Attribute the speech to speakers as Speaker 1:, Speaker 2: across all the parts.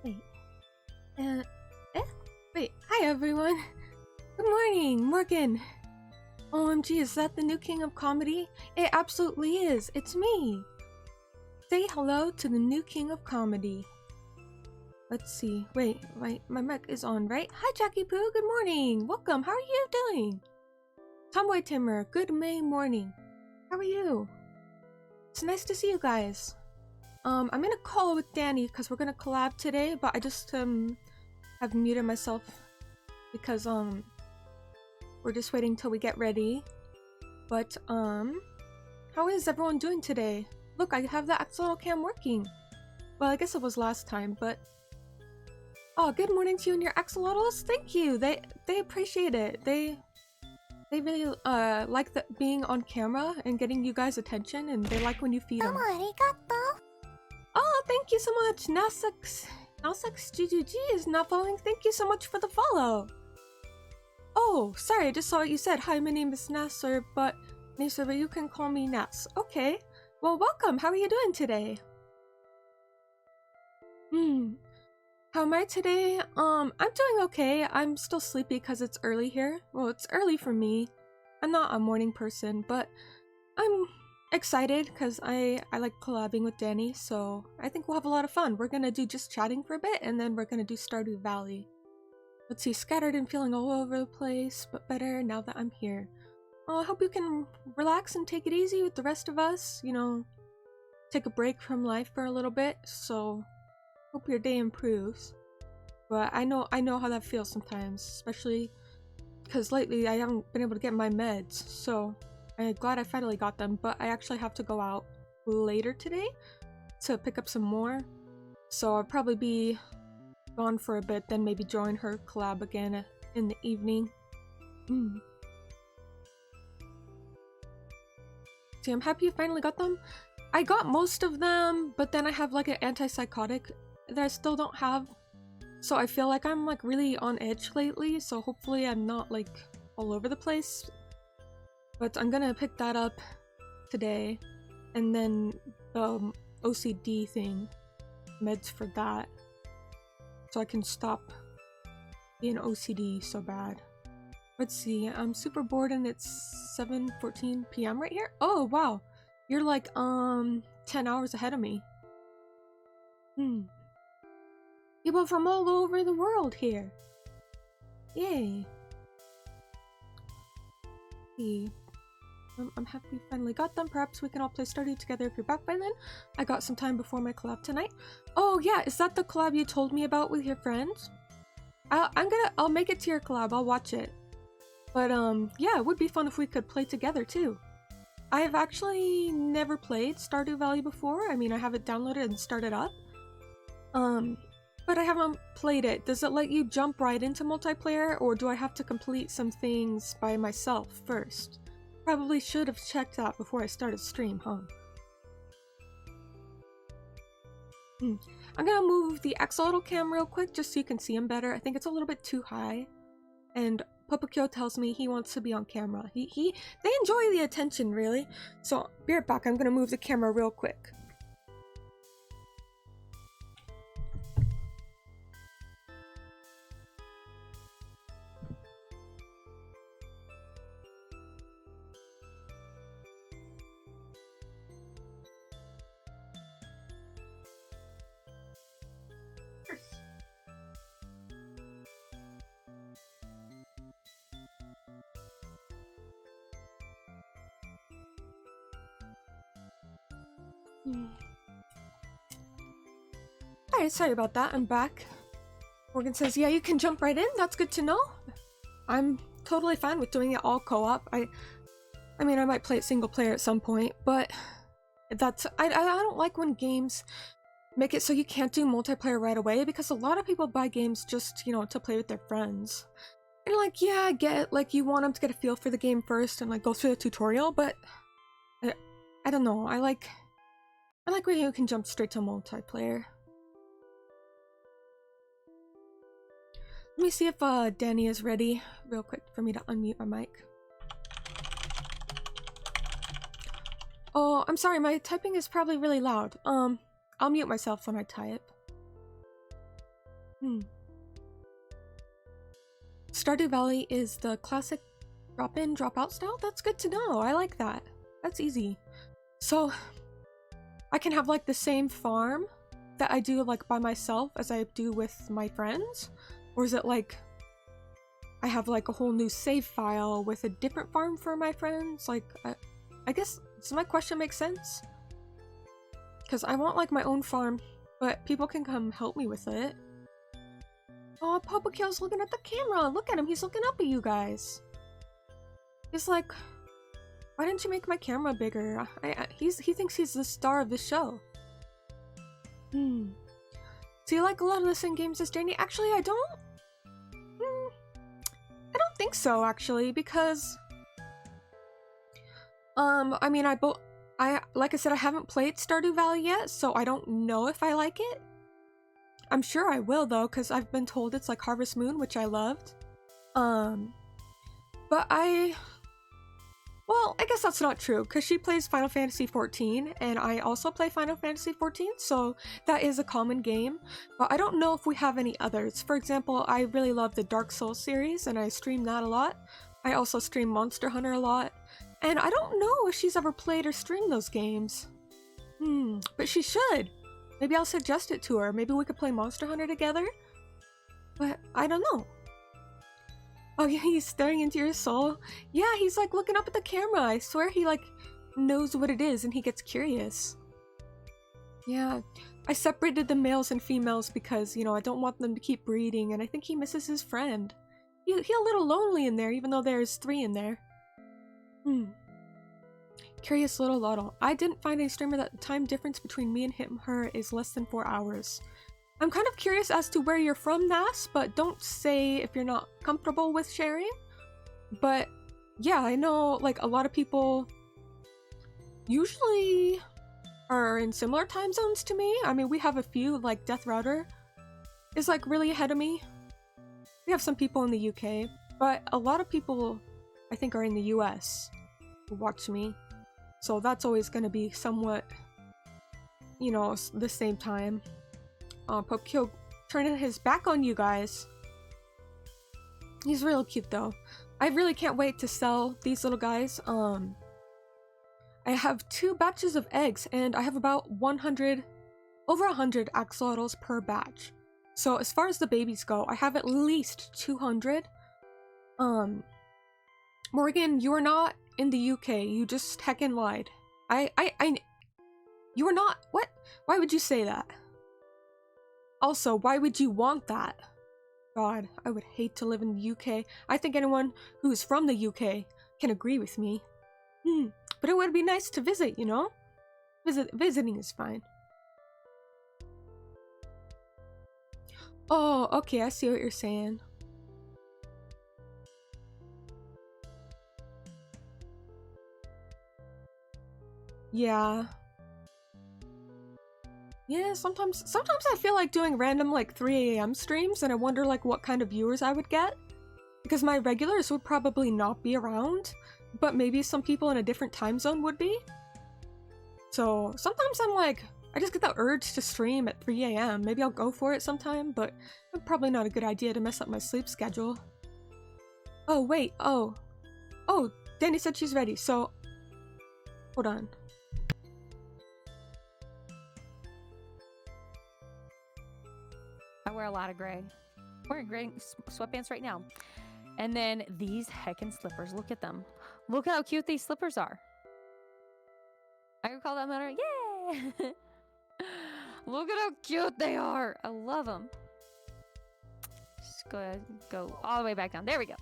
Speaker 1: Wait. Uh, Wait. Hi, everyone. Good morning, Morgan. OMG, is that the new king of comedy? It absolutely is. It's me. Say hello to the new king of comedy. Let's see. Wait, my mic is on, right? Hi, Jackie Poo. Good morning. Welcome. How are you doing? Tomboy Timmer. Good May morning. How are you? It's nice to see you guys. I'm in a call with Danny because we're gonna collab today, but I just have muted myself because we're just waiting till we get ready. But how is everyone doing today? Look, I have the axolotl cam working. Well, I guess it was last time, but oh, good morning to you and your axolotls. Thank you. They appreciate it. They really like being on camera and getting you guys attention, and they like when you feed them. Oh, thank you so much. Nasex GGG is not following. Thank you so much for the follow. Oh, sorry, I just saw what you said. Hi, my name is Nasser, but you can call me Nas. Okay. Well, welcome. How are you doing today? How am I today? I'm doing okay. I'm still sleepy because it's early here. Well, it's early for me. I'm not a morning person, but I'm excited because I like collabing with Danny, so I think we'll have a lot of fun. We're gonna do just chatting for a bit, and then we're gonna do Stardew Valley. Let's see, scattered and feeling all over the place, but better now that I'm here. Oh, I hope you can relax and take it easy with the rest of us, you know, take a break from life for a little bit, so hope your day improves. But I know how that feels sometimes, especially because lately I haven't been able to get my meds, so I'm glad I finally got them, but I actually have to go out later today to pick up some more, so I'll probably be gone for a bit, then maybe join her collab again in the evening. See, I'm happy you finally got them. I got most of them, but then I have like an antipsychotic that I still don't have. So I feel like I'm like really on edge lately, so hopefully I'm not like all over the place. But I'm gonna pick that up today. And then the OCD thing, meds for that. So I can stop being OCD so bad. Let's see, I'm super bored and it's 7:14 p.m. right here. Oh wow, you're like 10 hours ahead of me. People from all over the world here. Yay. See, I'm happy we finally got them. Perhaps we can all play Stardew together if you're back by then. I got some time before my collab tonight. Oh yeah, is that the collab you told me about with your friends? I'll make it to your collab. I'll watch it. But yeah, it would be fun if we could play together too. I've actually never played Stardew Valley before. I mean, I have it downloaded and started up. But I haven't played it. Does it let you jump right into multiplayer, or do I have to complete some things by myself first? Probably should have checked that before I started stream, huh? I'm gonna move the axolotl cam real quick just so you can see him better. I think it's a little bit too high. And Popokyo tells me he wants to be on camera. They enjoy the attention, really. So, be right back. I'm gonna move the camera real quick. Alright, sorry about that. I'm back. Morgan says, yeah, you can jump right in. That's good to know. I'm totally fine with doing it all co-op. I mean, I might play it single player at some point, but I don't like when games make it so you can't do multiplayer right away, because a lot of people buy games just, you know, to play with their friends. And like, yeah, I get, like, you want them to get a feel for the game first and like go through the tutorial, but I don't know. I like when you can jump straight to multiplayer. Let me see if Danny is ready real quick for me to unmute my mic. Oh, I'm sorry, my typing is probably really loud. I'll mute myself when I type. Stardew Valley is the classic drop-in, drop-out style? That's good to know. I like that. That's easy. So, I can have like the same farm that I do like by myself as I do with my friends? Or is it like I have like a whole new save file with a different farm for my friends? Like, I guess, does my question make sense? Because I want like my own farm, but people can come help me with it. Oh, Popokyo's looking at the camera! Look at him, he's looking up at you guys! He's like, why didn't you make my camera bigger? He thinks he's the star of the show. So you like a lot of the same games as Danny? Actually, I don't think so, actually, because I mean, like I said, I haven't played Stardew Valley yet, so I don't know if I like it. I'm sure I will, though, because I've been told it's like Harvest Moon, which I loved. But well, Well, I guess that's not true, because she plays Final Fantasy XIV, and I also play Final Fantasy XIV, so that is a common game. But I don't know if we have any others. For example, I really love the Dark Souls series, and I stream that a lot. I also stream Monster Hunter a lot. And I don't know if she's ever played or streamed those games. But she should. Maybe I'll suggest it to her. Maybe we could play Monster Hunter together? But I don't know. Oh yeah, he's staring into your soul. Yeah, he's like looking up at the camera. I swear he like knows what it is and he gets curious. Yeah, I separated the males and females because, you know, I don't want them to keep breeding and I think he misses his friend. He's a little lonely in there even though there's 3 in there. Curious little Lotto. I didn't find any streamer that the time difference between me and her is less than 4 hours. I'm kind of curious as to where you're from, Nas, but don't say if you're not comfortable with sharing. But yeah, I know like a lot of people usually are in similar time zones to me. I mean, we have a few, like Death Router is like really ahead of me. We have some people in the UK, but a lot of people I think are in the US who watch me. So that's always going to be somewhat, you know, the same time. Popkyo turning his back on you guys. He's really cute though. I really can't wait to sell these little guys. I have 2 batches of eggs and I have about over 100 axolotls per batch. So as far as the babies go, I have at least 200. Morgan, you are not in the UK. You just heckin' lied. You are not. What? Why would you say that? Also, why would you want that? God, I would hate to live in the UK. I think anyone who is from the UK can agree with me. But it would be nice to visit, you know? Visiting is fine. Oh, okay, I see what you're saying. Yeah. Yeah, sometimes I feel like doing random like 3 a.m. streams and I wonder like what kind of viewers I would get. Because my regulars would probably not be around, but maybe some people in a different time zone would be. So sometimes I'm like, I just get the urge to stream at 3 a.m. Maybe I'll go for it sometime, but it's probably not a good idea to mess up my sleep schedule. Oh, wait, oh, Danny said she's ready, so hold on.
Speaker 2: I wear a lot of gray. I'm wearing gray sweatpants right now. And then these heckin' slippers. Look at them. Look how cute these slippers are. I could call that matter. Yay! Look at how cute they are. I love them. Just go all the way back down. There we go.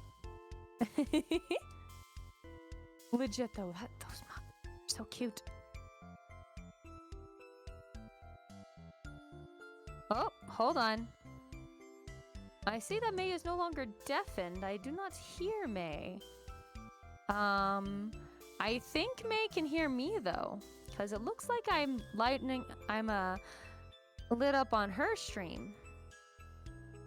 Speaker 2: Legit though. Those are so cute. Oh, hold on. I see that May is no longer deafened. I do not hear May. I think May can hear me though, because it looks like I'm lit up on her stream.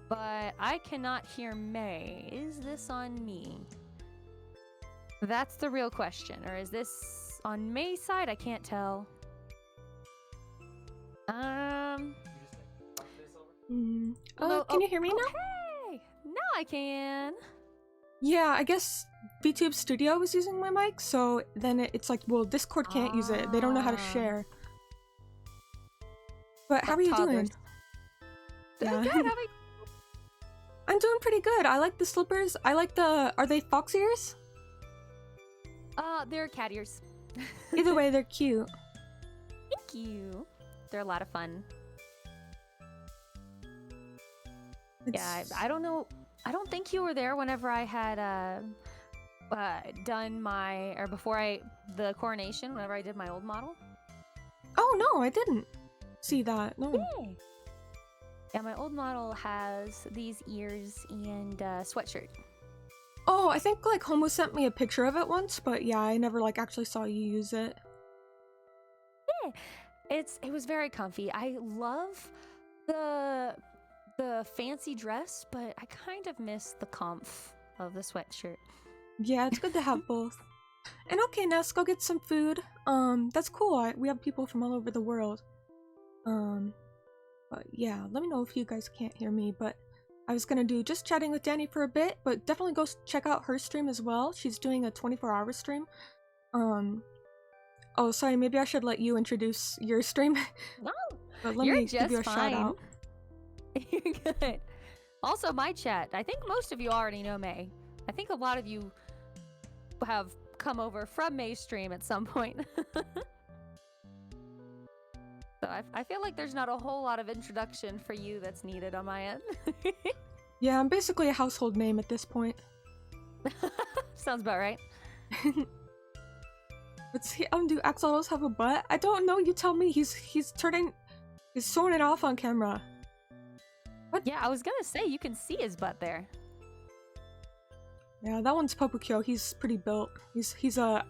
Speaker 2: But I cannot hear May. Is this on me? That's the real question. Or is this on May's side? I can't tell.
Speaker 1: Can you hear me now?
Speaker 2: Hey! Now I can.
Speaker 1: Yeah, I guess VTube Studio was using my mic, so then it's like, well, Discord can't use it. They don't know how to share. But how are you doing?
Speaker 2: Yeah. Good.
Speaker 1: I'm doing pretty good. I like the slippers. I like are they fox ears?
Speaker 2: They're cat ears.
Speaker 1: Either way, they're cute.
Speaker 2: Thank you. They're a lot of fun. Yeah, I don't know. I don't think you were there whenever I had done before the coronation, whenever I did my old model.
Speaker 1: Oh no, I didn't see that. No.
Speaker 2: Yay. Yeah, my old model has these ears and sweatshirt.
Speaker 1: Oh, I think like Homo sent me a picture of it once, but yeah, I never like actually saw you use it.
Speaker 2: Yeah, it was very comfy. I love the fancy dress, but I kind of miss the comf of the sweatshirt.
Speaker 1: Yeah, it's good to have both. And okay, Ness, go get some food. That's cool. We have people from all over the world. But yeah, let me know if you guys can't hear me, but I was gonna do just chatting with Danny for a bit, but definitely go check out her stream as well. She's doing a 24-hour stream. Oh, sorry, maybe I should let you introduce your stream.
Speaker 2: No,
Speaker 1: But let
Speaker 2: you're
Speaker 1: me
Speaker 2: just
Speaker 1: give you a
Speaker 2: fine.
Speaker 1: shout out.
Speaker 2: You're good. Also, my chat. I think most of you already know May. I think a lot of you have come over from May's stream at some point. So I feel like there's not a whole lot of introduction for you that's needed on my end.
Speaker 1: Yeah, I'm basically a household name at this point.
Speaker 2: Sounds about right.
Speaker 1: Let's see, do axolotls have a butt? I don't know, you tell me. He's showing it off on camera. What?
Speaker 2: Yeah, I was gonna say, you can see his butt there.
Speaker 1: Yeah, that one's Popukyo. He's pretty built. He's a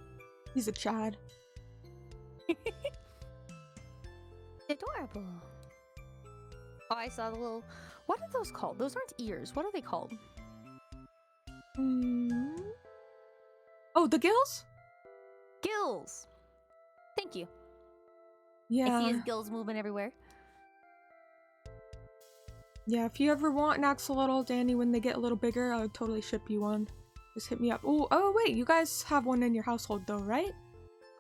Speaker 1: Chad.
Speaker 2: Adorable. Oh, I saw the little... What are those called? Those aren't ears. What are they called?
Speaker 1: Oh, the gills?
Speaker 2: Gills! Thank you.
Speaker 1: Yeah.
Speaker 2: I see his gills moving everywhere.
Speaker 1: Yeah, if you ever want an axolotl, Danny, when they get a little bigger, I would totally ship you one. Just hit me up. Oh wait, you guys have one in your household though, right?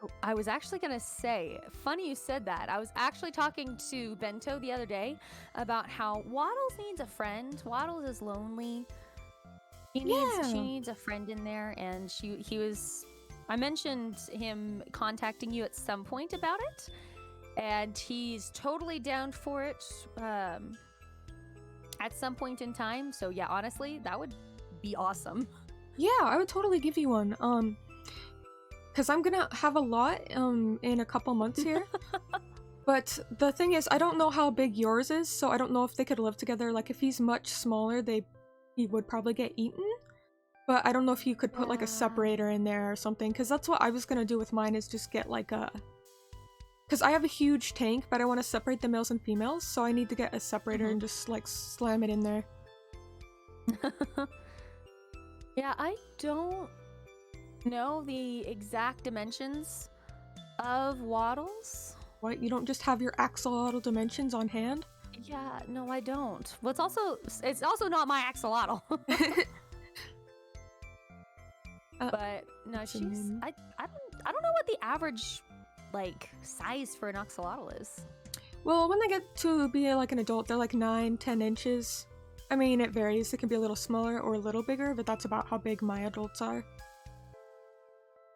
Speaker 2: Oh, I was actually gonna say, funny you said that. I was actually talking to Bento the other day about how Waddles needs a friend. Waddles is lonely. She needs a friend in there, and I mentioned him contacting you at some point about it, and he's totally down for it at some point in time. So yeah, honestly, that would be awesome.
Speaker 1: Yeah, I would totally give you one. Because I'm gonna have a lot in a couple months here. But the thing is, I don't know how big yours is, so I don't know if they could live together. Like, if he's much smaller, he would probably get eaten. But I don't know if you could put like a separator in there or something, because that's what I was gonna do with mine, is just get like a... Because I have a huge tank, but I want to separate the males and females, so I need to get a separator and just like slam it in there.
Speaker 2: Yeah, I don't know the exact dimensions of Waddles.
Speaker 1: What? You don't just have your axolotl dimensions on hand?
Speaker 2: Yeah, no, I don't. Well, it's also not my axolotl. But no, I don't know what the average like size for an axolotl is.
Speaker 1: Well, when they get to be like an adult, they're like 9-10 inches. I mean, it varies. It can be a little smaller or a little bigger, but that's about how big my adults are.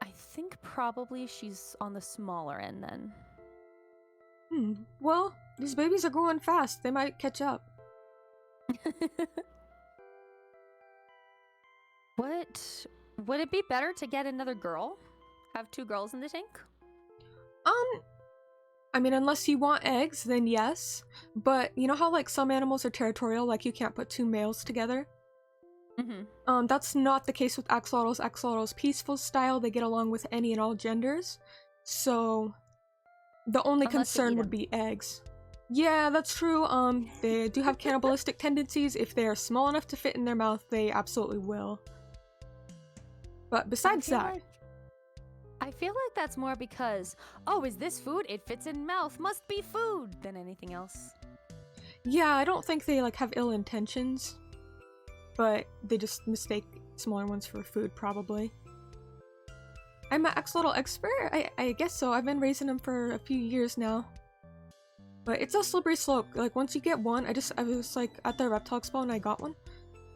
Speaker 2: I think probably she's on the smaller end then.
Speaker 1: Well, these babies are growing fast. They might catch up.
Speaker 2: Would it be better to get another girl? Have 2 girls in the tank?
Speaker 1: I mean, unless you want eggs, then yes. But you know how like some animals are territorial, like you can't put 2 males together? That's not the case with axolotls. Axolotls peaceful style, they get along with any and all genders. So the only concern would be eggs. Yeah, that's true. They do have cannibalistic tendencies. If they are small enough to fit in their mouth, they absolutely will. But besides that...
Speaker 2: I feel like that's more because, oh, is this food? It fits in mouth, must be food, than anything else.
Speaker 1: Yeah, I don't think they like have ill intentions, but they just mistake smaller ones for food, probably. I'm an axolotl expert? I guess so. I've been raising them for a few years now. But it's a slippery slope. Like, once you get one, I was like at the reptile expo and I got one.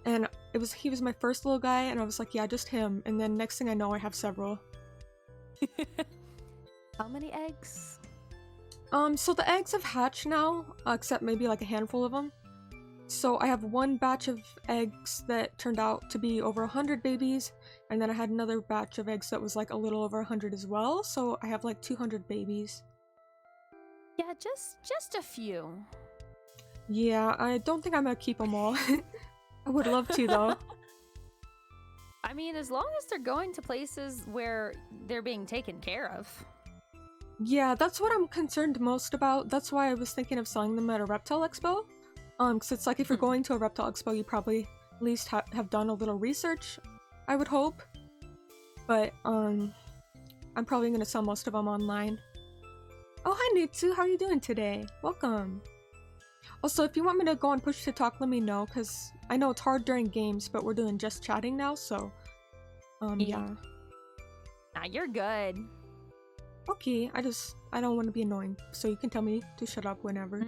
Speaker 1: And he was my first little guy, and I was like, yeah, just him. And then next thing I know, I have several.
Speaker 2: How many eggs?
Speaker 1: So the eggs have hatched now, except maybe like a handful of them. So I have one batch of eggs that turned out to be over 100 babies, and then I had another batch of eggs that was like a little over 100 as well, so I have like 200 babies.
Speaker 2: Yeah, just a few.
Speaker 1: Yeah, I don't think I'm gonna keep them all. I would love to though.
Speaker 2: I mean, as long as they're going to places where they're being taken care of.
Speaker 1: Yeah, that's what I'm concerned most about. That's why I was thinking of selling them at a reptile expo. Because it's like if you're going to a reptile expo, you probably at least have done a little research, I would hope. But, I'm probably gonna sell most of them online. Oh, hi Nutsu, how are you doing today? Welcome. Also, if you want me to go on push to talk, let me know, because I know it's hard during games, but we're doing just chatting now, so yeah.
Speaker 2: Nah, you're good.
Speaker 1: Okay, I don't want to be annoying, so you can tell me to shut up whenever.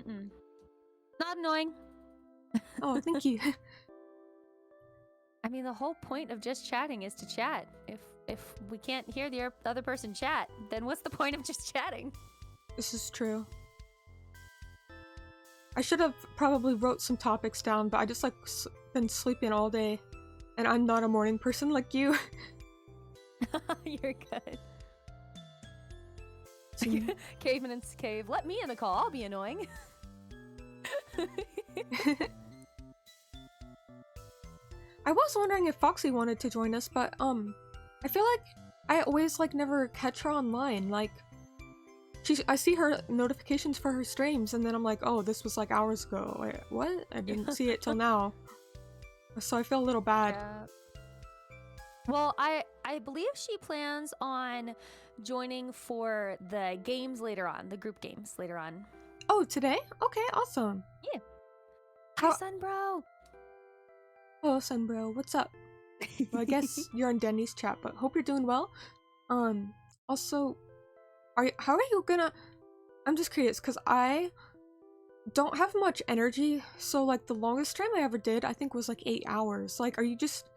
Speaker 2: Not annoying.
Speaker 1: Oh, thank you.
Speaker 2: I mean, the whole point of just chatting is to chat. If we can't hear the other person chat, then what's the point of just chatting?
Speaker 1: This is true. I should have probably wrote some topics down, but I just like been sleeping all day, and I'm not a morning person like you.
Speaker 2: You're good. Caveman's cave. Let me in the call. I'll be annoying.
Speaker 1: I was wondering if Foxy wanted to join us, but I feel like I always like never catch her online. Like, I see her notifications for her streams, and then I'm like, oh, this was like hours ago. Wait, what? I didn't see it till now. So I feel a little bad.
Speaker 2: Yeah. Well, I believe she plans on joining for the games later on, the group games later on.
Speaker 1: Oh, today? Okay, awesome.
Speaker 2: Yeah. Hi, Sunbro.
Speaker 1: Hello, Sunbro. What's up? Well, I guess you're in Denny's chat, but hope you're doing well. Also, how are you gonna... I'm just curious, because I don't have much energy, so like the longest stream I ever did, I think was like 8 hours. Like, are you just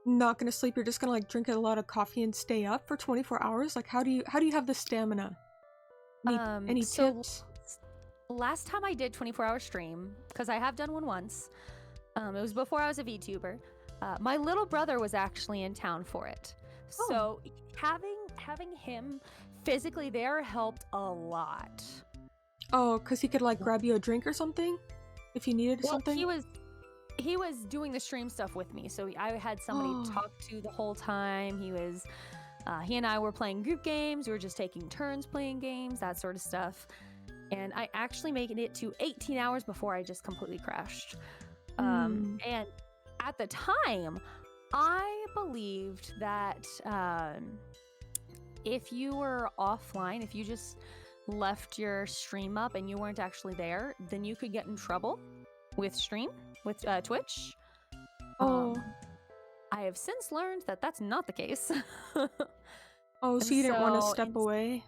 Speaker 1: not gonna sleep? You're just gonna like drink a lot of coffee and stay up for 24 hours? Like, how do you have the stamina? Any tips?
Speaker 2: Last time I did 24-hour stream, because I have done one once, it was before I was a VTuber. My little brother was actually in town for it.
Speaker 1: Oh.
Speaker 2: So having him physically there helped a lot.
Speaker 1: Oh, because he could like grab you a drink or something if you needed something?
Speaker 2: He was doing the stream stuff with me, so I had somebody to talk to the whole time. He and I were playing group games. We were just taking turns playing games, that sort of stuff. And I actually made it to 18 hours before I just completely crashed. And at the time, I believed that if you were offline, if you just left your stream up and you weren't actually there, then you could get in trouble with Twitch.
Speaker 1: Oh.
Speaker 2: I have since learned that that's not the case.
Speaker 1: Oh, so you didn't want to step away?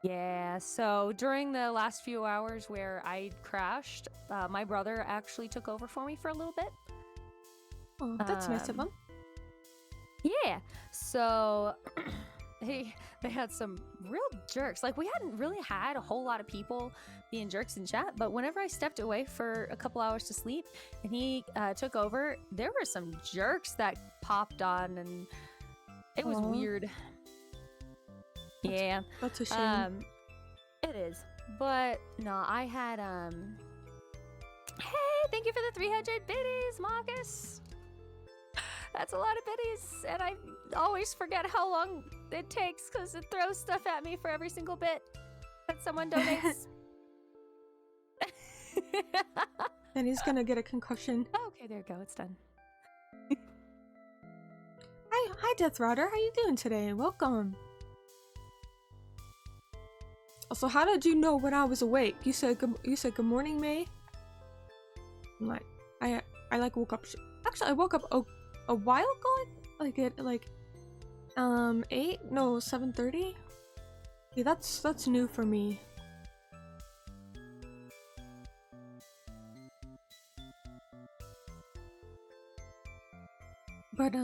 Speaker 2: Yeah, so during the last few hours where I crashed, my brother actually took over for me for a little bit.
Speaker 1: Oh, that's nice of him.
Speaker 2: Yeah, so they had some real jerks. Like, we hadn't really had a whole lot of people being jerks in chat, but whenever I stepped away for a couple hours to sleep and he took over, there were some jerks that popped on, and it was weird. Yeah.
Speaker 1: That's a shame.
Speaker 2: It is. But no, I had hey, thank you for the 300 biddies, Marcus. That's a lot of biddies, and I always forget how long it takes because it throws stuff at me for every single bit that someone donates.
Speaker 1: And he's gonna get a concussion.
Speaker 2: Okay, there you go. It's done.
Speaker 1: Hi, Death Rider. How you doing today? Welcome. Also, how did you know when I was awake? You said good morning, May. I'm like, I like woke up. Actually, I woke up a while ago. Like at 7:30. Yeah, that's new for me. But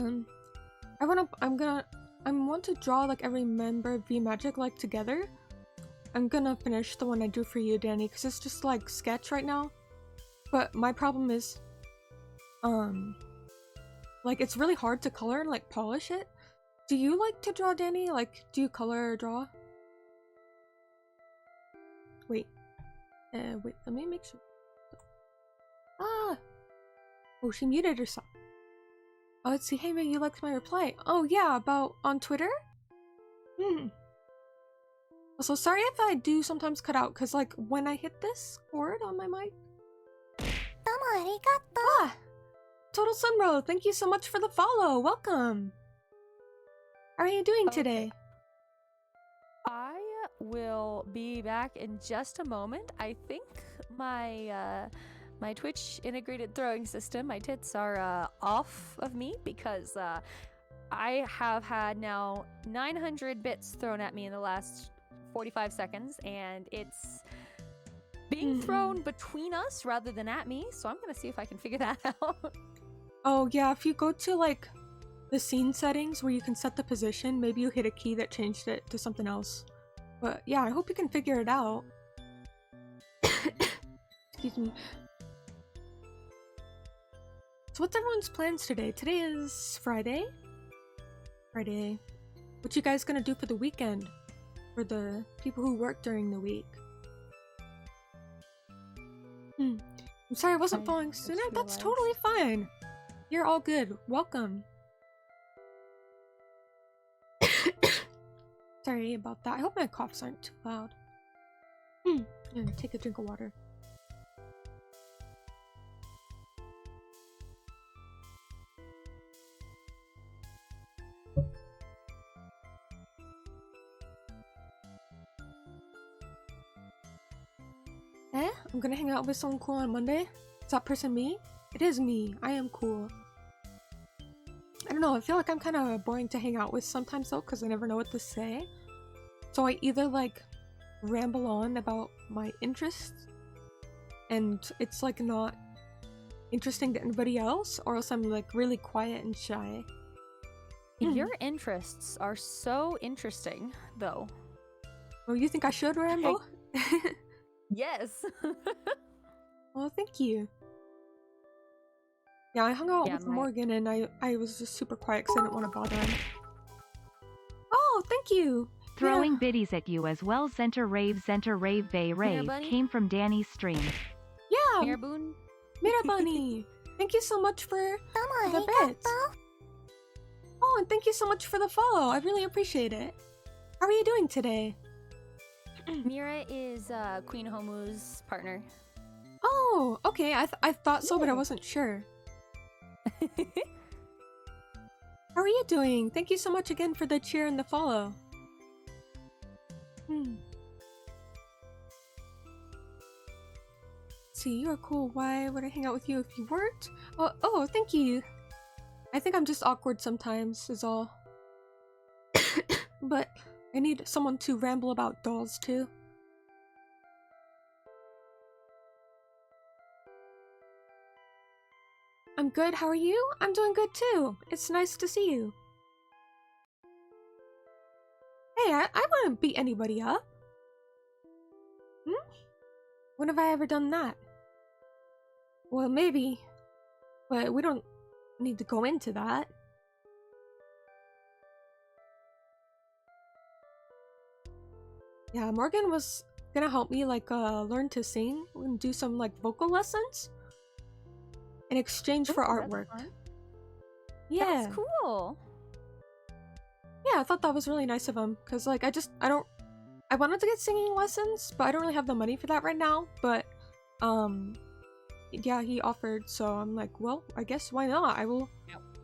Speaker 1: I want to draw like every member of V Magic like together. I'm gonna finish the one I drew for you, Danny, because it's just like sketch right now. But my problem is, like it's really hard to color and like polish it. Do you like to draw, Danny? Like, do you color or draw? Wait, let me make sure. Oh, she muted herself. Oh, let's see. Hey, May, you liked my reply. Oh yeah, about on Twitter? Also, sorry if I do sometimes cut out, because, like, when I hit this chord on my mic... Total Sunbro, thank you so much for the follow! Welcome! How are you doing today?
Speaker 2: will be back in just a moment. I think my Twitch integrated throwing system, my tits are off of me because I have had now 900 bits thrown at me in the last 45 seconds, and it's being thrown between us rather than at me, so I'm gonna see if I can figure that out.
Speaker 1: Oh yeah, if you go to like the scene settings where you can set the position, maybe you hit a key that changed it to something else. But yeah, I hope you can figure it out. Excuse me. So what's everyone's plans today? Today is Friday. What you guys gonna do for the weekend? For the people who work during the week? I'm sorry I wasn't following sooner. That's totally fine. You're all good. Welcome. Sorry about that. I hope my coughs aren't too loud. And take a drink of water. I'm gonna hang out with someone cool on Monday. Is that person me? It is me. I am cool. I don't know, I feel like I'm kind of boring to hang out with sometimes though, because I never know what to say. So I either like ramble on about my interests, and it's like not interesting to anybody else, or else I'm like really quiet and shy.
Speaker 2: Your interests are so interesting, though.
Speaker 1: Oh, you think I should ramble?
Speaker 2: Yes.
Speaker 1: Well, thank you. Yeah, I hung out with Morgan, and I was just super quiet because I didn't want to bother him. Oh, thank you!
Speaker 3: Throwing biddies at you as well. Center rave bay rave came from Danny's stream.
Speaker 1: Yeah!
Speaker 2: Mirabun.
Speaker 1: Mirabunny! Thank you so much for the bits. Oh, and thank you so much for the follow. I really appreciate it. How are you doing today?
Speaker 2: Mira is Queen Homu's partner.
Speaker 1: Oh, okay. I thought so, but I wasn't sure. How are you doing? Thank you so much again for the cheer and the follow. See, you're cool. Why would I hang out with you if you weren't? Oh, thank you. I think I'm just awkward sometimes, is all. But I need someone to ramble about dolls too. I'm good, how are you? I'm doing good too. It's nice to see you. Hey, I wouldn't beat anybody up. When have I ever done that? Well, maybe. But we don't need to go into that. Yeah, Morgan was gonna help me like learn to sing and do some like vocal lessons in exchange for artwork. Yeah,
Speaker 2: that's cool.
Speaker 1: Yeah, I thought that was really nice of him because like I wanted to get singing lessons, but I don't really have the money for that right now. But yeah, he offered, so I'm like, well, I guess why not? I will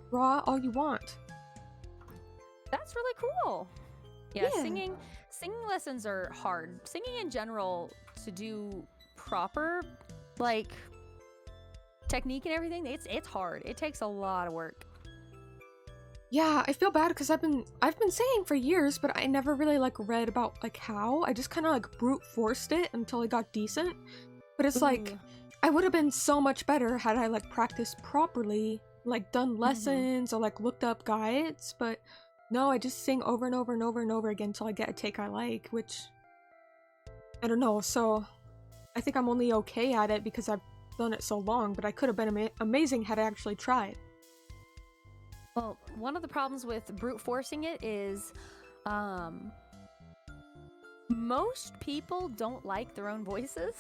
Speaker 1: draw all you want.
Speaker 2: That's really cool. Yeah, singing lessons are hard. Singing in general, to do proper like technique and everything, it's hard. It takes a lot of work.
Speaker 1: Yeah, I feel bad because I've been singing for years, but I never really like read about like how. I just kind of like brute forced it until I got decent. But it's like I would have been so much better had I like practiced properly, like done lessons or like looked up guides, but no, I just sing over and over and over and over again until I get a take I like, which I don't know. So I think I'm only okay at it because I've done it so long, but I could have been amazing had I actually tried.
Speaker 2: Well, one of the problems with brute forcing it is most people don't like their own voices.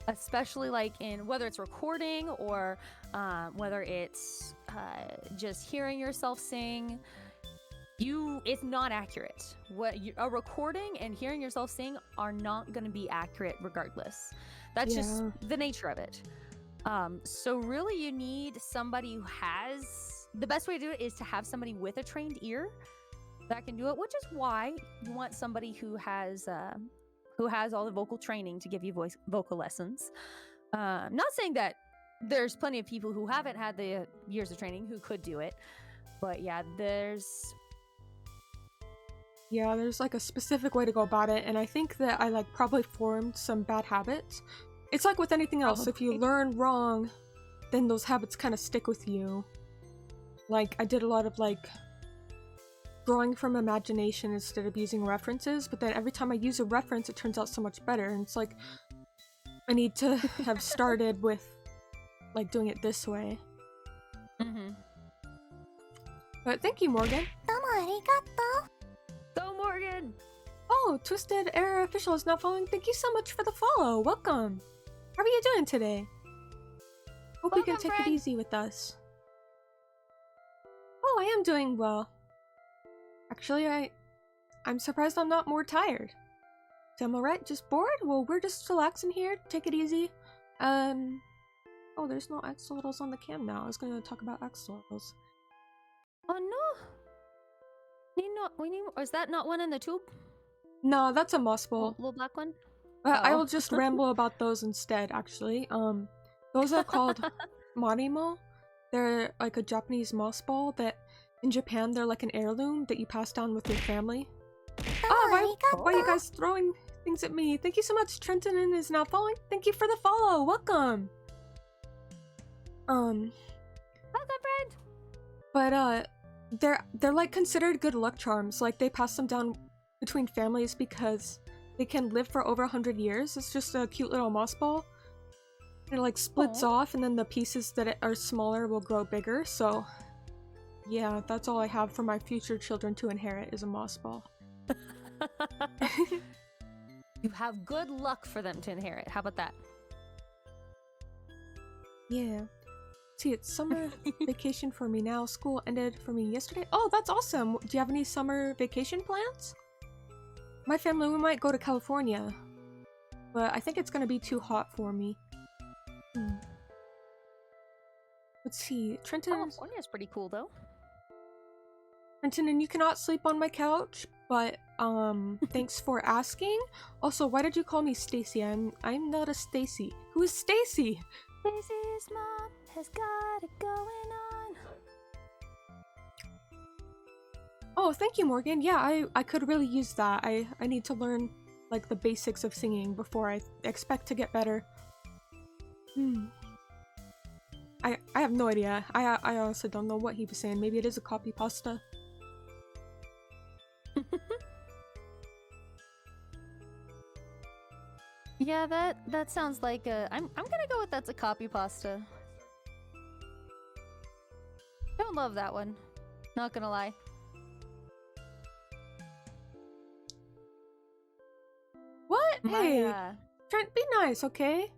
Speaker 2: Especially like in whether it's recording or whether it's just hearing yourself sing. It's not accurate. A recording and hearing yourself sing are not going to be accurate regardless. That's just the nature of it. So really you need somebody who has, the best way to do it is to have somebody with a trained ear that can do it, which is why you want somebody who has all the vocal training to give you vocal lessons. Not saying that there's plenty of people who haven't had the years of training who could do it, but yeah, there's
Speaker 1: like a specific way to go about it, and I think that I like probably formed some bad habits. It's like with anything else, if you learn wrong, then those habits kind of stick with you. Like, I did a lot of like drawing from imagination instead of using references, but then every time I use a reference it turns out so much better, and it's like I need to have started with like doing it this way. But thank you, Morgan.
Speaker 2: Go Morgan!
Speaker 1: Oh, Twisted Error Official is now following. Thank you so much for the follow. Welcome. How are you doing today? Hope you can take it easy with us. Oh, I am doing well. Actually, I'm surprised I'm not more tired. So I'm alright, just bored? Well, we're just relaxing here. Take it easy. Oh, there's no axolotls on the cam now. I was gonna talk about axolotls.
Speaker 2: Oh no! We need. Is that not one in the tube?
Speaker 1: No, that's a moss ball.
Speaker 2: Little black one.
Speaker 1: I will just ramble about those instead. Actually, those are called marimo. They're like a Japanese moss ball that in Japan they're like an heirloom that you pass down with your family. Oh, why are you guys throwing things at me? Thank you so much. Trenton is now following. Thank you for the follow. Welcome.
Speaker 2: Welcome, friend.
Speaker 1: But they're like considered good luck charms. Like they pass them down between families because they can live for over 100 years. It's just a cute little moss ball. It like splits off, and then the pieces that are smaller will grow bigger. So yeah, that's all I have for my future children to inherit is a moss ball.
Speaker 2: You have good luck for them to inherit. How about that?
Speaker 1: Yeah. See, it's summer vacation for me now. School ended for me yesterday. Oh, that's awesome. Do you have any summer vacation plans? My family, we might go to California. But I think it's gonna be too hot for me. Let's see.
Speaker 2: California's pretty cool, though.
Speaker 1: Trenton, and you cannot sleep on my couch, but thanks for asking. Also, why did you call me Stacy? I'm not a Stacy. Who is Stacy?
Speaker 2: Stacy's mom has got it going on.
Speaker 1: Oh, thank you, Morgan. Yeah, I could really use that. I need to learn like the basics of singing before I expect to get better. I have no idea. I honestly don't know what he was saying. Maybe it is a copy pasta.
Speaker 2: Yeah, that sounds like a. I'm gonna go with that's a copy pasta. Don't love that one. Not gonna lie.
Speaker 1: What? Hey, Trent, be nice, okay?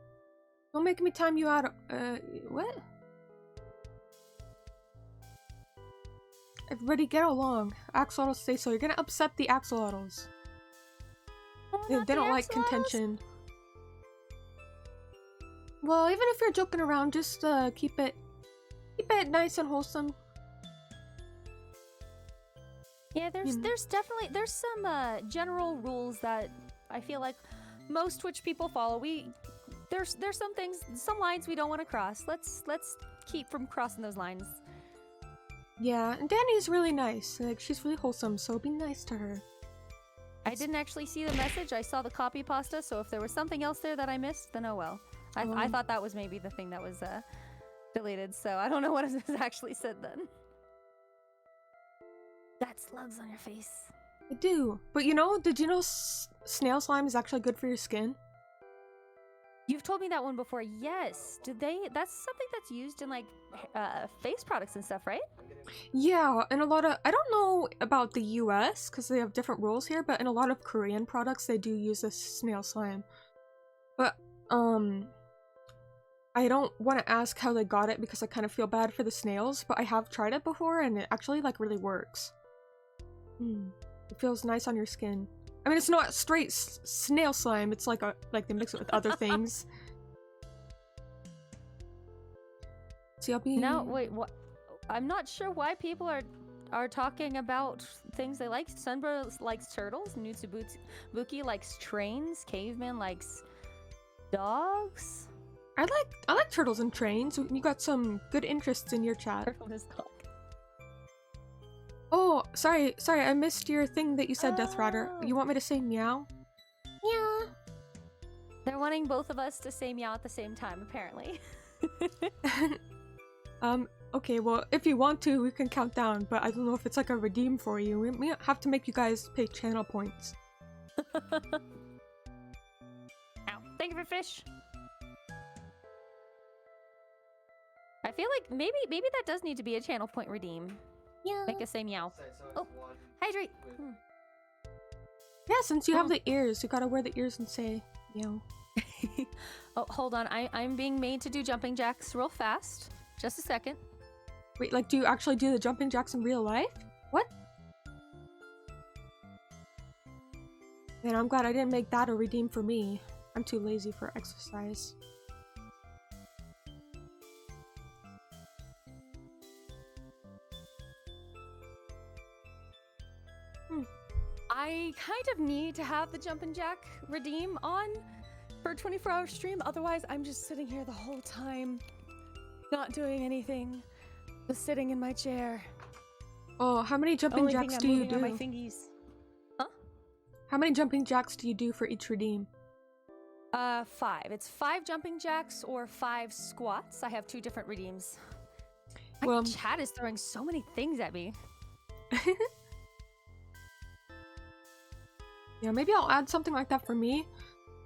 Speaker 1: Don't make me time you out. What? Everybody get along. Axolotls say so. You're gonna upset the axolotls. They don't like contention. Well, even if you're joking around, just keep it nice and wholesome.
Speaker 2: Yeah, there's definitely some general rules that I feel like most Twitch people follow. There's some things, some lines we don't want to cross. Let's keep from crossing those lines.
Speaker 1: Yeah, and Danny's really nice. Like, she's really wholesome, so be nice to her.
Speaker 2: I didn't actually see the message. I saw the copy pasta, so if there was something else there that I missed, then oh well. I thought that was maybe the thing that was deleted, so I don't know what it actually said then. Got slugs on your face.
Speaker 1: I do. But you know, did you know snail slime is actually good for your skin?
Speaker 2: You've told me that one before, yes. That's something that's used in like face products and stuff, right?
Speaker 1: Yeah, and a lot of, I don't know about the US because they have different rules here, but in a lot of Korean products they do use this snail slime. But I don't want to ask how they got it because I kind of feel bad for the snails, but I have tried it before and it actually like really works. It feels nice on your skin. I mean, it's not straight snail slime, it's like they mix it with other things. See, I'll be...
Speaker 2: No, wait, what? I'm not sure why people are are talking about things they like. Sunbro likes turtles. Nutsubuki likes trains. Caveman likes dogs.
Speaker 1: I like turtles and trains. You got some good interests in your chat.
Speaker 2: Turtle is dog.
Speaker 1: Oh, sorry, I missed your thing that you said, Death Rider.
Speaker 2: Oh.
Speaker 1: You want me to say meow?
Speaker 2: Yeah. They're wanting both of us to say meow at the same time, apparently.
Speaker 1: Okay, well, if you want to, we can count down, but I don't know if it's like a redeem for you. We may have to make you guys pay channel points.
Speaker 2: Ow. Thank you for fish. I feel like maybe that does need to be a channel point redeem. Yeah. Make us say meow. Oh, hydrate.
Speaker 1: Yeah, since you have the ears, you gotta wear the ears and say meow.
Speaker 2: Oh, hold on. I'm being made to do jumping jacks real fast. Just a second.
Speaker 1: Wait, like, do you actually do the jumping jacks in real life? What? Man, I'm glad I didn't make that a redeem for me. I'm too lazy for exercise.
Speaker 2: I kind of need to have the jumping jack redeem on for a 24-hour stream. Otherwise, I'm just sitting here the whole time, not doing anything, just sitting in my chair.
Speaker 1: Oh, how many jumping jacks do you do?
Speaker 2: My fingies. Huh?
Speaker 1: How many jumping jacks do you do for each redeem?
Speaker 2: 5. It's 5 jumping jacks or 5 squats. I have 2 different redeems. My chat is throwing so many things at me.
Speaker 1: Yeah, maybe I'll add something like that for me,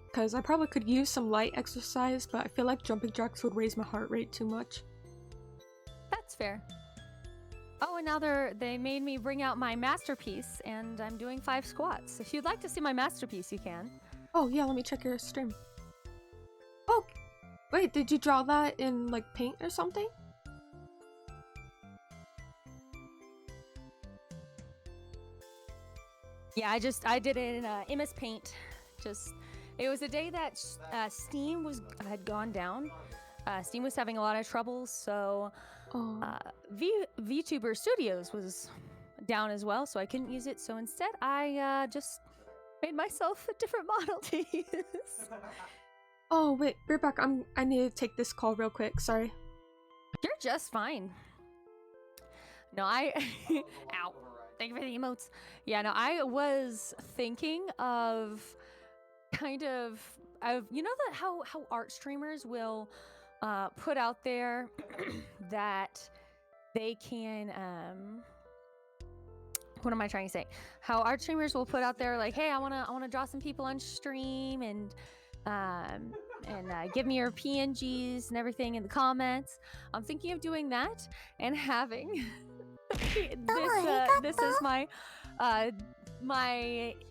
Speaker 1: because I probably could use some light exercise, but I feel like jumping jacks would raise my heart rate too much.
Speaker 2: That's fair. Oh, and now they made me bring out my masterpiece, and I'm doing 5 squats. If you'd like to see my masterpiece, you can.
Speaker 1: Oh yeah, let me check your stream. Oh, wait, did you draw that in like paint or something?
Speaker 2: Yeah, I did it in MS Paint. It was a day that Steam had gone down. Steam was having a lot of trouble, so VTuber Studios was down as well, so I couldn't use it. So instead, I just made myself a different model to use.
Speaker 1: Oh wait, be right back. I need to take this call real quick. Sorry.
Speaker 2: You're just fine. No, ow. Thank you for the emotes. Yeah, no, I was thinking of kind of you know that how art streamers will put out there that they can what am I trying to say? How art streamers will put out there like, hey, I wanna draw some people on stream and give me your PNGs and everything in the comments. I'm thinking of doing that and having this is my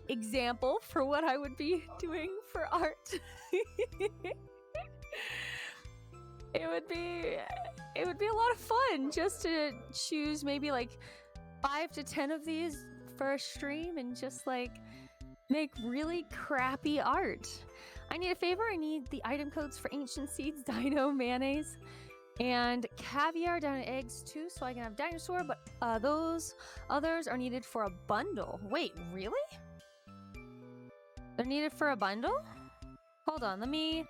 Speaker 2: example for what I would be doing for art. It would be a lot of fun just to choose maybe like 5 to 10 of these for a stream and just like make really crappy art. I need a favor. I need the item codes for Ancient Seeds, Dino Mayonnaise, and Caviar down at eggs too, so I can have dinosaur, but those others are needed for a bundle. Wait, really? They're needed for a bundle? Hold on, let me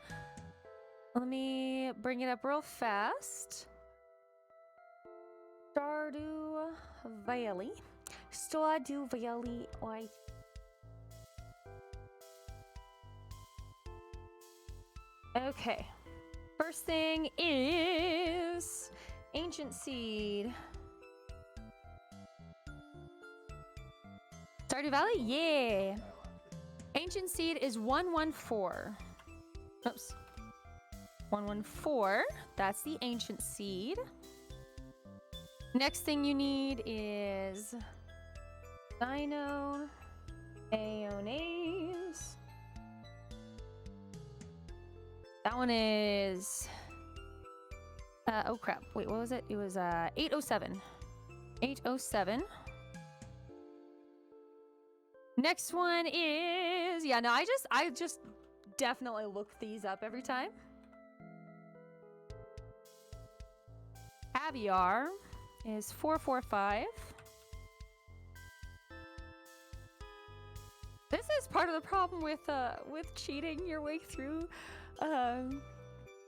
Speaker 2: bring it up real fast. Stardew Valley. Okay. First thing is Ancient Seed. Stardew Valley? Yeah. Ancient Seed is 114. Oops. 114. That's the Ancient Seed. Next thing you need is Dino Mayonnaise. That one is oh crap. Wait, what was it? It was 807. 807. Next one is I just definitely look these up every time. Caviar is 445. part of the problem with cheating your way through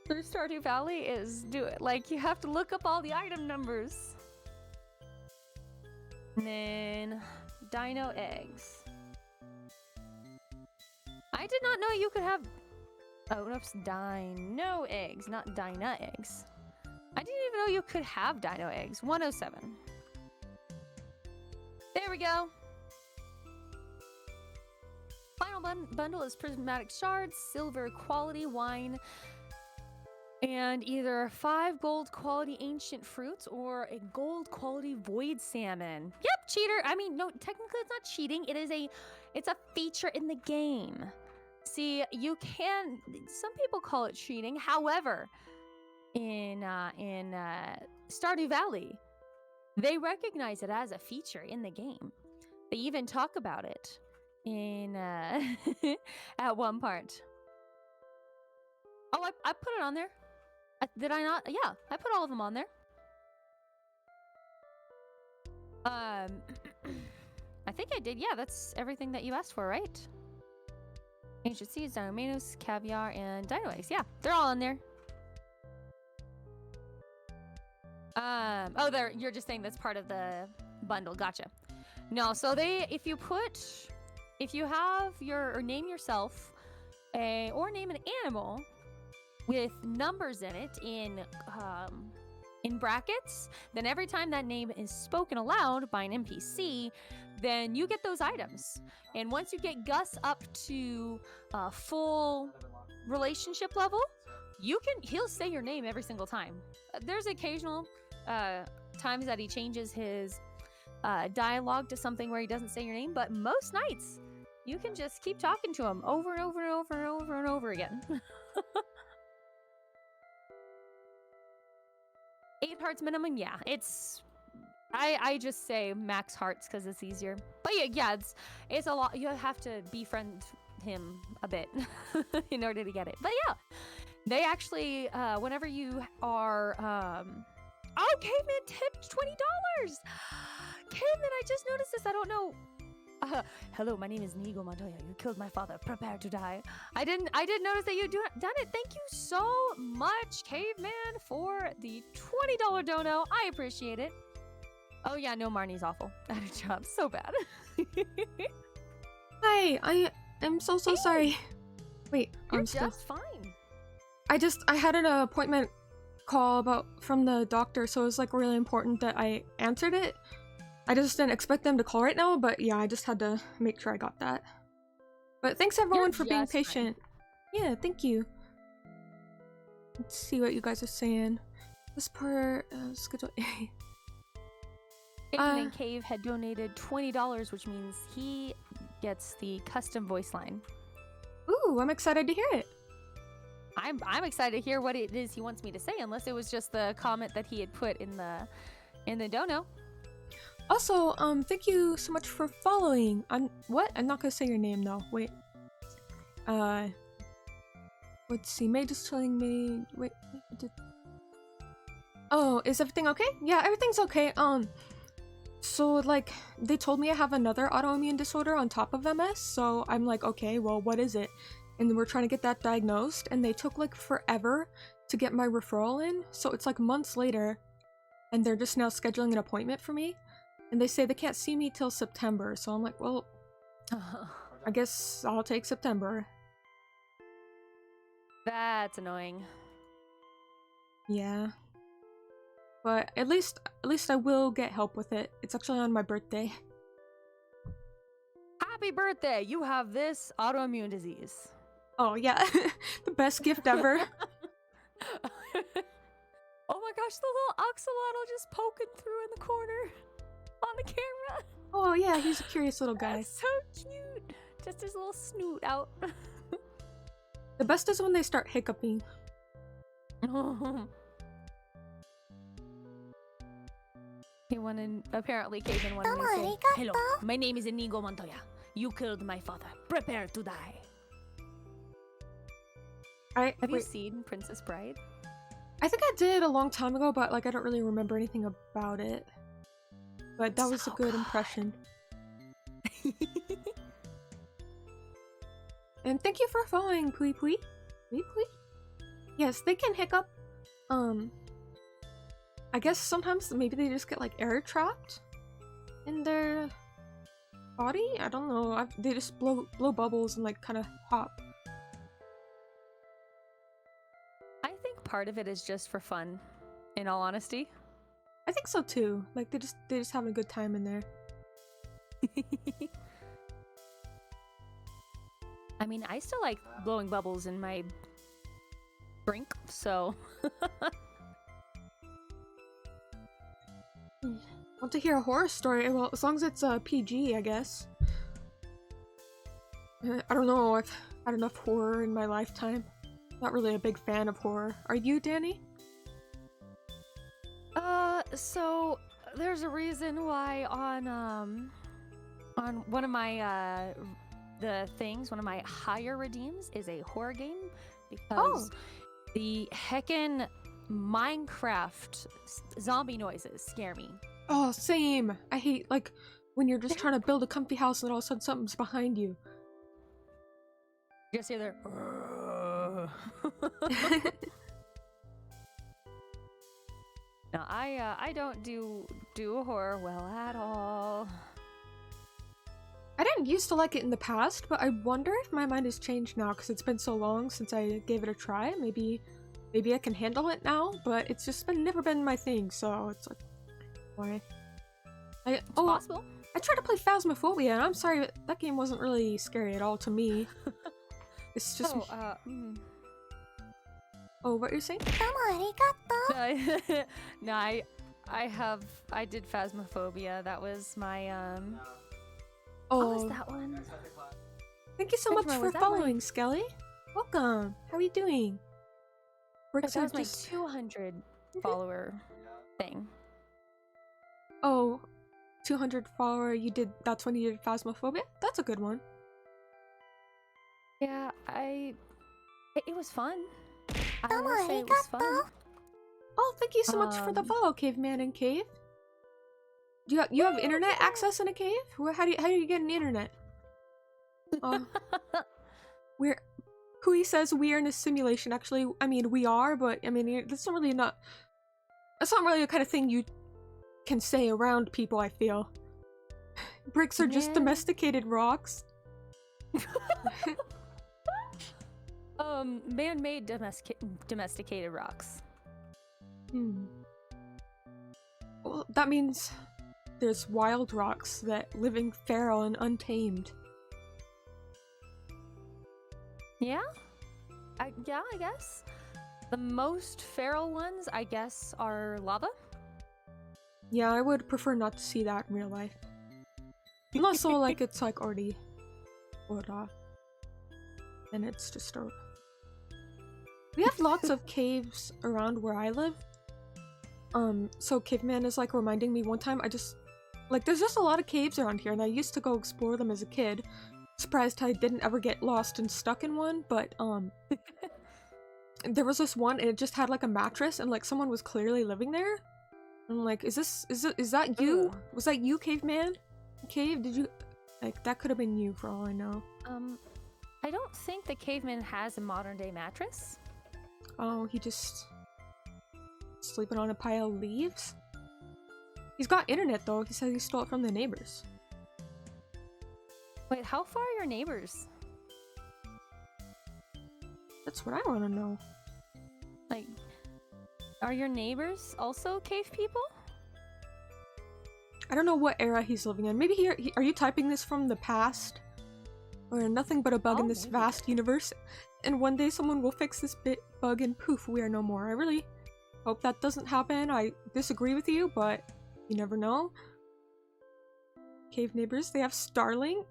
Speaker 2: Stardew Valley is do it. Like, you have to look up all the item numbers. And then dino eggs. I did not know you could have... Oh, oops, dino eggs, not Dinah eggs. I didn't even know you could have dino eggs. 107. There we go. Final bundle is prismatic shards, silver quality wine, and either 5 gold quality ancient fruits or a gold quality void salmon. Yep, cheater. I mean, no, technically it's not cheating. It's a feature in the game. See, you can, some people call it cheating. However, in Stardew Valley, they recognize it as a feature in the game. They even talk about it in at one part. Oh, I put it on there. Did I not? Yeah, I put all of them on there. I think I did. Yeah, that's everything that you asked for, right? Ancient seeds, danimagames, caviar, and dino eggs. Yeah, they're all on there. Oh, there. You're just saying that's part of the bundle. Gotcha. No, so if you have or name yourself or name an animal with numbers in it in brackets, then every time that name is spoken aloud by an NPC, then you get those items. And once you get Gus up to full relationship level, he'll say your name every single time. There's occasional times that he changes his dialogue to something where he doesn't say your name, but most nights you can just keep talking to him over and over and over and over and over again. 8 hearts minimum, yeah. I just say max hearts because it's easier. But yeah, it's a lot. You have to befriend him a bit in order to get it. But yeah, they actually, whenever you are, oh, Caveman tipped $20. Caveman, I just noticed this. I don't know. Hello, my name is Inigo Montoya. You killed my father. Prepare to die. I did notice that you done it. Thank you so much, Caveman, for the $20 dono. I appreciate it. Oh yeah, no, Marnie's awful at her job. So bad.
Speaker 1: Hi, I am so sorry. Wait,
Speaker 2: you're just fine.
Speaker 1: I had an appointment call from the doctor, so it was like really important that I answered it. I just didn't expect them to call right now, but yeah, I just had to make sure I got that. But thanks everyone for being patient. Fine. Yeah, thank you. Let's see what you guys are saying. This part, schedule A.
Speaker 2: And Cave had donated $20, which means he gets the custom voice line.
Speaker 1: Ooh, I'm excited to hear it.
Speaker 2: I'm excited to hear what it is he wants me to say, unless it was just the comment that he had put in the dono.
Speaker 1: Also, thank you so much for following. What? I'm not gonna say your name though. Wait. Let's see. May just telling me. Wait. Oh, is everything okay? Yeah, everything's okay. So like they told me I have another autoimmune disorder on top of MS. So I'm like, okay, well, what is it? And we're trying to get that diagnosed, and they took like forever to get my referral in. So it's like months later, and they're just now scheduling an appointment for me. And they say they can't see me till September, so I'm like, well, I guess I'll take September.
Speaker 2: That's annoying.
Speaker 1: Yeah. But at least I will get help with it. It's actually on my birthday.
Speaker 2: Happy birthday! You have this autoimmune disease.
Speaker 1: Oh yeah, the best gift ever.
Speaker 2: Oh my gosh, the little axolotl just poking through in the corner. On the camera.
Speaker 1: Oh yeah, he's a curious little guy.
Speaker 2: That's so cute. Just his little snoot out.
Speaker 1: The best is when they start hiccuping.
Speaker 2: He wanted, apparently Caden wanted me to say, hello, my name is Inigo Montoya. You killed my father. Prepare to die. Have you seen Princess Bride?
Speaker 1: I think I did a long time ago, but like I don't really remember anything about it. But that was a good impression. And thank you for following, Pui Pui. Pui Pui? Yes, they can hiccup. I guess sometimes maybe they just get like air trapped in their body. I don't know. They just blow bubbles and like kind of hop.
Speaker 2: I think part of it is just for fun, in all honesty.
Speaker 1: I think so too. Like they just having a good time in there.
Speaker 2: I mean, I still like blowing bubbles in my drink, so.
Speaker 1: Want to hear a horror story? Well, as long as it's PG, I guess. I don't know. I've had enough horror in my lifetime. Not really a big fan of horror. Are you, Danny?
Speaker 2: So there's a reason why on one of my one of my higher redeems is a horror game because the heckin' Minecraft zombie noises scare me.
Speaker 1: Oh, same. I hate like when you're just trying to build a comfy house and all of a sudden something's behind you.
Speaker 2: You just hear there. No, I don't do horror well at all.
Speaker 1: I didn't used to like it in the past, but I wonder if my mind has changed now because it's been so long since I gave it a try. Maybe I can handle it now, but it's just never been my thing, so it's like, why?
Speaker 2: It's possible.
Speaker 1: I tried to play Phasmophobia, and I'm sorry, but that game wasn't really scary at all to me. It's just... Oh, what you're saying?
Speaker 2: No, I did Phasmophobia. That was my What was that one?
Speaker 1: Thank you so much for following, Skelly. Welcome. How are you doing?
Speaker 2: That was my 200 follower thing.
Speaker 1: Oh, 200 follower. That's when you did Phasmophobia? That's a good one.
Speaker 2: Yeah, it was fun. I will say it was fun.
Speaker 1: Oh, thank you so much for the follow, Caveman and Cave. You have internet access in a cave? How do you get an internet? Hui says we are in a simulation. Actually, I mean we are, but I mean that's not really the kind of thing you can say around people. I feel bricks are just domesticated rocks.
Speaker 2: Man-made domesticated rocks.
Speaker 1: Well, that means there's wild rocks that living feral and untamed.
Speaker 2: Yeah? I guess. The most feral ones, I guess, are lava.
Speaker 1: Yeah, I would prefer not to see that in real life. Unless so, like, it's like already and it's just we have lots of caves around where I live. So Caveman is like reminding me one time there's just a lot of caves around here and I used to go explore them as a kid. Surprised I didn't ever get lost and stuck in one, but there was this one and it just had like a mattress and like someone was clearly living there. I'm like, is that you?
Speaker 2: Ooh.
Speaker 1: Was that you, Caveman? Cave? Did you that could have been you for all I know.
Speaker 2: I don't think the caveman has a modern day mattress.
Speaker 1: Oh, he just sleeping on a pile of leaves? He's got internet though. He says he stole it from the neighbors.
Speaker 2: Wait, how far are your neighbors?
Speaker 1: That's what I want to know.
Speaker 2: Like, are your neighbors also cave people?
Speaker 1: I don't know what era he's living in. Maybe are you typing this from the past? Or nothing but a bug in this vast universe, and one day someone will fix this bug and poof, we are no more. I really hope that doesn't happen. I disagree with you, but you never know. Cave neighbors, they have Starlink.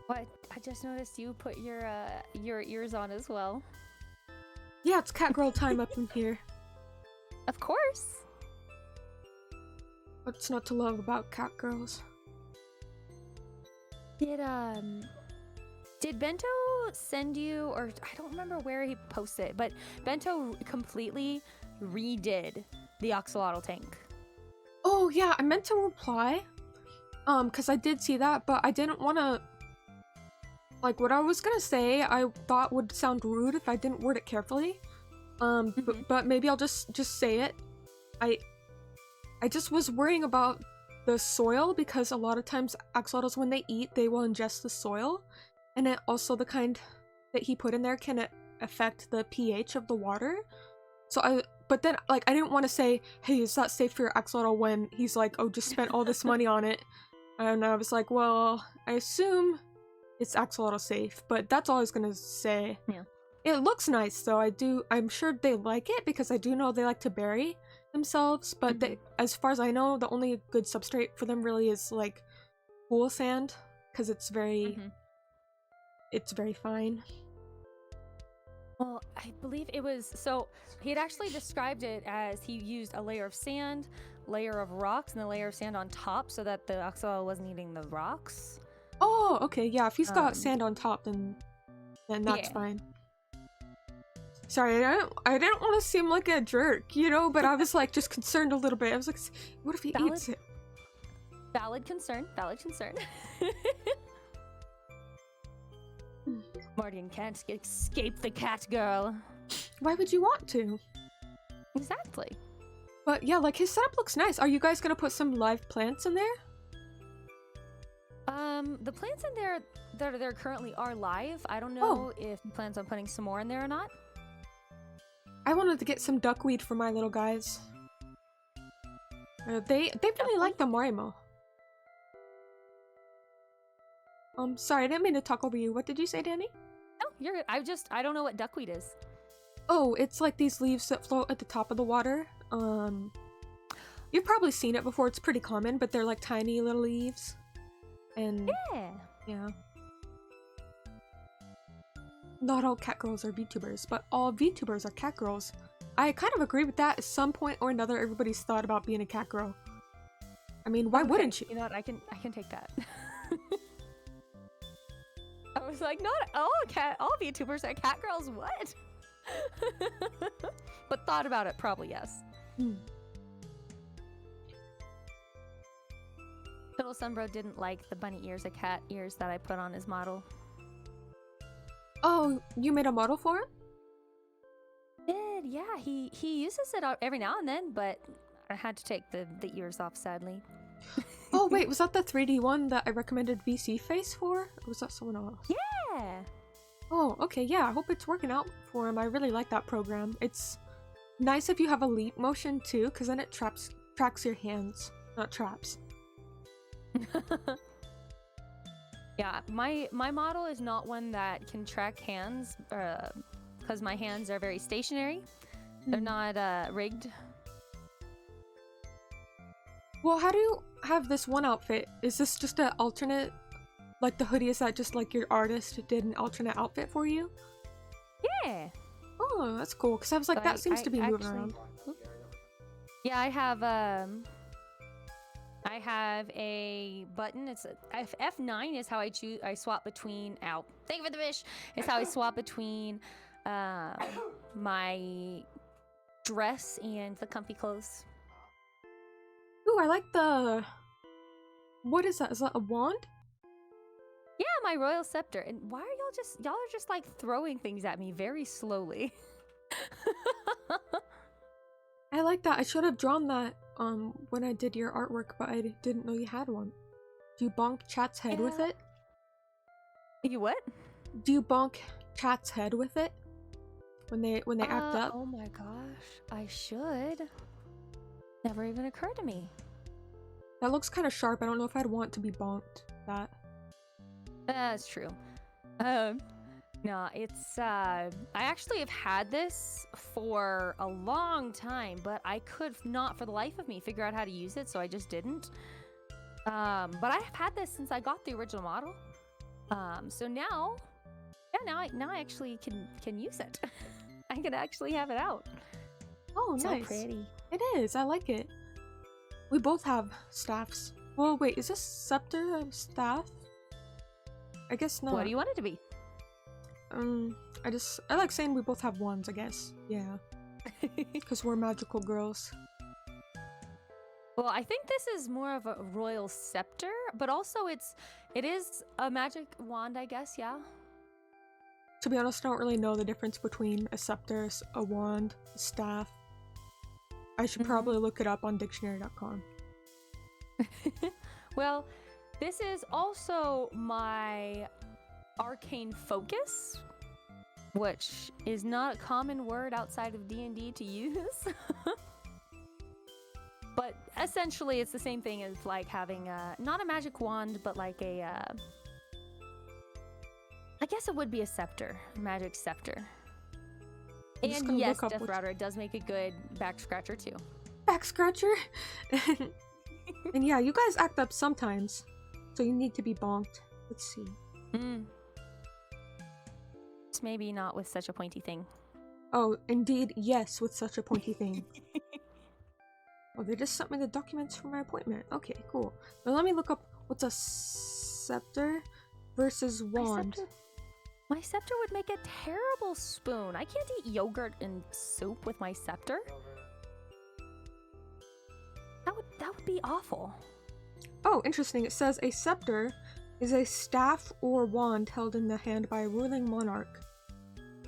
Speaker 2: What? I just noticed you put your ears on as well.
Speaker 1: Yeah, it's catgirl time up in here.
Speaker 2: Of course.
Speaker 1: What's not to love about catgirls?
Speaker 2: Did Bento send you, or I don't remember where he posted it, but Bento completely redid the axolotl tank.
Speaker 1: Oh, yeah, I meant to reply. Because I did see that, but I didn't want to. Like, what I was gonna say, I thought would sound rude if I didn't word it carefully. But maybe I'll just say it. I just was worrying about the soil because a lot of times axolotls, when they eat, they will ingest the soil, and it also the kind that he put in there can affect the pH of the water. So but then like I didn't want to say, hey, is that safe for your axolotl when he's like, oh, just spent all this money on it, and I was like, well, I assume it's axolotl safe, but that's all I was gonna say.
Speaker 2: Yeah.
Speaker 1: It looks nice though. I'm sure they like it because I do know they like to bury themselves, but as far as I know, the only good substrate for them really is like pool sand because it's very fine.
Speaker 2: Well, I believe it was, so he had actually described it as he used a layer of sand, layer of rocks, and a layer of sand on top so that the axolotl wasn't eating the rocks.
Speaker 1: Oh, okay, yeah, if he's got sand on top, then that's fine. Sorry, I didn't want to seem like a jerk, you know, but I was like just concerned a little bit. I was like, what if he eats it?
Speaker 2: Valid concern, valid concern. Martin can't escape the cat girl.
Speaker 1: Why would you want to?
Speaker 2: Exactly.
Speaker 1: But yeah, like his setup looks nice. Are you guys gonna put some live plants in there?
Speaker 2: The plants in there that are currently are live. I don't know if he plans on putting some more in there or not.
Speaker 1: I wanted to get some duckweed for my little guys. They really like the Marimo. Sorry, I didn't mean to talk over you. What did you say, Danny?
Speaker 2: No, you're good. I don't know what duckweed is.
Speaker 1: Oh, it's like these leaves that float at the top of the water. You've probably seen it before. It's pretty common, but they're like tiny little leaves. And yeah. Not all cat girls are VTubers, but all VTubers are cat girls. I kind of agree with that. At some point or another, everybody's thought about being a cat girl. I mean, why wouldn't you?
Speaker 2: You know what? I can take that. I was like, not all VTubers are cat girls. What? But thought about it, probably yes. Little Sunbro didn't like the bunny ears, cat ears that I put on his model.
Speaker 1: Oh, you made a model for him?
Speaker 2: Did, yeah. He uses it every now and then, but I had to take the ears off, sadly.
Speaker 1: Oh wait, was that the 3D one that I recommended VC Face for? Or was that someone else?
Speaker 2: Yeah!
Speaker 1: Oh, okay, yeah, I hope it's working out for him. I really like that program. It's nice if you have a leap motion too, because then it tracks your hands, not traps.
Speaker 2: Yeah, my model is not one that can track hands, because my hands are very stationary. They're not rigged.
Speaker 1: Well, how do you have this one outfit? Is this just an alternate, like the hoodie, is that just like your artist did an alternate outfit for you?
Speaker 2: Yeah.
Speaker 1: Oh, that's cool, because I was like, that seems to be moving around.
Speaker 2: Yeah, I have a button. It's F9 is how I swap between. Ow! Thank you for the fish. It's how I swap between my dress and the comfy clothes.
Speaker 1: Ooh, I like the. What is that? Is that a wand?
Speaker 2: Yeah, my royal scepter. And why are y'all are just like throwing things at me very slowly.
Speaker 1: I like that. I should have drawn that when I did your artwork, but I didn't know you had one. Do you bonk chat's head with it?
Speaker 2: You what?
Speaker 1: Do you bonk chat's head with it when they act up?
Speaker 2: Oh my gosh, I should. Never even occurred to me.
Speaker 1: That looks kind of sharp. I don't know if I'd want to be bonked that.
Speaker 2: That's true. No, it's I actually have had this for a long time, but I could not for the life of me figure out how to use it, so I just didn't. But I have had this since I got the original model. So now I actually can use it. I can actually have it out.
Speaker 1: Oh,
Speaker 2: so
Speaker 1: nice.
Speaker 2: Pretty.
Speaker 1: It is. I like it. We both have staffs. Well, wait, is this scepter a staff? I guess not.
Speaker 2: What do you want it to be?
Speaker 1: I like saying we both have wands, I guess. Yeah. Because we're magical girls.
Speaker 2: Well, I think this is more of a royal scepter, but also it is a magic wand, I guess, yeah.
Speaker 1: To be honest, I don't really know the difference between a scepter, a wand, a staff. I should probably look it up on dictionary.com.
Speaker 2: Well, this is also my arcane focus, which is not a common word outside of D&D to use. But essentially, it's the same thing as like having not a magic wand, but like a I guess it would be a scepter, a magic scepter. And yes, Death Router, it does make a good back scratcher too.
Speaker 1: Back scratcher? And yeah, you guys act up sometimes, so you need to be bonked. Let's see.
Speaker 2: It's maybe not with such a pointy thing.
Speaker 1: Oh, indeed, yes, with such a pointy thing. Oh, they just sent me the documents for my appointment. Okay, cool. Now let me look up what's a scepter versus wand.
Speaker 2: My scepter would make a terrible spoon. I can't eat yogurt and soup with my scepter. That would be awful.
Speaker 1: Oh, interesting. It says a scepter is a staff or wand held in the hand by a ruling monarch.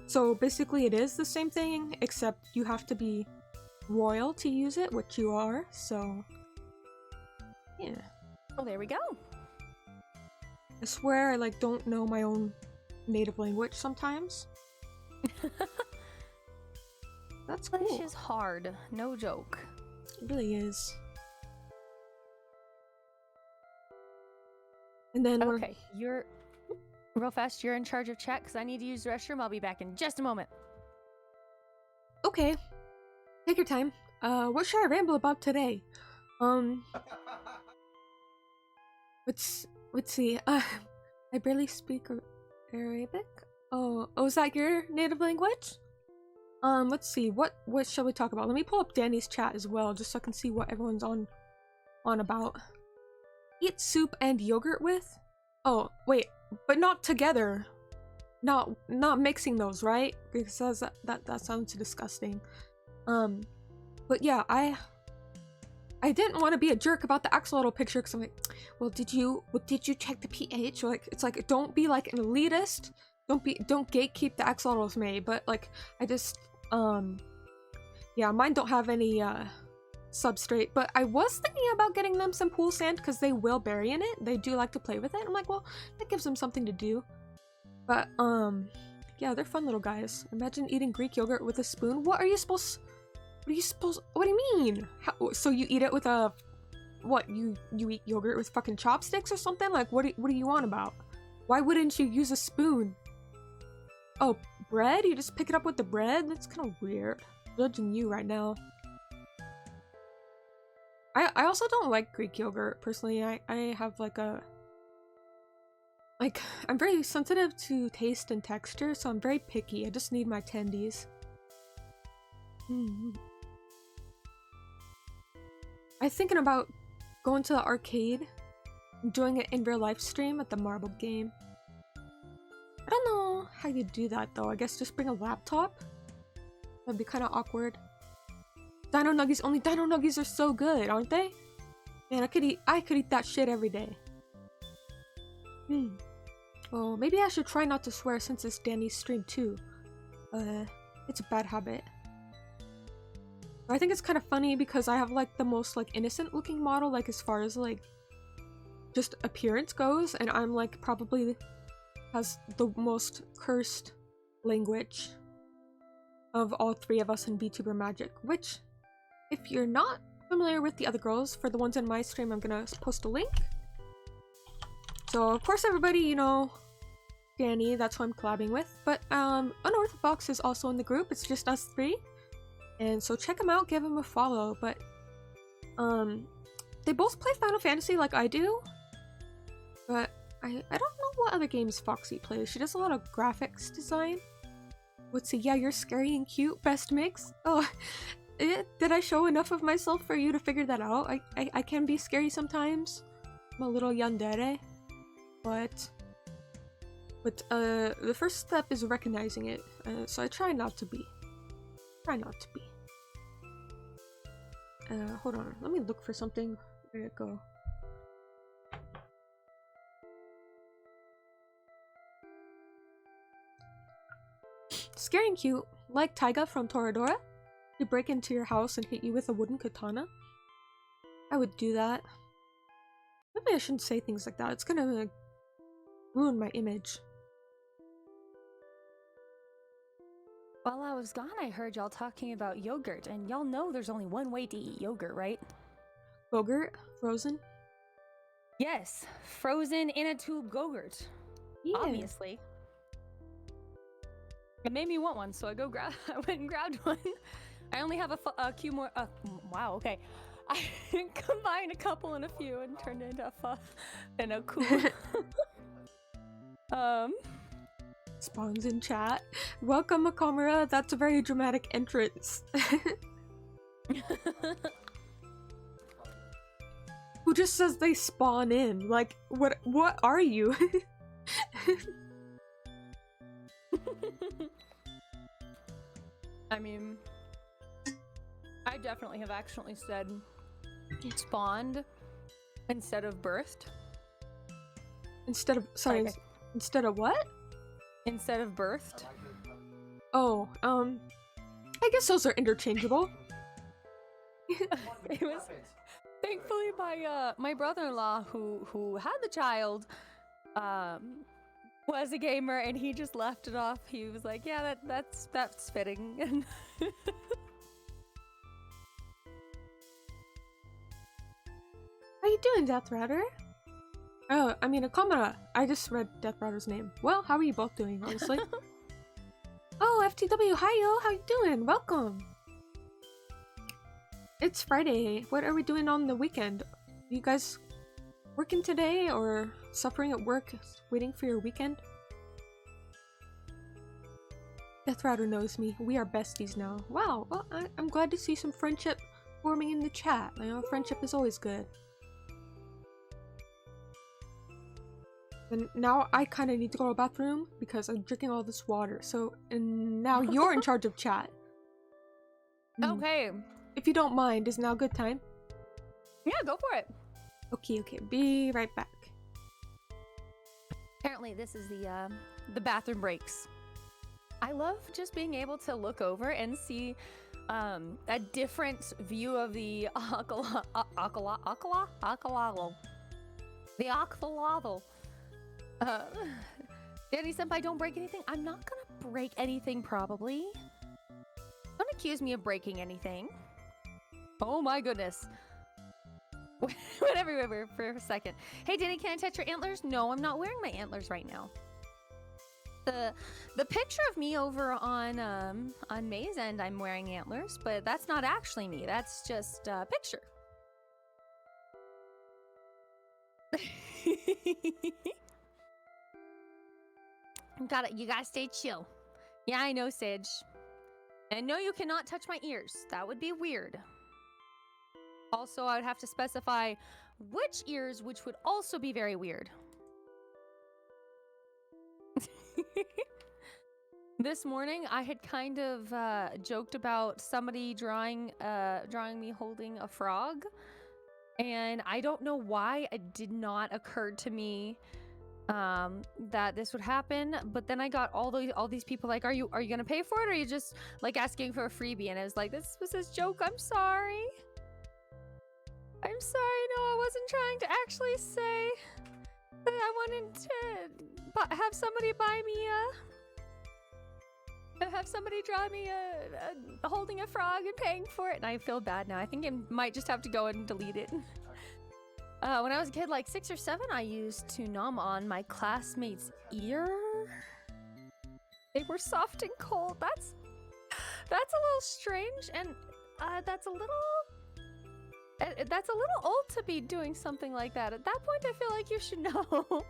Speaker 1: So basically it is the same thing, except you have to be royal to use it, which you are, so yeah.
Speaker 2: Oh, there we go.
Speaker 1: I swear I like don't know my own native language sometimes. That's cool.
Speaker 2: English is hard, no joke.
Speaker 1: It really is. And then
Speaker 2: okay, you're real fast. You're in charge of chat because I need to use the restroom. I'll be back in just a moment.
Speaker 1: Okay. Take your time. What should I ramble about today? Let's see. I barely speak Arabic. Oh, is that your native language? Let's see. What shall we talk about? Let me pull up Danny's chat as well, just so I can see what everyone's on about. Eat soup and yogurt with? Oh, wait, but not together. Not mixing those, right? Because that sounds disgusting. But yeah, I didn't want to be a jerk about the axolotl picture because I'm like, well, did you check the pH? Like, it's like, don't be like an elitist. Don't gatekeep the axolotls, May. But like, I just yeah, mine don't have any substrate. But I was thinking about getting them some pool sand because they will bury in it. They do like to play with it. I'm like, well, that gives them something to do. But yeah, they're fun little guys. Imagine eating Greek yogurt with a spoon. What do you mean? So you eat it with a, what, you eat yogurt with fucking chopsticks or something? Like, what do you want about? Why wouldn't you use a spoon? Oh, bread? You just pick it up with the bread? That's kind of weird. Judging you right now. I also don't like Greek yogurt, personally. I have like a... Like, I'm very sensitive to taste and texture, so I'm very picky. I just need my tendies. I'm thinking about going to the arcade and doing an in real life stream at the marble game. I don't know how you do that though. I guess just bring a laptop? That'd be kind of awkward. Dino Nuggies, only Dino Nuggies are so good, aren't they? Man, I could eat that shit every day. Well, maybe I should try not to swear since it's Danny's stream too. It's a bad habit. I think it's kind of funny because I have like the most like innocent looking model, like as far as like just appearance goes, and I'm like probably has the most cursed language of all three of us in VTuber Magic, which if you're not familiar with the other girls, for the ones in my stream, I'm gonna post a link. So of course everybody, you know, Danny, that's who I'm collabing with, but Unorthodox is also in the group. It's just us three. And so check them out, give them a follow, but they both play Final Fantasy like I do, but I don't know what other games Foxy plays. She does a lot of graphics design. Let's see, yeah, you're scary and cute, best mix. Oh, did I show enough of myself for you to figure that out? I can be scary sometimes. I'm a little yandere, but the first step is recognizing it, so I try not to be. Hold on. Let me look for something. Where'd it go? Scary and cute. Like Taiga from Toradora? They break into your house and hit you with a wooden katana? I would do that. Maybe I shouldn't say things like that. It's gonna ruin my image.
Speaker 2: While I was gone, I heard y'all talking about yogurt, and y'all know there's only one way to eat yogurt, right?
Speaker 1: Yogurt? Frozen?
Speaker 2: Yes, frozen in a tube Go-Gurt.
Speaker 1: Yeah.
Speaker 2: Obviously. It made me want one, so I went and grabbed one. I only have a few more. Wow, okay. I combined a couple and a few and turned it into a cool.
Speaker 1: Spawns in chat. Welcome, Makamura. That's a very dramatic entrance. Who just says they spawn in? Like, what are you?
Speaker 2: I mean, I definitely have actually said spawned instead of birthed.
Speaker 1: Instead of, sorry,
Speaker 2: Like,
Speaker 1: instead of what?
Speaker 2: Instead of birthed.
Speaker 1: Oh, I guess those are interchangeable.
Speaker 2: It was thankfully my brother-in-law who had the child was a gamer, and he just left it off. He was like, yeah, that's fitting.
Speaker 1: How you doing, Death Rider? Oh, I mean, Akamara. I just read Death Rider's name. Well, how are you both doing, honestly? Oh, FTW, hi yo, how you doing? Welcome. It's Friday. What are we doing on the weekend? You guys working today or suffering at work, waiting for your weekend? Death Rider knows me. We are besties now. Wow, well, I'm glad to see some friendship forming in the chat. You know, friendship is always good. And now I kind of need to go to the bathroom because I'm drinking all this water. So, and now you're in charge of chat.
Speaker 2: Okay.
Speaker 1: If you don't mind, is now a good time?
Speaker 2: Yeah, go for it.
Speaker 1: Okay, be right back.
Speaker 2: Apparently, this is the bathroom breaks. I love just being able to look over and see a different view of the aqualavo. The aqualavo. Danny Senpai, don't break anything. I'm not gonna break anything, probably. Don't accuse me of breaking anything. Oh my goodness. Went everywhere for a second. Hey Danny, can I touch your antlers? No, I'm not wearing my antlers right now. The picture of me over on May's End, I'm wearing antlers, but that's not actually me. That's just a picture. You gotta stay chill. Yeah, I know, Sage. And no, you cannot touch my ears. That would be weird. Also, I would have to specify which ears, which would also be very weird. This morning, I had kind of joked about somebody drawing me holding a frog, and I don't know why it did not occur to me that this would happen. But then I got all these people like, are you gonna pay for it, or are you just like asking for a freebie? And I was like, this was his joke. I'm sorry. No, I wasn't trying to actually say that I wanted to have somebody buy me have somebody draw me holding a frog and paying for it, and I feel bad now. I think I might just have to go and delete it. When I was a kid, like 6 or 7, I used to nom on my classmates' ear. They were soft and cold. That's a little strange, and that's a little old to be doing something like that. At that point, I feel like you should know.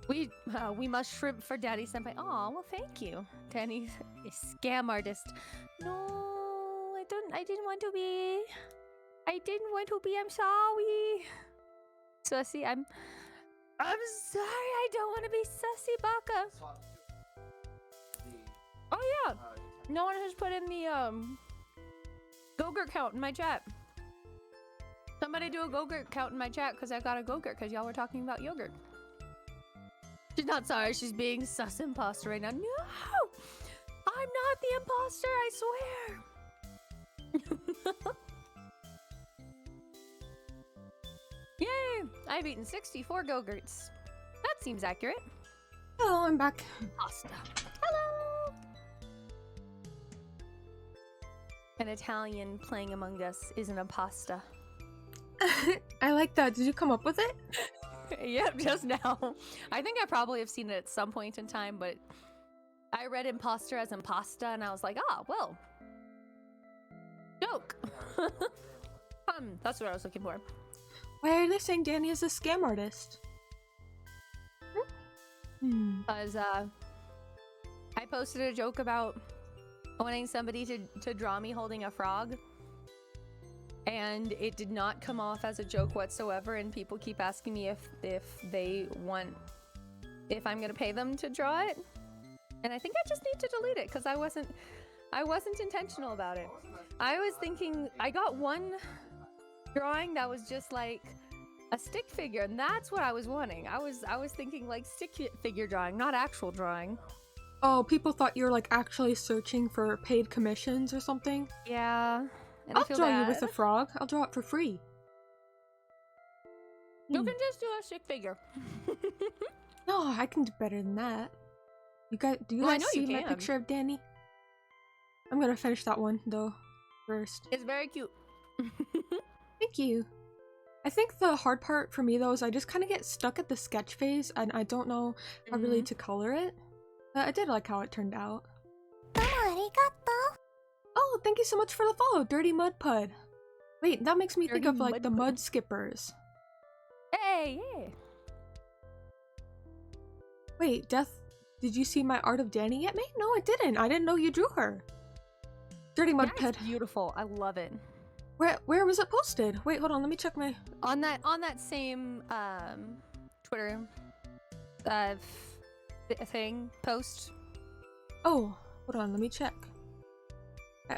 Speaker 2: We must shrimp for Daddy Senpai. Aw, well, thank you. Danny's a scam artist. No, I didn't want to be. I'm sorry. Sussy, I'm sorry. I don't want to be Sussy Baka. Oh yeah. No one has put in Go-gurt count in my chat. Somebody do a go-gurt count in my chat because I got a go-gurt because y'all were talking about yogurt. She's not sorry. She's being sus imposter right now. No! I'm not the imposter, I swear. Yay! I've eaten 64 go-gurts. That seems accurate.
Speaker 1: Hello, I'm back.
Speaker 2: Pasta. Hello! An Italian playing Among Us isn't a pasta.
Speaker 1: I like that. Did you come up with it?
Speaker 2: Yep, just now. I think I probably have seen it at some point in time, but I read imposter as impasta, and I was like, ah, well. Joke. That's what I was looking for.
Speaker 1: Why are they saying Danny is a scam artist?
Speaker 2: Because I posted a joke about wanting somebody to draw me holding a frog, and it did not come off as a joke whatsoever, and people keep asking me if I'm gonna pay them to draw it, and I think I just need to delete it because I wasn't intentional about it. I was thinking I got one drawing that was just like a stick figure, and that's what I was wanting. I was thinking like stick figure drawing, not actual drawing.
Speaker 1: Oh, people thought you were like actually searching for paid commissions or something?
Speaker 2: Yeah. And
Speaker 1: I'll draw you with a frog. I'll draw it for free.
Speaker 2: You can just do a stick figure.
Speaker 1: No, I can do better than that. Do you guys see my picture of Danny? I'm gonna finish that one though first.
Speaker 2: It's very cute.
Speaker 1: Thank you. I think the hard part for me though is I just kind of get stuck at the sketch phase and I don't know how really to color it. But I did like how it turned out. Oh, thank you so much for the follow, Dirty Mud Pud. Wait, that makes me think of like the Mud Skippers.
Speaker 2: Hey, yeah.
Speaker 1: Wait, Death, did you see my art of Danny yet, mate? No, I didn't. I didn't know you drew her. Dirty Mud Pud.
Speaker 2: It's beautiful. I love it.
Speaker 1: Where was it posted? Wait, hold on. Let me check my.
Speaker 2: On that same Twitter thing post.
Speaker 1: Oh, hold on. Let me check.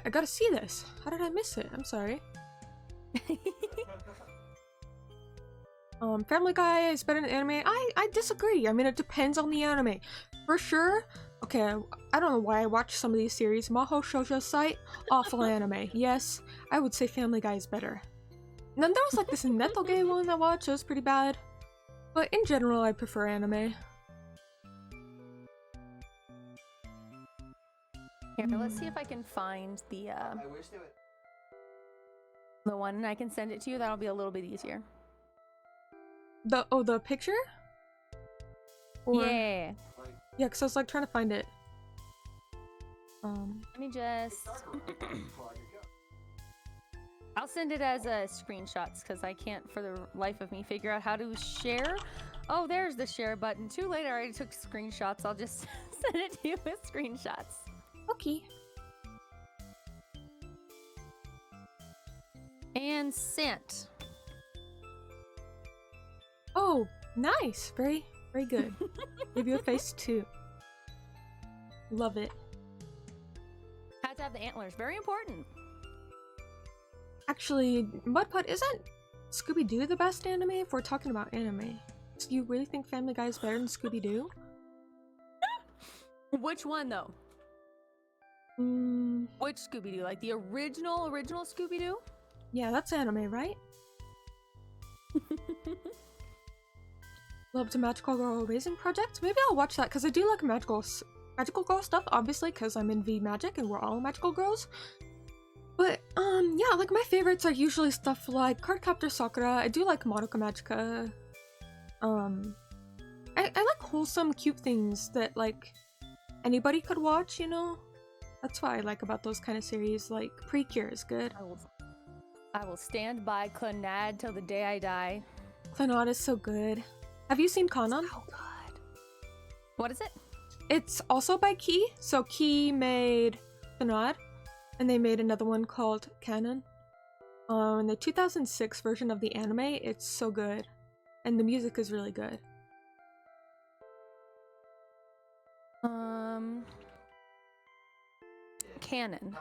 Speaker 1: I gotta see this. How did I miss it? I'm sorry. Family Guy is better than anime. I disagree. I mean, it depends on the anime. For sure. Okay, I don't know why I watch some of these series. Maho Shoujo site, awful anime. Yes, I would say Family Guy is better. And then there was like this Netoge one I watched. It was pretty bad. But in general, I prefer anime.
Speaker 2: Here, let's see if I can find the one and I can send it to you. That'll be a little bit easier.
Speaker 1: The picture? Or...
Speaker 2: Yeah.
Speaker 1: Yeah, because I was like trying to find it.
Speaker 2: Let me just... I'll send it as screenshots because I can't for the life of me figure out how to share. Oh, there's the share button. Too late, I already took screenshots. I'll just send it to you with screenshots.
Speaker 1: Okay.
Speaker 2: And sent.
Speaker 1: Oh, nice. Very good. Give you a face too. Love it.
Speaker 2: Had to have the antlers. Very important.
Speaker 1: Actually, Mudpud, isn't Scooby-Doo the best anime if we're talking about anime? Do you really think Family Guy is better than Scooby-Doo?
Speaker 2: Which one though? Which Scooby-Doo? Like the original Scooby-Doo?
Speaker 1: Yeah, that's anime, right? Love to Magical Girl Raising Project? Maybe I'll watch that because I do like magical girl stuff, obviously, because I'm in V Magic and we're all magical girls. But, yeah, like my favorites are usually stuff like Cardcaptor Sakura. I do like Madoka Magica. I like wholesome, cute things that, like, anybody could watch, you know? That's what I like about those kind of series, like, Precure is good.
Speaker 2: I will stand by Clannad till the day I die.
Speaker 1: Clannad is so good. Have you seen Kanon?
Speaker 2: So good. What is it?
Speaker 1: It's also by Key. So Key made Clannad, and they made another one called Canon. In the 2006 version of the anime, it's so good. And the music is really good.
Speaker 2: Canon.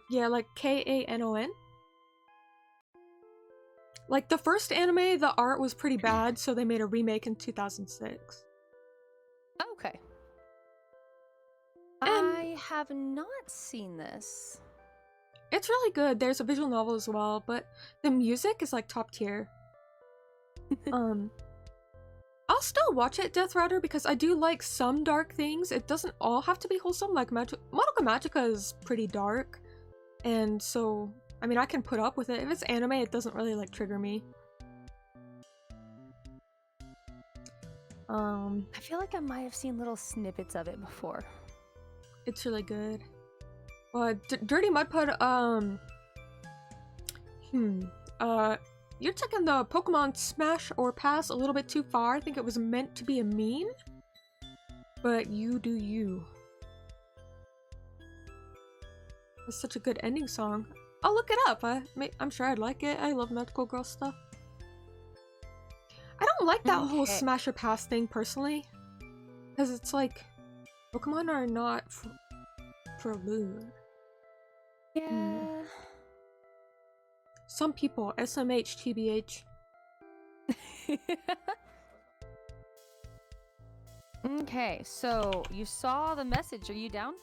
Speaker 1: Yeah, like Kanon. Like the first anime, the art was pretty bad, so they made a remake in 2006.
Speaker 2: Okay.
Speaker 1: And
Speaker 2: I have not seen this.
Speaker 1: it's really good. There's a visual novel as well, but the music is like top tier. I'll still watch it, Death Rider, because I do like some dark things. It doesn't all have to be wholesome. Like Madoka Magica is pretty dark, and so I mean I can put up with it. If it's anime, it doesn't really like trigger me.
Speaker 2: I feel like I might have seen little snippets of it before.
Speaker 1: It's really good. Dirty Mudpud, you're taking the Pokemon Smash or Pass a little bit too far. I think it was meant to be a meme, but you do you. It's such a good ending song. I'll look it up. I'm sure I'd like it. I love magical girl stuff. I don't like that whole Smash or Pass thing personally, because it's like Pokemon are not for lewd.
Speaker 2: Yeah.
Speaker 1: Some people, SMH, TBH.
Speaker 2: Okay, so you saw the message. Are you down?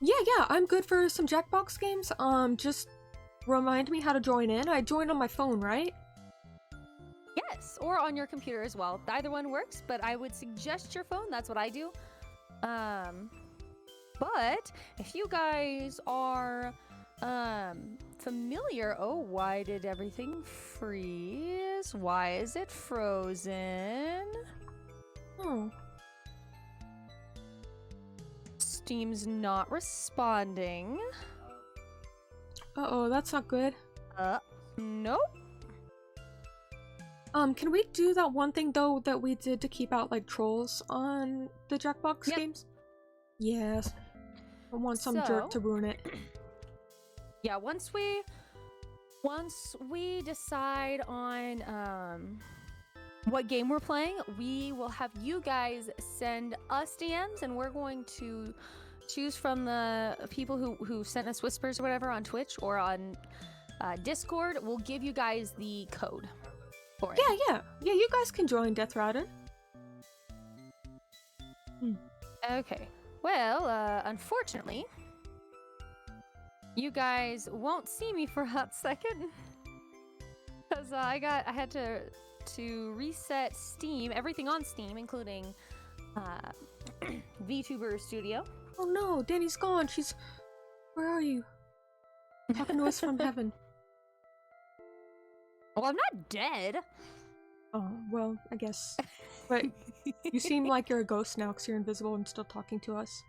Speaker 1: Yeah, I'm good for some Jackbox games. Just remind me how to join in. I joined on my phone, right?
Speaker 2: Yes, or on your computer as well. Either one works, but I would suggest your phone. That's what I do. But if you guys are familiar, oh, why did everything freeze? Why is it frozen?
Speaker 1: Oh.
Speaker 2: Steam's not responding.
Speaker 1: Uh-oh, that's not good.
Speaker 2: Nope.
Speaker 1: Can we do that one thing though that we did to keep out like trolls on the Jackbox games? Yes. I want some jerk to ruin it.
Speaker 2: Yeah, once we decide on what game we're playing, we will have you guys send us DMs, and we're going to choose from the people who sent us whispers or whatever on Twitch or on Discord. We'll give you guys the code for it.
Speaker 1: Yeah, you guys can join Death Rider.
Speaker 2: Okay. Well, unfortunately, you guys won't see me for a hot second because I had to reset Steam, everything on Steam, including VTuber Studio.
Speaker 1: Oh no, Danny's gone. Where are you? Talking to us from heaven.
Speaker 2: Well, I'm not dead.
Speaker 1: Oh, well, I guess. But you seem like you're a ghost now because you're invisible and still talking to us.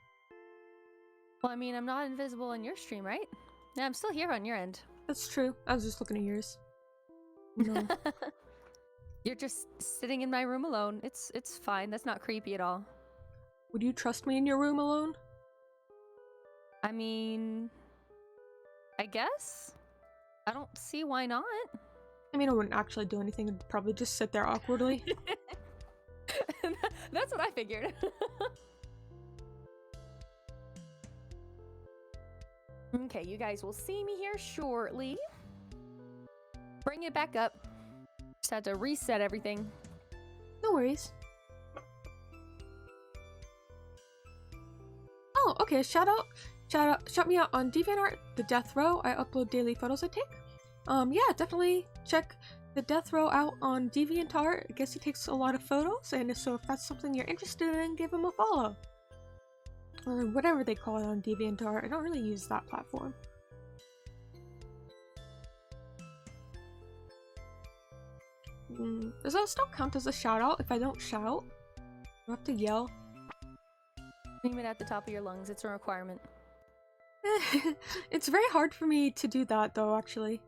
Speaker 2: Well, I mean, I'm not invisible on your stream, right? Yeah, I'm still here on your end.
Speaker 1: That's true. I was just looking at yours. No.
Speaker 2: You're just sitting in my room alone. It's fine. That's not creepy at all.
Speaker 1: Would you trust me in your room alone?
Speaker 2: I mean, I guess. I don't see why not.
Speaker 1: I mean, I wouldn't actually do anything. I'd probably just sit there awkwardly.
Speaker 2: That's what I figured. Okay, you guys will see me here shortly. Bring it back up. Just had to reset everything.
Speaker 1: No worries. Oh, okay. Shout me out on DeviantArt, the Death Row. I upload daily photos I take. Yeah, definitely check the Death Row out on DeviantArt. I guess he takes a lot of photos, and so if that's something you're interested in, give him a follow. Or whatever they call it on DeviantArt. I don't really use that platform. Does that still count as a shout out if I don't shout? I have to yell.
Speaker 2: Scream it at the top of your lungs. It's a requirement.
Speaker 1: It's very hard for me to do that though, actually.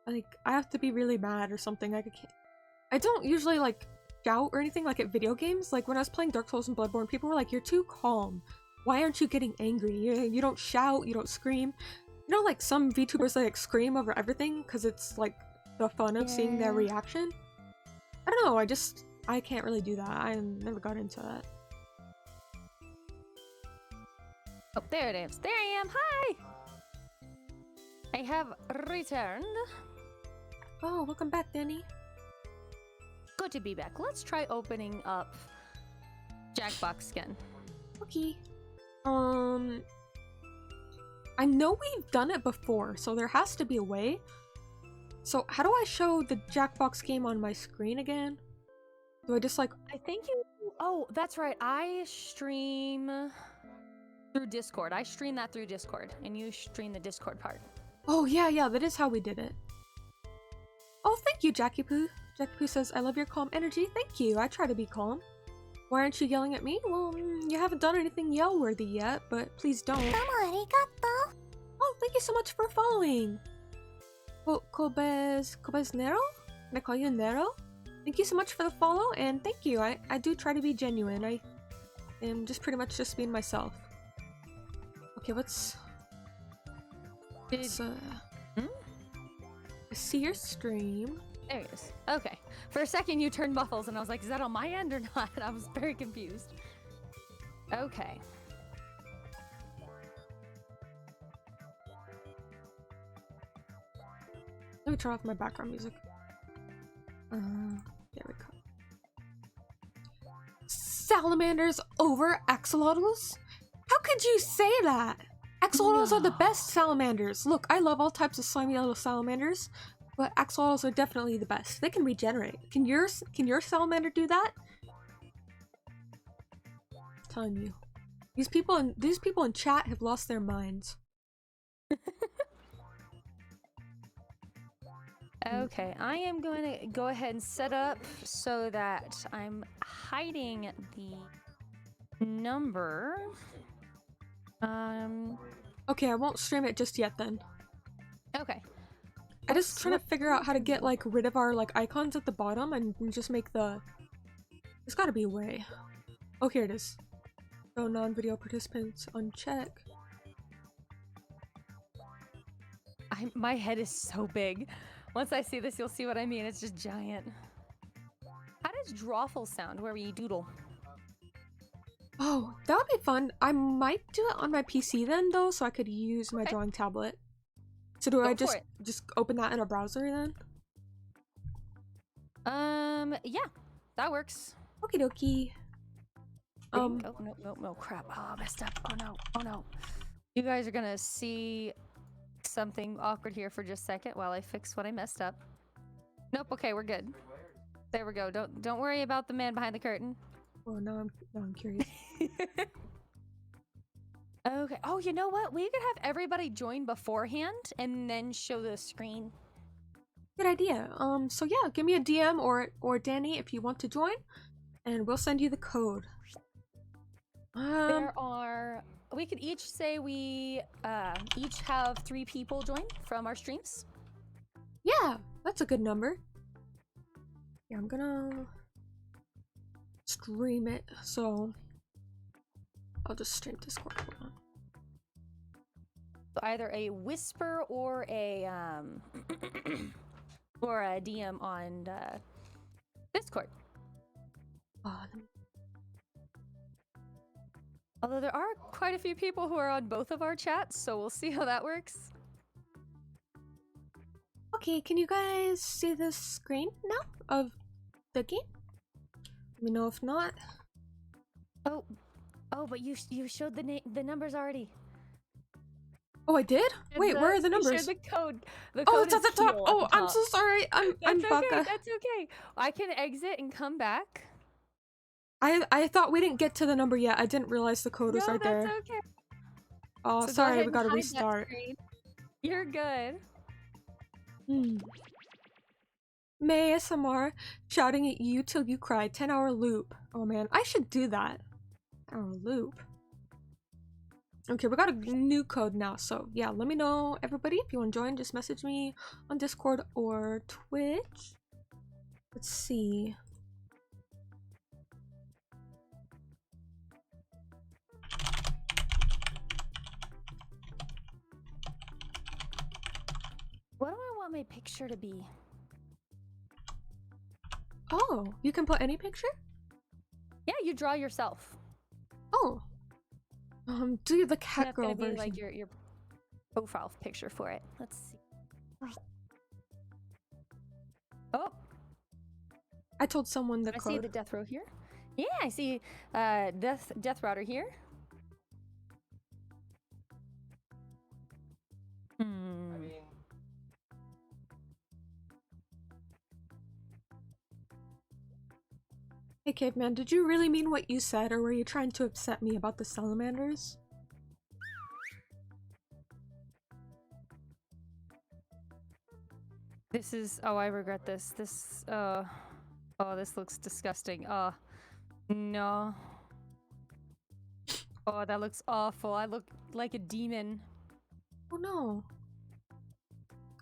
Speaker 1: Like, I have to be really mad or something. I don't usually like shout or anything like at video games. Like when I was playing Dark Souls and Bloodborne, people were like, "You're too calm. Why aren't you getting angry? You don't shout, you don't scream." You know, like some VTubers like scream over everything because it's like the fun of seeing their reaction. I don't know, I can't really do that. I never got into that.
Speaker 2: Oh, there it is. There I am. Hi! I have returned.
Speaker 1: Oh, welcome back, Danny.
Speaker 2: Good to be back. Let's try opening up Jackbox skin.
Speaker 1: Okay. I know we've done it before, so there has to be a way. So how do I show the Jackbox game on my screen again? Do I just like...
Speaker 2: I think you... Oh, that's right. I stream through Discord. I stream that through Discord, and you stream the Discord part.
Speaker 1: Oh, yeah, that is how we did it. Oh, thank you, Jackie Poo. Jackie Poo says, I love your calm energy. Thank you. I try to be calm. Why aren't you yelling at me? Well, you haven't done anything yell-worthy yet, but please don't. Oh, thank you so much for following. Well, Kobe's Nero? Can I call you Nero? Thank you so much for the follow, and thank you. I do try to be genuine. I am just pretty much just being myself. Okay, let's I see your stream.
Speaker 2: There it is. Okay. For a second you turned muffles and I was like, is that on my end or not? I was very confused. Okay.
Speaker 1: Let me turn off my background music. There we go. Salamanders over axolotls? How could you say that? Axolotls are the best salamanders. Look, I love all types of slimy little salamanders, but axolotls are definitely the best. They can regenerate. Can your salamander do that? I'm telling you. These people in chat have lost their minds.
Speaker 2: Okay, I am going to go ahead and set up so that I'm hiding the number.
Speaker 1: Okay, I won't stream it just yet then.
Speaker 2: Okay.
Speaker 1: I just trying to figure out how to get like rid of our like icons at the bottom and just make the... There's gotta be a way. Oh, here it is. Show non-video participants uncheck.
Speaker 2: My head is so big. Once I see this, you'll see what I mean. It's just giant. How does drawful sound where we doodle?
Speaker 1: Oh, that would be fun. I might do it on my PC then, though, so I could use my
Speaker 2: Okay.
Speaker 1: drawing tablet. So do I just open that in a browser then?
Speaker 2: Yeah, that works.
Speaker 1: Okie dokie.
Speaker 2: Oh, no, crap. Oh, I messed up. Oh, no. You guys are gonna see something awkward here for just a second while I fix what I messed up. Nope, okay, we're good. There we go. Don't worry about the man behind the curtain.
Speaker 1: Oh, now I'm curious.
Speaker 2: Okay. Oh, you know what? We could have everybody join beforehand and then show the screen.
Speaker 1: Good idea. So yeah, give me a DM or Danny if you want to join, and we'll send you the code.
Speaker 2: We could each say we each have 3 people join from our streams.
Speaker 1: Yeah, that's a good number. Yeah, I'm gonna stream it, so I'll just stream Discord. Hold on.
Speaker 2: So either a whisper or a or a DM on Discord. Although there are quite a few people who are on both of our chats, so we'll see how that works.
Speaker 1: Okay, can you guys see the screen now of the game? Let me know if not.
Speaker 2: Oh, but you showed the numbers already.
Speaker 1: Oh, I did? Wait, where are the numbers?
Speaker 2: You shared the code.
Speaker 1: Oh, it's at the top. Oh, I'm so sorry. I'm
Speaker 2: That's
Speaker 1: Baka.
Speaker 2: okay. That's okay. I can exit and come back.
Speaker 1: I thought we didn't get to the number yet. I didn't realize the code was right there.
Speaker 2: That's okay.
Speaker 1: Oh,
Speaker 2: So
Speaker 1: sorry.
Speaker 2: go ahead
Speaker 1: We gotta
Speaker 2: and hide that
Speaker 1: restart.
Speaker 2: screen. You're good.
Speaker 1: May ASMR shouting at you till you cry. 10-hour loop. Oh man, I should do that. 10-hour loop. Okay, we got a new code now, so yeah, let me know, everybody, if you want to join. Just message me on Discord or Twitch. Let's see.
Speaker 2: What do I want my picture to be?
Speaker 1: Oh, you can put any picture?
Speaker 2: Yeah, you draw yourself.
Speaker 1: Oh. Do the cat
Speaker 2: That's
Speaker 1: girl
Speaker 2: gonna be
Speaker 1: version.
Speaker 2: like your profile picture for it. Let's see.
Speaker 1: I told someone the
Speaker 2: I
Speaker 1: code.
Speaker 2: see the death row here. Yeah, I see death router here.
Speaker 4: I mean,
Speaker 1: Hey, caveman, did you really mean what you said, or were you trying to upset me about the salamanders?
Speaker 2: This is, oh, I regret this. This, oh, this looks disgusting. No. Oh, that looks awful. I look like a demon.
Speaker 1: Oh no.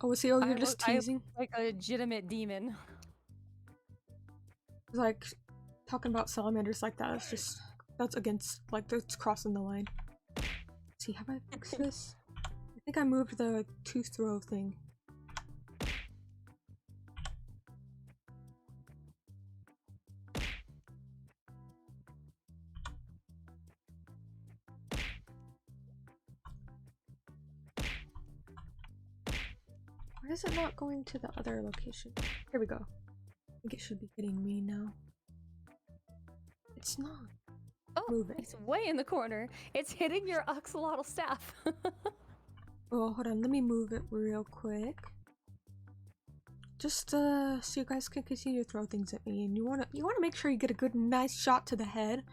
Speaker 1: Oh, see, oh, you're just teasing?
Speaker 2: I look like a legitimate demon.
Speaker 1: Like, talking about salamanders like that is just, that's against, like, that's crossing the line. Let's see, have I fixed this? I think I moved the tooth throw thing. Why is it not going to the other location? Here we go. I think it should be getting me now. It's not.
Speaker 2: Oh,
Speaker 1: Move it.
Speaker 2: it's way in the corner. It's hitting your axolotl staff.
Speaker 1: Oh, hold on. Let me move it real quick. Just so you guys can continue to throw things at me, and you wanna make sure you get a good, nice shot to the head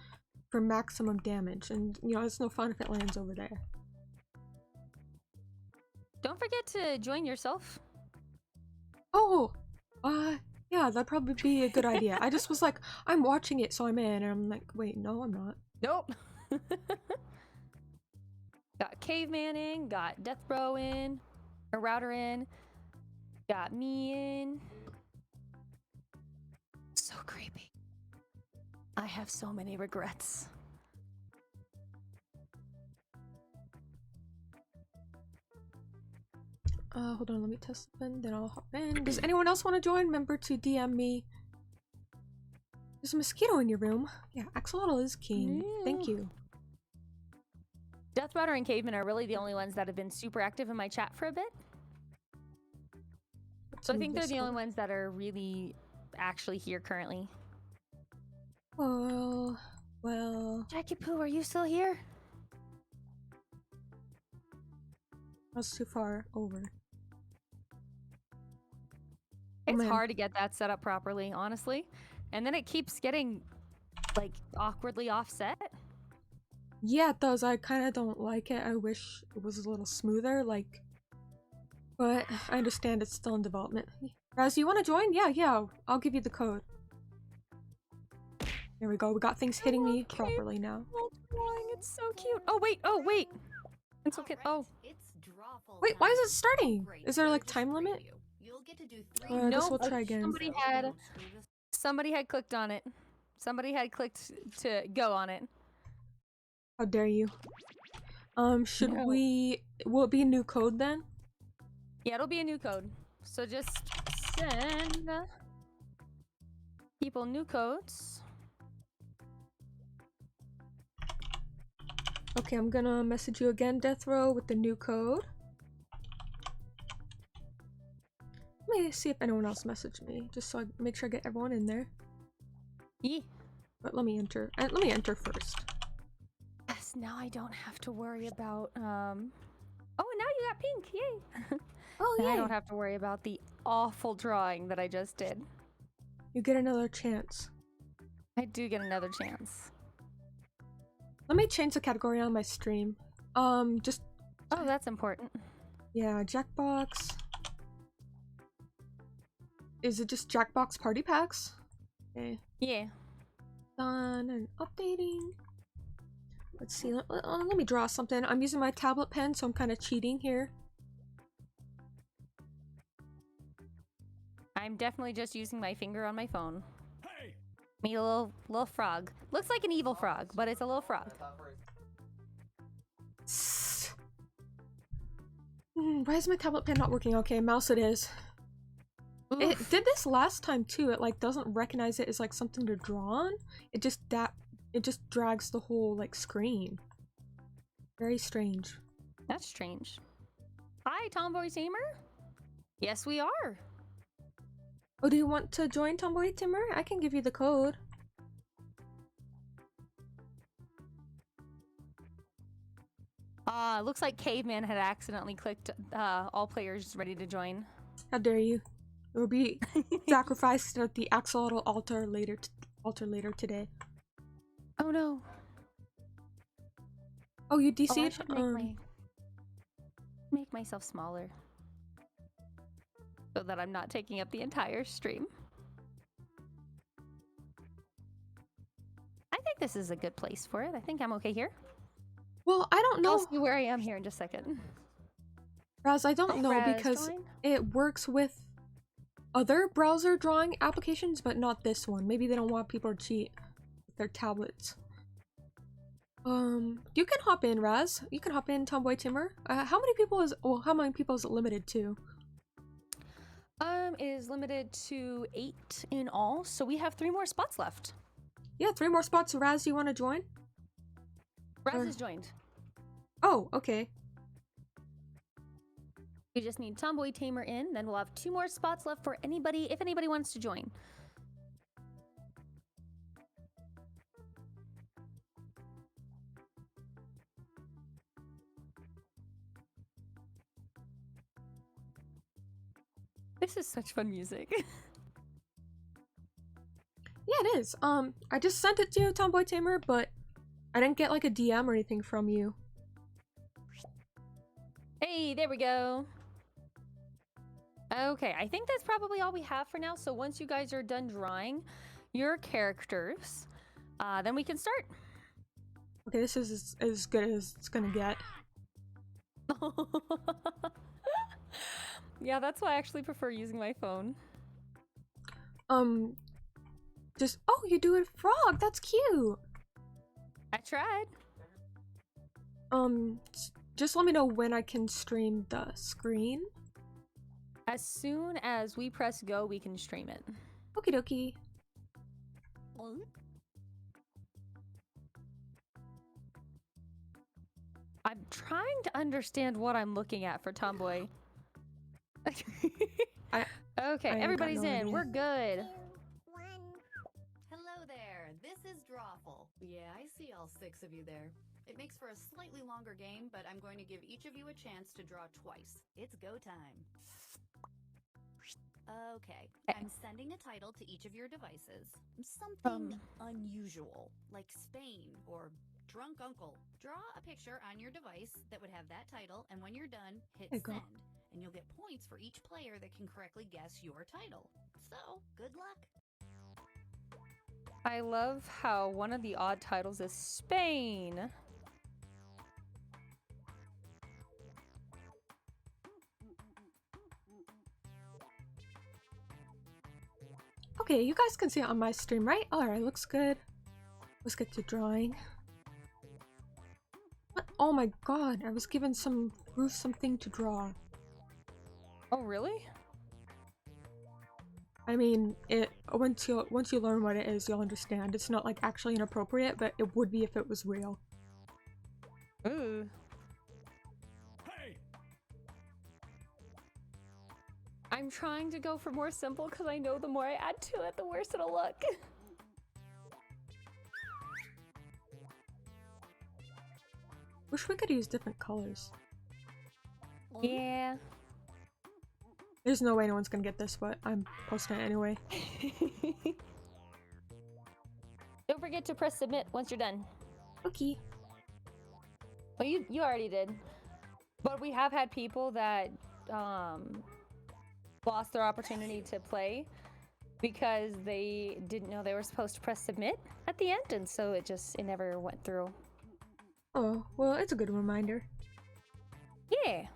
Speaker 1: for maximum damage. And you know, it's no fun if it lands over there.
Speaker 2: Don't forget to join yourself.
Speaker 1: Oh, yeah, that'd probably be a good idea. I just was like, I'm watching it, so I'm in, and I'm like, wait, no, I'm not.
Speaker 2: Nope. Got caveman in, got death row in, a router in, got me in. So creepy. I have so many regrets.
Speaker 1: Hold on, let me test something, then I'll hop in. Does anyone else want to join? Remember to DM me. There's a mosquito in your room. Yeah, Axolotl is king. Thank you.
Speaker 2: Death Router and Caveman are really the only ones that have been super active in my chat for a bit. So I think they're the only ones that are really actually here currently.
Speaker 1: Well...
Speaker 2: Jackie Poo, are you still here?
Speaker 1: That's too far over.
Speaker 2: It's hard to get that set up properly, honestly. And then it keeps getting, like, awkwardly offset.
Speaker 1: Yeah, it does. I kind of don't like it. I wish it was a little smoother, like... But I understand it's still in development. Raz, you want to join? Yeah, I'll give you the code. There we go. We got things hitting me properly now.
Speaker 2: It's so cute. Oh, wait. It's okay. Oh.
Speaker 1: Wait, why is it starting? Is there, like, time limit? I guess we'll try again.
Speaker 2: Somebody had clicked on it. Somebody had clicked to go on it.
Speaker 1: How dare you? Should we... Will it be a new code then?
Speaker 2: Yeah, it'll be a new code. So just send people new codes.
Speaker 1: Okay, I'm gonna message you again, Death Row, with the new code. Let me see if anyone else messaged me, just so I make sure I get everyone in there.
Speaker 2: Yeah.
Speaker 1: But let me enter. Let me enter first.
Speaker 2: Yes, now I don't have to worry about Oh, and now you got pink. Yay.
Speaker 1: Oh,
Speaker 2: yeah.
Speaker 1: yeah.
Speaker 2: I don't have to worry about the awful drawing that I just did.
Speaker 1: You get another chance.
Speaker 2: I do get another chance.
Speaker 1: Let me change the category on my stream. Just...
Speaker 2: Oh, that's important.
Speaker 1: Yeah, Jackbox. Is it just Jackbox Party Packs? Okay.
Speaker 2: Yeah.
Speaker 1: Done and updating. Let's see. Let me draw something. I'm using my tablet pen, so I'm kind of cheating here.
Speaker 2: I'm definitely just using my finger on my phone. Me a little frog. Looks like an evil frog, but it's a little frog.
Speaker 1: Why is my tablet pen not working? Okay, mouse it is. Oof. It did this last time too. It like doesn't recognize it as like something to draw on. It just drags the whole like screen. Very strange.
Speaker 2: That's strange. Hi, Tomboy Tamer. Yes, we are.
Speaker 1: Oh, do you want to join Tomboy Timmer? I can give you the code.
Speaker 2: Looks like Caveman had accidentally clicked all players ready to join.
Speaker 1: How dare you? It will be sacrificed at the axolotl altar later today.
Speaker 2: Oh no.
Speaker 1: Oh, you
Speaker 2: Oh, I
Speaker 1: DC'd?
Speaker 2: should make myself smaller. So that I'm not taking up the entire stream. I think this is a good place for it. I think I'm okay here.
Speaker 1: Well, I don't know.
Speaker 2: I'll see where I am here in just a second.
Speaker 1: Raz, I don't know
Speaker 2: Raz,
Speaker 1: because
Speaker 2: join.
Speaker 1: it works with other browser drawing applications, but not this one. Maybe they don't want people to cheat with their tablets. You can hop in, Raz. You can hop in, Tomboy Timmer. How many people is it limited to?
Speaker 2: It is limited to 8 in all, so we have 3 more spots left.
Speaker 1: Yeah, 3 more spots. Raz, do you want to join?
Speaker 2: Raz is joined.
Speaker 1: Oh, okay.
Speaker 2: We just need Tomboy Tamer in, then we'll have 2 more spots left for anybody, if anybody wants to join. This is such fun music.
Speaker 1: Yeah, it is. I just sent it to you, Tomboy Tamer, but I didn't get like a DM or anything from you.
Speaker 2: Hey, there we go. Okay, I think that's probably all we have for now. So once you guys are done drawing your characters, then we can start.
Speaker 1: Okay, this is as good as it's gonna get.
Speaker 2: Yeah, that's why I actually prefer using my phone.
Speaker 1: Oh, you do a frog. That's cute.
Speaker 2: I tried.
Speaker 1: Just let me know when I can stream the screen.
Speaker 2: As soon as we press go, we can stream it.
Speaker 1: Okie dokie.
Speaker 2: I'm trying to understand what I'm looking at for Tomboy. Okay, everybody's in.
Speaker 1: Idea.
Speaker 2: We're good.
Speaker 4: Hello there, this is Drawful. Yeah, I see all 6 of you there. It makes for a slightly longer game, but I'm going to give each of you a chance to draw twice. It's go time. Okay, I'm sending a title to each of your devices. Something unusual, like Spain or Drunk Uncle. Draw a picture on your device that would have that title, and when you're done, hit send. And you'll get points for each player that can correctly guess your title. So, good luck.
Speaker 2: I love how one of the odd titles is Spain.
Speaker 1: Okay, you guys can see it on my stream, right? Alright, looks good. Let's get to drawing. What? Oh my god, I was given some gruesome thing to draw.
Speaker 2: Oh, really?
Speaker 1: I mean, once you learn what it is, you'll understand. It's not like actually inappropriate, but it would be if it was real.
Speaker 2: Ooh.
Speaker 5: Hey!
Speaker 2: I'm trying to go for more simple because I know the more I add to it, the worse it'll look.
Speaker 1: Wish we could use different colors.
Speaker 2: Yeah.
Speaker 1: There's no way no one's gonna get this, but I'm posting it anyway.
Speaker 2: Don't forget to press submit once you're done.
Speaker 1: Okay.
Speaker 2: Well, you already did. But we have had people that lost their opportunity to play because they didn't know they were supposed to press submit at the end, and so it never went through.
Speaker 1: Oh, well, it's a good reminder.
Speaker 2: Yeah.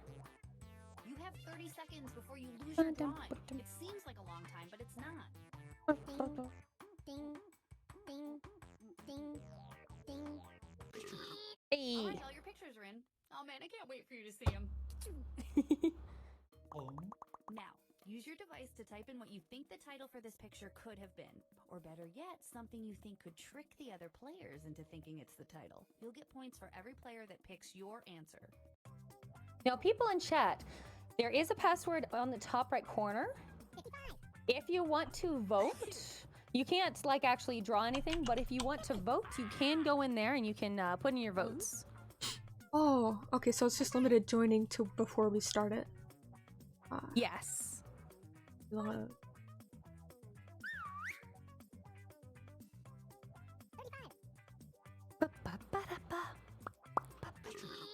Speaker 4: You have 30 seconds before you lose your drawing. It seems like a long time, but it's not.
Speaker 6: Ding, ding, ding, ding.
Speaker 2: Hey.
Speaker 4: All right, all your pictures are in. Oh man, I can't wait for you to see them. Now, use your device to type in what you think the title for this picture could have been. Or better yet, something you think could trick the other players into thinking it's the title. You'll get points for every player that picks your answer.
Speaker 2: Now, people in chat, there is a password on the top right corner. If you want to vote, you can't like actually draw anything, but if you want to vote, you can go in there and you can put in your votes.
Speaker 1: Oh, okay, so it's just limited joining to before we start it.
Speaker 2: Yes.
Speaker 1: Uh,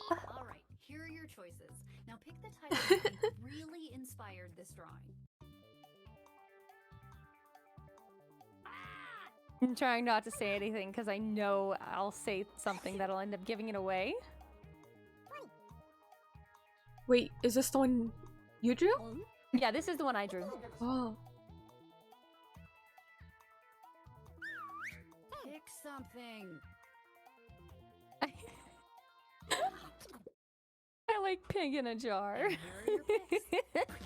Speaker 4: All right, here are your choices. Now pick the title that really inspired this drawing.
Speaker 2: I'm trying not to say anything because I know I'll say something that'll end up giving it away.
Speaker 1: wait, is this the one you drew?
Speaker 2: Yeah, this is the one I drew.
Speaker 1: Oh.
Speaker 4: Pick something.
Speaker 2: I like pig in a jar.
Speaker 4: And here are your picks.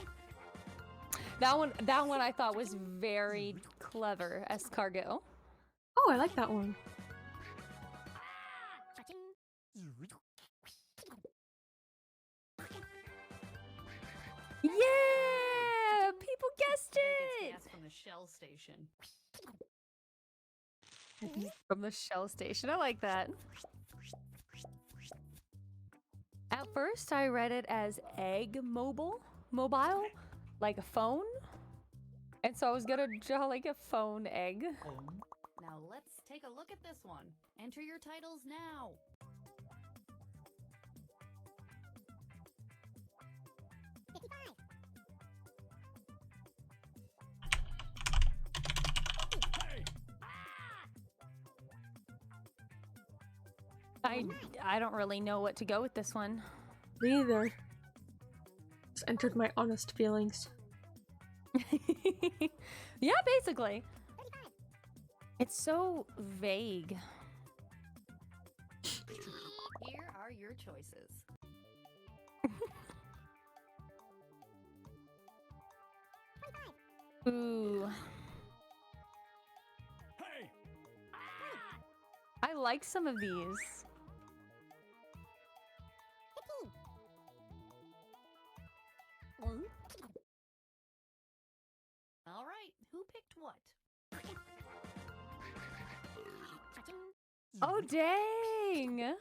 Speaker 2: That one I thought was very clever, escargot.
Speaker 1: Oh, I like that one.
Speaker 2: Yeah! People guessed
Speaker 4: Bet it's
Speaker 2: it!
Speaker 4: gas from the Shell station.
Speaker 2: From the Shell station. I like that. At first, I read it as egg mobile, like a phone. And so I was gonna draw like a phone egg.
Speaker 4: Now let's take a look at this one. Enter your titles now.
Speaker 2: I don't really know what to go with this one.
Speaker 1: Me either. Just entered my honest feelings.
Speaker 2: Yeah, basically. It's so vague.
Speaker 4: Here are your choices.
Speaker 2: Ooh.
Speaker 5: Hey!
Speaker 2: I like some of these.
Speaker 4: All right, who picked what?
Speaker 2: Oh, dang!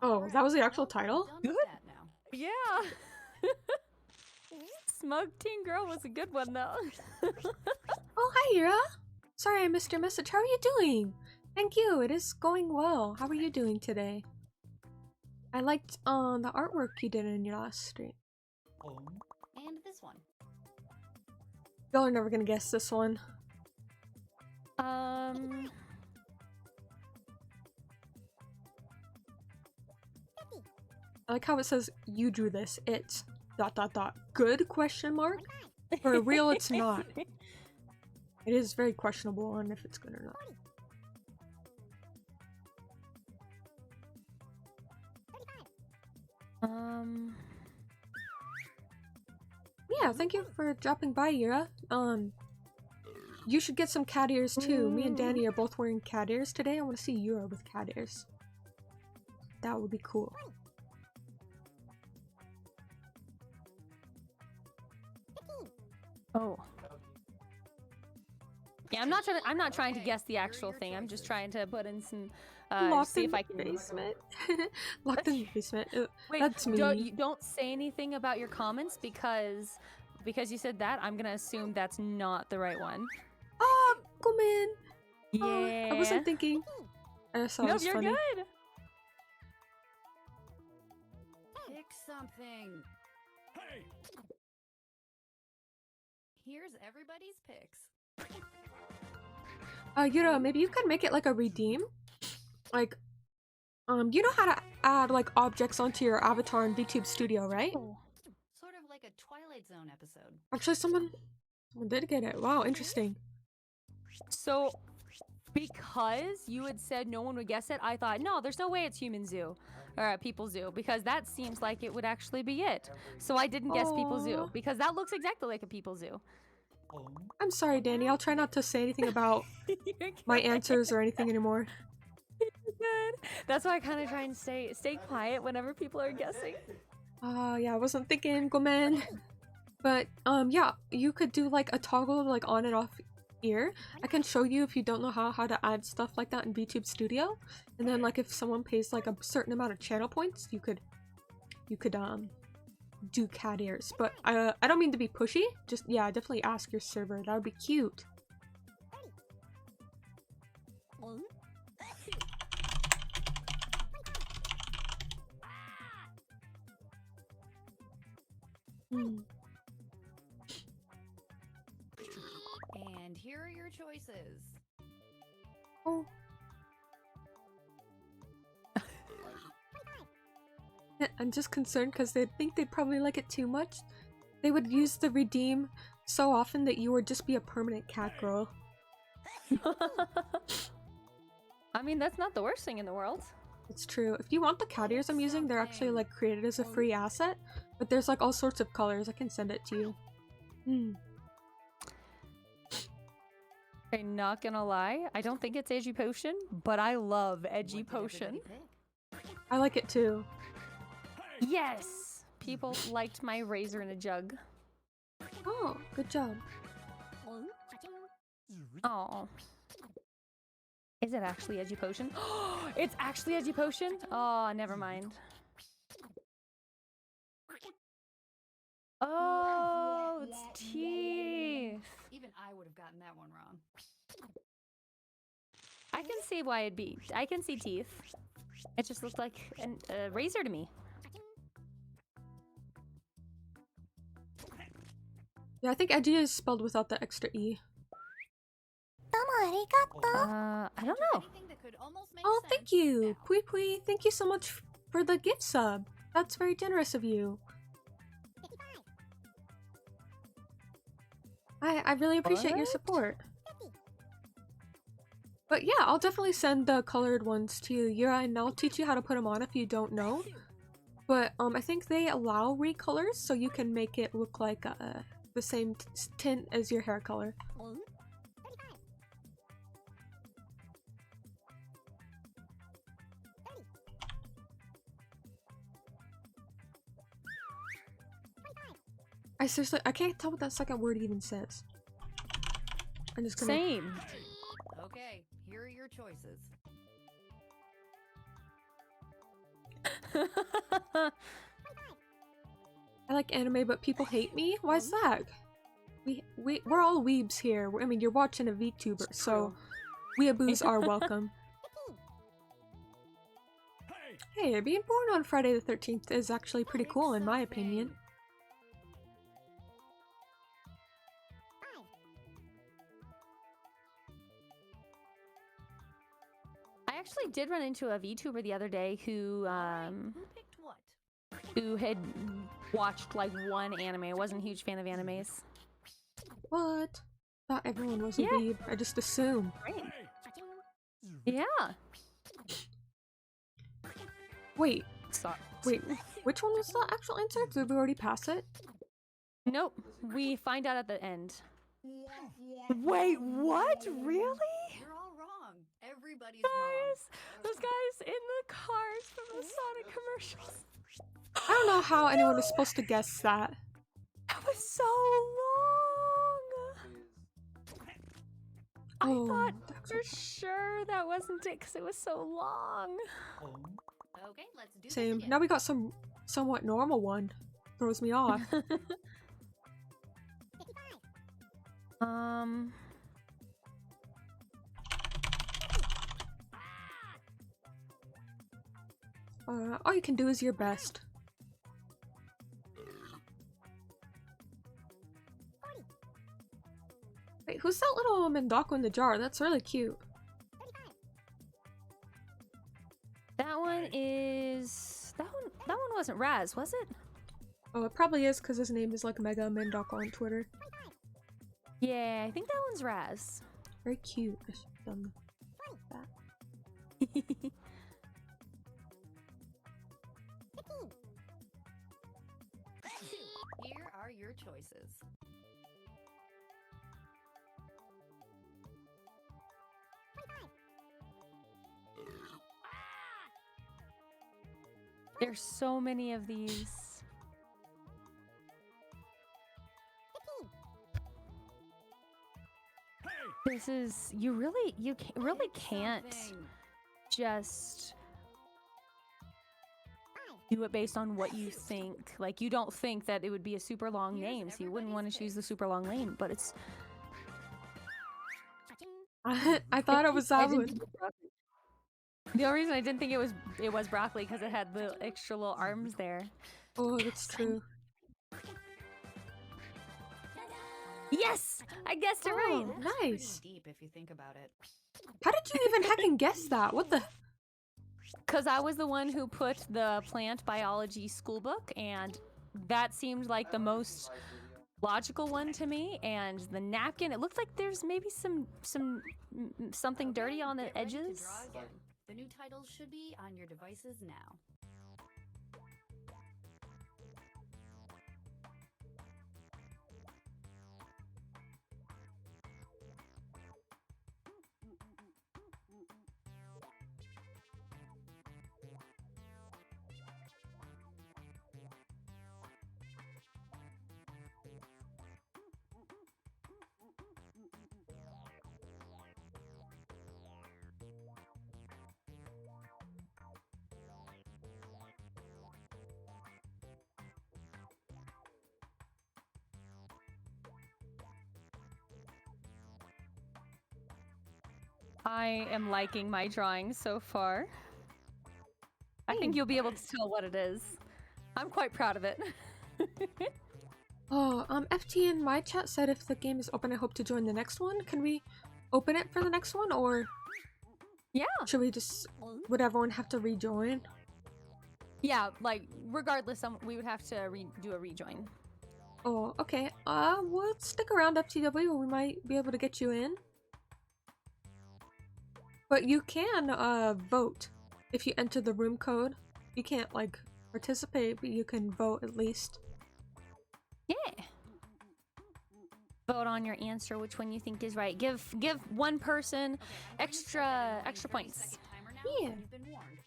Speaker 1: Oh, that was the actual title?
Speaker 4: Done with that now.
Speaker 2: Yeah! Smug Teen Girl was a good one, though.
Speaker 1: Oh, hi, Ira! Sorry I missed your message. How are you doing? Thank you, it is going well. How are you doing today? I liked the artwork you did in your last stream.
Speaker 4: And this one.
Speaker 1: Y'all are never gonna guess this one. I like how it says, you drew this. It's ... Good question mark? For real, it's not. It is very questionable on if it's good or not. Yeah, thank you for dropping by, Ira. You should get some cat ears too. Me and Danny are both wearing cat ears today. I want to see Ira with cat ears. That would be cool.
Speaker 2: Oh. Yeah, I'm not trying to guess the actual thing. I'm just trying to put in some see if I can
Speaker 1: basement. Locked in the basement.
Speaker 2: Wait,
Speaker 1: that's me.
Speaker 2: don't say anything about your comments because you said that. I'm gonna assume that's not the right one.
Speaker 1: Oh, come in.
Speaker 2: Yeah.
Speaker 1: I wasn't thinking. I saw it was
Speaker 2: you're
Speaker 1: funny.
Speaker 2: good.
Speaker 4: Pick something.
Speaker 5: Hey!
Speaker 4: Here's everybody's picks.
Speaker 1: Yura, maybe you could make it like a redeem. Like, you know how to add like objects onto your avatar in VTube Studio, right?
Speaker 4: Sort of like a Twilight Zone episode.
Speaker 1: Actually, someone did get it. Wow, interesting.
Speaker 2: So, because you had said no one would guess it, I thought, no, there's no way it's Human Zoo or People Zoo because that seems like it would actually be it. So I didn't guess People Zoo
Speaker 1: Aw.
Speaker 2: because that looks exactly like a People Zoo.
Speaker 1: I'm sorry, Danny. I'll try not to say anything about my answers or anything anymore.
Speaker 2: Good. That's why I kind of try and stay quiet whenever people are guessing.
Speaker 1: Yeah, I wasn't thinking, Gomen. But, yeah, you could do, like, a toggle, like, on and off here. I can show you if you don't know how to add stuff like that in VTube Studio. And then, like, if someone pays, like, a certain amount of channel points, you could, do cat ears. But, I don't mean to be pushy. Just, yeah, definitely ask your server. That would be cute. Hmm.
Speaker 4: And here are your choices.
Speaker 1: Oh. I'm just concerned because they think they'd probably like it too much. They would use the redeem so often that you would just be a permanent cat girl.
Speaker 2: I mean, that's not the worst thing in the world.
Speaker 1: It's true. If you want the cat ears I'm using, they're actually like created as a free asset, but there's like all sorts of colors. I can send it to you.
Speaker 2: I'm not gonna lie, I don't think it's Edgy Potion, but I love Edgy Potion.
Speaker 1: I like it too.
Speaker 2: Yes! People liked my razor in a jug.
Speaker 1: Oh, good job.
Speaker 2: Oh. Is it actually Edgy Potion? It's actually Edgy Potion? Oh, never mind. Oh, it's teeth.
Speaker 4: Even I would have gotten that one wrong.
Speaker 2: I can see why it'd be. I can see teeth. It just looked like a razor to me.
Speaker 1: Yeah, I think edgy is spelled without the extra E.
Speaker 2: I don't know.
Speaker 4: Anything that could almost make
Speaker 1: Oh,
Speaker 4: sense
Speaker 1: thank you!
Speaker 4: now.
Speaker 1: Pui Pui, thank you so much for the gift sub. That's very generous of you. I really appreciate your
Speaker 2: What?
Speaker 1: support. But yeah, I'll definitely send the colored ones to you, Yura, and I'll teach you how to put them on if you don't know. But I think they allow recolors, so you can make it look like the same tint as your hair color. I can't tell what that second word even says. I'm just gonna.
Speaker 2: Same.
Speaker 4: Okay, here are your choices.
Speaker 1: I like anime, but people hate me. Why is that? We're all weebs here. I mean, you're watching a VTuber, so weeaboos are welcome. Hey, being born on Friday the 13th is actually pretty cool in my opinion.
Speaker 2: I actually did run into a VTuber the other day who
Speaker 4: Who picked what?
Speaker 2: who had watched like one anime. I wasn't a huge fan of animes.
Speaker 1: What? Thought everyone was a
Speaker 2: Yeah.
Speaker 1: weeb. I just assumed.
Speaker 2: Right. Yeah.
Speaker 1: Wait,
Speaker 2: Sorry.
Speaker 1: which one was the actual answer? Did we already pass it?
Speaker 2: Nope. We find out at the end. Wait, what? Really?
Speaker 4: You're all wrong. Everybody's wrong.
Speaker 2: Guys, those guys in the cars from the Sonic commercials.
Speaker 1: I don't know how anyone is supposed to guess that.
Speaker 2: That was so long. I
Speaker 1: Oh,
Speaker 2: thought
Speaker 1: that's
Speaker 2: for
Speaker 1: okay.
Speaker 2: sure that wasn't it because it was so long.
Speaker 4: Okay, let's do this
Speaker 1: Same.
Speaker 4: again.
Speaker 1: Now we got some somewhat normal one. Throws me off. All you can do is your best. Wait, who's that little Mendaku in the jar? That's really cute.
Speaker 2: That one is that one wasn't Raz, was it?
Speaker 1: Oh, it probably is because his name is like Mega Mendaku on Twitter.
Speaker 2: Yeah, I think that one's Raz.
Speaker 1: Very cute. I should have done that.
Speaker 4: Here are your choices.
Speaker 2: There's so many of these. versus you really can't just do it based on what you think. Like, you don't think that it would be a super long name, so you wouldn't want to choose the super long name, but it's...
Speaker 1: I thought it was
Speaker 2: I
Speaker 1: that
Speaker 2: didn't
Speaker 1: one.
Speaker 2: think it was broccoli. The only reason I didn't think it was broccoli because it had the extra little arms there.
Speaker 1: Oh, that's true.
Speaker 2: Yes! I guessed it right!
Speaker 1: Oh, nice.
Speaker 4: Pretty deep if you think about it.
Speaker 1: How did you even heckin' guess that? What the?
Speaker 2: Because I was the one who put the plant biology school book, and that seemed like the most logical one to me. And the napkin, it looked like there's maybe something dirty on the
Speaker 4: Get ready to
Speaker 2: edges.
Speaker 4: draw again. The new titles should be on your devices now.
Speaker 2: I am liking my drawing so far. I think you'll be able to tell what it is. I'm quite proud of it.
Speaker 1: Oh, FT in my chat said if the game is open, I hope to join the next one. Can we open it for the next one, or
Speaker 2: Yeah.
Speaker 1: should we just, would everyone have to rejoin?
Speaker 2: Yeah, like, regardless, we would have to do a rejoin.
Speaker 1: Oh, okay. We'll stick around FTW. We might be able to get you in. But you can, vote. If you enter the room code, you can't, like, participate, but you can vote at least.
Speaker 2: Yeah. Vote on your answer, which one you think is right. Give one person extra points.
Speaker 1: Yeah.
Speaker 4: You've been warned.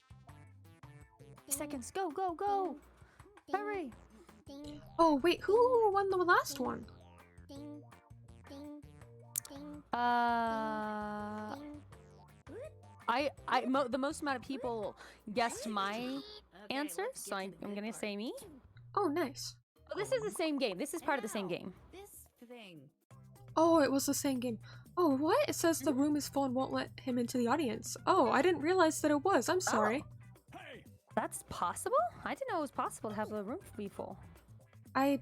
Speaker 2: Seconds, go, go, go! Hurry!
Speaker 6: Ding,
Speaker 1: Oh, wait, who won the last one?
Speaker 6: ding, ding, ding,
Speaker 2: The most amount of people guessed my
Speaker 4: Okay,
Speaker 2: answer,
Speaker 4: let's
Speaker 2: so
Speaker 4: get to the
Speaker 2: I'm
Speaker 4: good
Speaker 2: gonna
Speaker 4: part.
Speaker 2: say me.
Speaker 1: Oh, nice.
Speaker 2: Oh, this is the same game. This is part of the same
Speaker 4: Now,
Speaker 2: game.
Speaker 4: This thing.
Speaker 1: Oh, it was the same game. Oh, what? It says the room is full and won't let him into the audience. Oh, I didn't realize that it was. I'm sorry.
Speaker 5: Hey!
Speaker 2: That's possible? I didn't know it was possible to have the room be full.
Speaker 1: I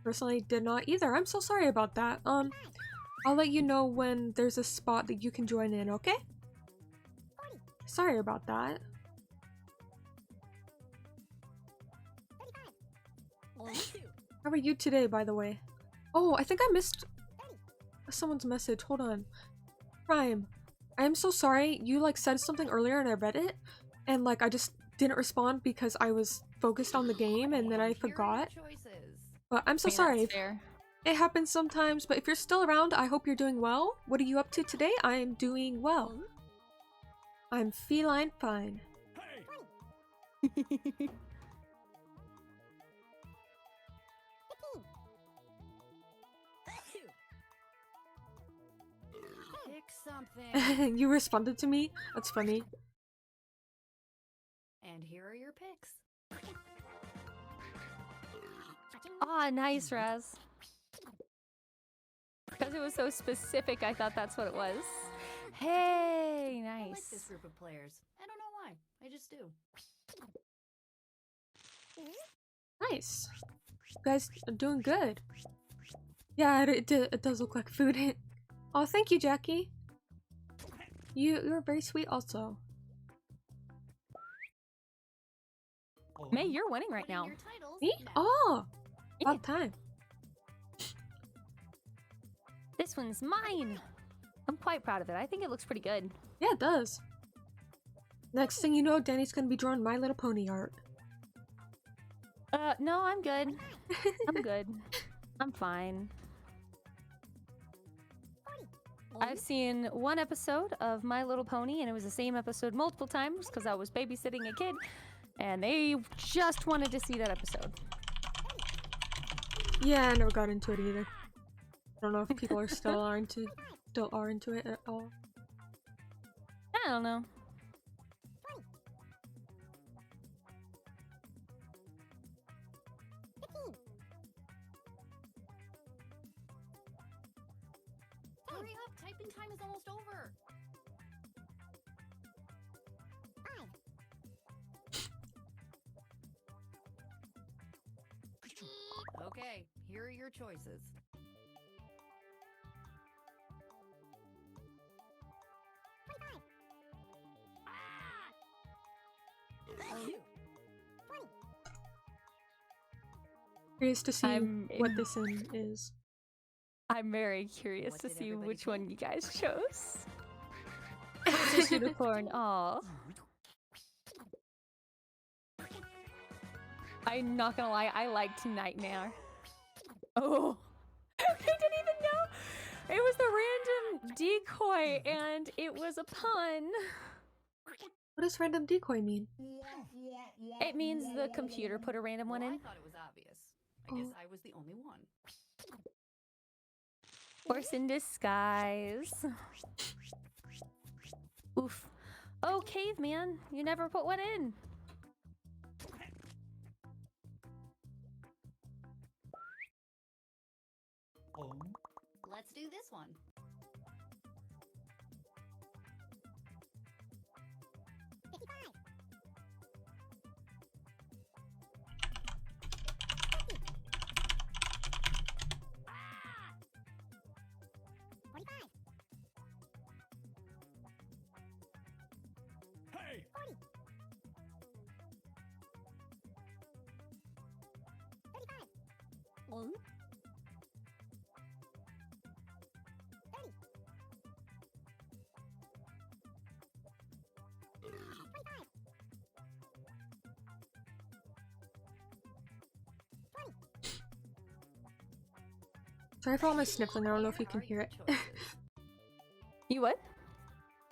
Speaker 1: personally did not either. I'm so sorry about that. I'll let you know when there's a spot that you can join in, okay? Sorry about that. How are you today, by the way? Oh, I think I missed someone's message. Hold on. Prime, I am so sorry. You, like, said something earlier and I read it, and, like, I just didn't respond because I was focused on the game and then I
Speaker 4: Here are your
Speaker 1: forgot.
Speaker 4: choices.
Speaker 1: But I'm so
Speaker 2: I mean,
Speaker 1: sorry.
Speaker 2: that's fair.
Speaker 1: It happens sometimes, but if you're still around, I hope you're doing well. What are you up to today? I am doing well. I'm feline fine.
Speaker 5: Hey!
Speaker 4: Pick something.
Speaker 1: You responded to me? That's funny.
Speaker 4: And here are your picks.
Speaker 2: Ah, nice, Raz. Because it was so specific, I thought that's what it was. Hey,
Speaker 4: I like
Speaker 2: nice.
Speaker 4: this group of players. I don't know why. I just do.
Speaker 1: Nice. You guys are doing good. Yeah, it does look like food. Oh, thank you, Jackie. You're very sweet also.
Speaker 2: May, you're winning right
Speaker 4: Put in
Speaker 2: now.
Speaker 4: your titles
Speaker 1: Me?
Speaker 4: now.
Speaker 1: Oh!
Speaker 2: Yeah.
Speaker 1: About time.
Speaker 2: This one's mine. I'm quite proud of it. I think it looks pretty good.
Speaker 1: Yeah, it does. Next thing you know, Danny's gonna be drawing My Little Pony art.
Speaker 2: No, I'm good. I'm good. I'm fine. I've seen one episode of My Little Pony, and it was the same episode multiple times because I was babysitting a kid, and they just wanted to see that episode.
Speaker 1: Yeah, I never got into it either. I don't know if people are still are into still are into it at all.
Speaker 2: I don't know.
Speaker 4: Hurry up! Typing time is almost over. 5. Okay, here are your choices. Thank you.
Speaker 1: Curious to see what this in is.
Speaker 2: I'm very curious
Speaker 4: What
Speaker 2: to
Speaker 4: did
Speaker 2: see
Speaker 4: everybody
Speaker 2: which
Speaker 4: pick?
Speaker 2: one you guys chose. Princess Unicorn. Aw. I'm not gonna lie, I liked Nightmare. Oh, I didn't even know. It was the random decoy, and it was a pun.
Speaker 1: What does random decoy mean?
Speaker 2: It means the computer put a random one
Speaker 4: Well, I
Speaker 2: in.
Speaker 4: thought it was obvious. I guess I was the only one.
Speaker 2: Horse in disguise. Oof. Oh, caveman, you never put one in.
Speaker 4: Let's do this one.
Speaker 5: Hey!
Speaker 1: Sorry for all my sniffling, I don't know if you can hear it.
Speaker 2: You what?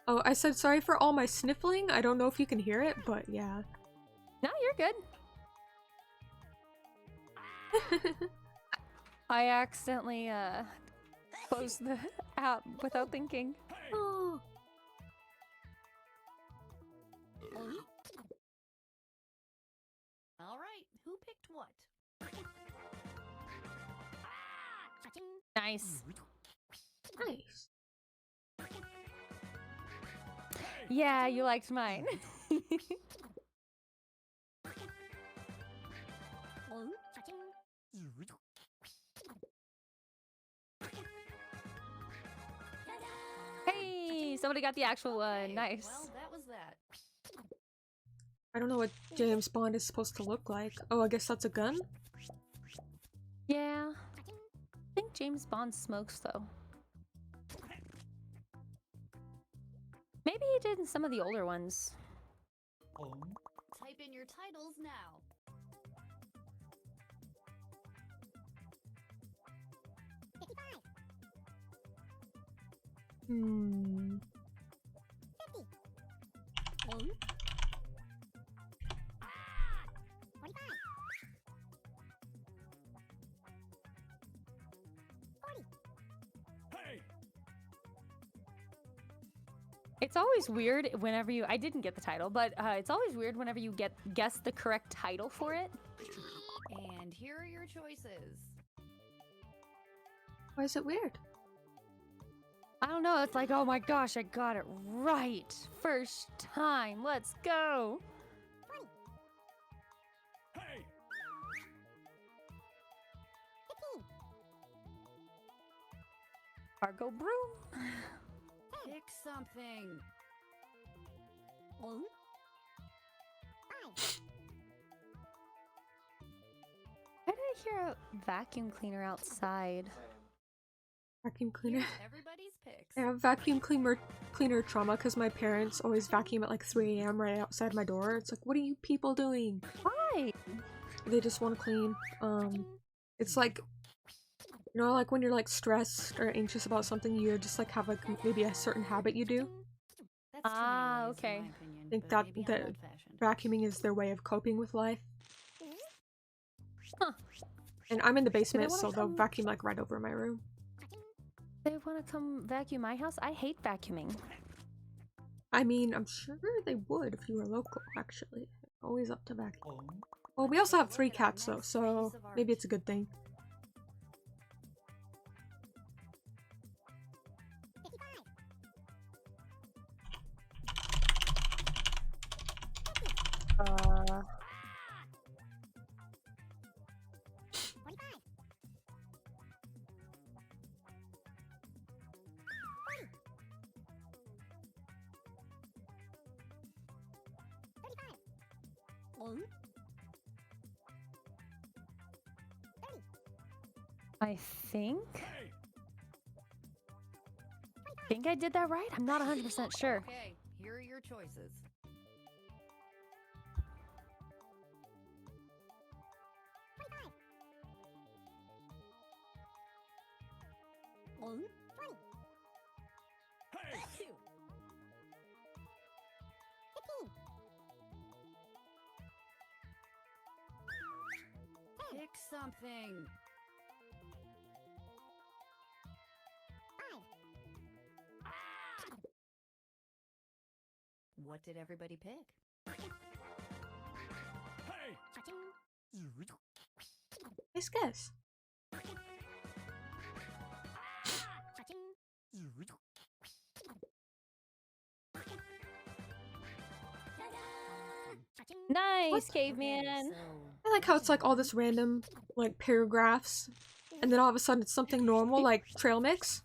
Speaker 1: Oh, I said sorry for all my sniffling, I don't know if you can hear it, but yeah.
Speaker 2: No, you're good. I accidentally closed the app without thinking.
Speaker 1: Oh.
Speaker 4: All right, who picked what?
Speaker 2: Nice.
Speaker 1: Nice.
Speaker 2: Yeah, you liked mine. Hey, somebody got the actual one.
Speaker 4: Okay,
Speaker 2: Nice.
Speaker 4: Well, that was that.
Speaker 1: I don't know what James Bond is supposed to look like. Oh, I guess that's a gun?
Speaker 2: Yeah. I think James Bond smokes though. Maybe he did in some of the older ones.
Speaker 4: Type in your titles now.
Speaker 1: Hmm.
Speaker 5: Hey!
Speaker 2: It's always weird whenever you— I didn't get the title, but it's always weird whenever you guess the correct title for it.
Speaker 4: And here are your choices.
Speaker 1: Why is it weird?
Speaker 2: I don't know, it's like, oh my gosh, I got it right. First time, let's go.
Speaker 5: Hey!
Speaker 2: Cargo broom.
Speaker 4: Pick something.
Speaker 2: Why did I hear a vacuum cleaner outside?
Speaker 1: Vacuum cleaner.
Speaker 4: Here's everybody's picks.
Speaker 1: I have vacuum cleaner trauma because my parents always vacuum at like 3 a.m. right outside my door. It's like, what are you people doing?
Speaker 2: Why?
Speaker 1: They just want to clean. It's like, you know, like when you're like stressed or anxious about something, you just like have like maybe a certain habit you do.
Speaker 4: That's
Speaker 2: Ah,
Speaker 4: too many ways, in
Speaker 2: okay.
Speaker 4: my opinion,
Speaker 1: I think
Speaker 4: but
Speaker 1: that
Speaker 4: maybe I'm
Speaker 1: the
Speaker 4: old-fashioned.
Speaker 1: vacuuming is their way of coping with life.
Speaker 2: Huh.
Speaker 1: And I'm in the basement,
Speaker 2: wanna
Speaker 1: so they'll
Speaker 2: come-
Speaker 1: vacuum like right over my room.
Speaker 2: They want to come vacuum my house? I hate vacuuming.
Speaker 1: I mean, I'm sure they would if you were local, actually. Always up to vacuum. Well, we also have 3 cats, though, so maybe it's a good thing.
Speaker 2: I think I did that right. I'm not 100% sure.
Speaker 4: Okay, here are your choices. Pick something. What did everybody pick?
Speaker 5: Hey!
Speaker 1: Nice guess.
Speaker 2: Nice, caveman.
Speaker 1: I like how it's like all this random, like, paragraphs, and then all of a sudden it's something normal, like trail mix.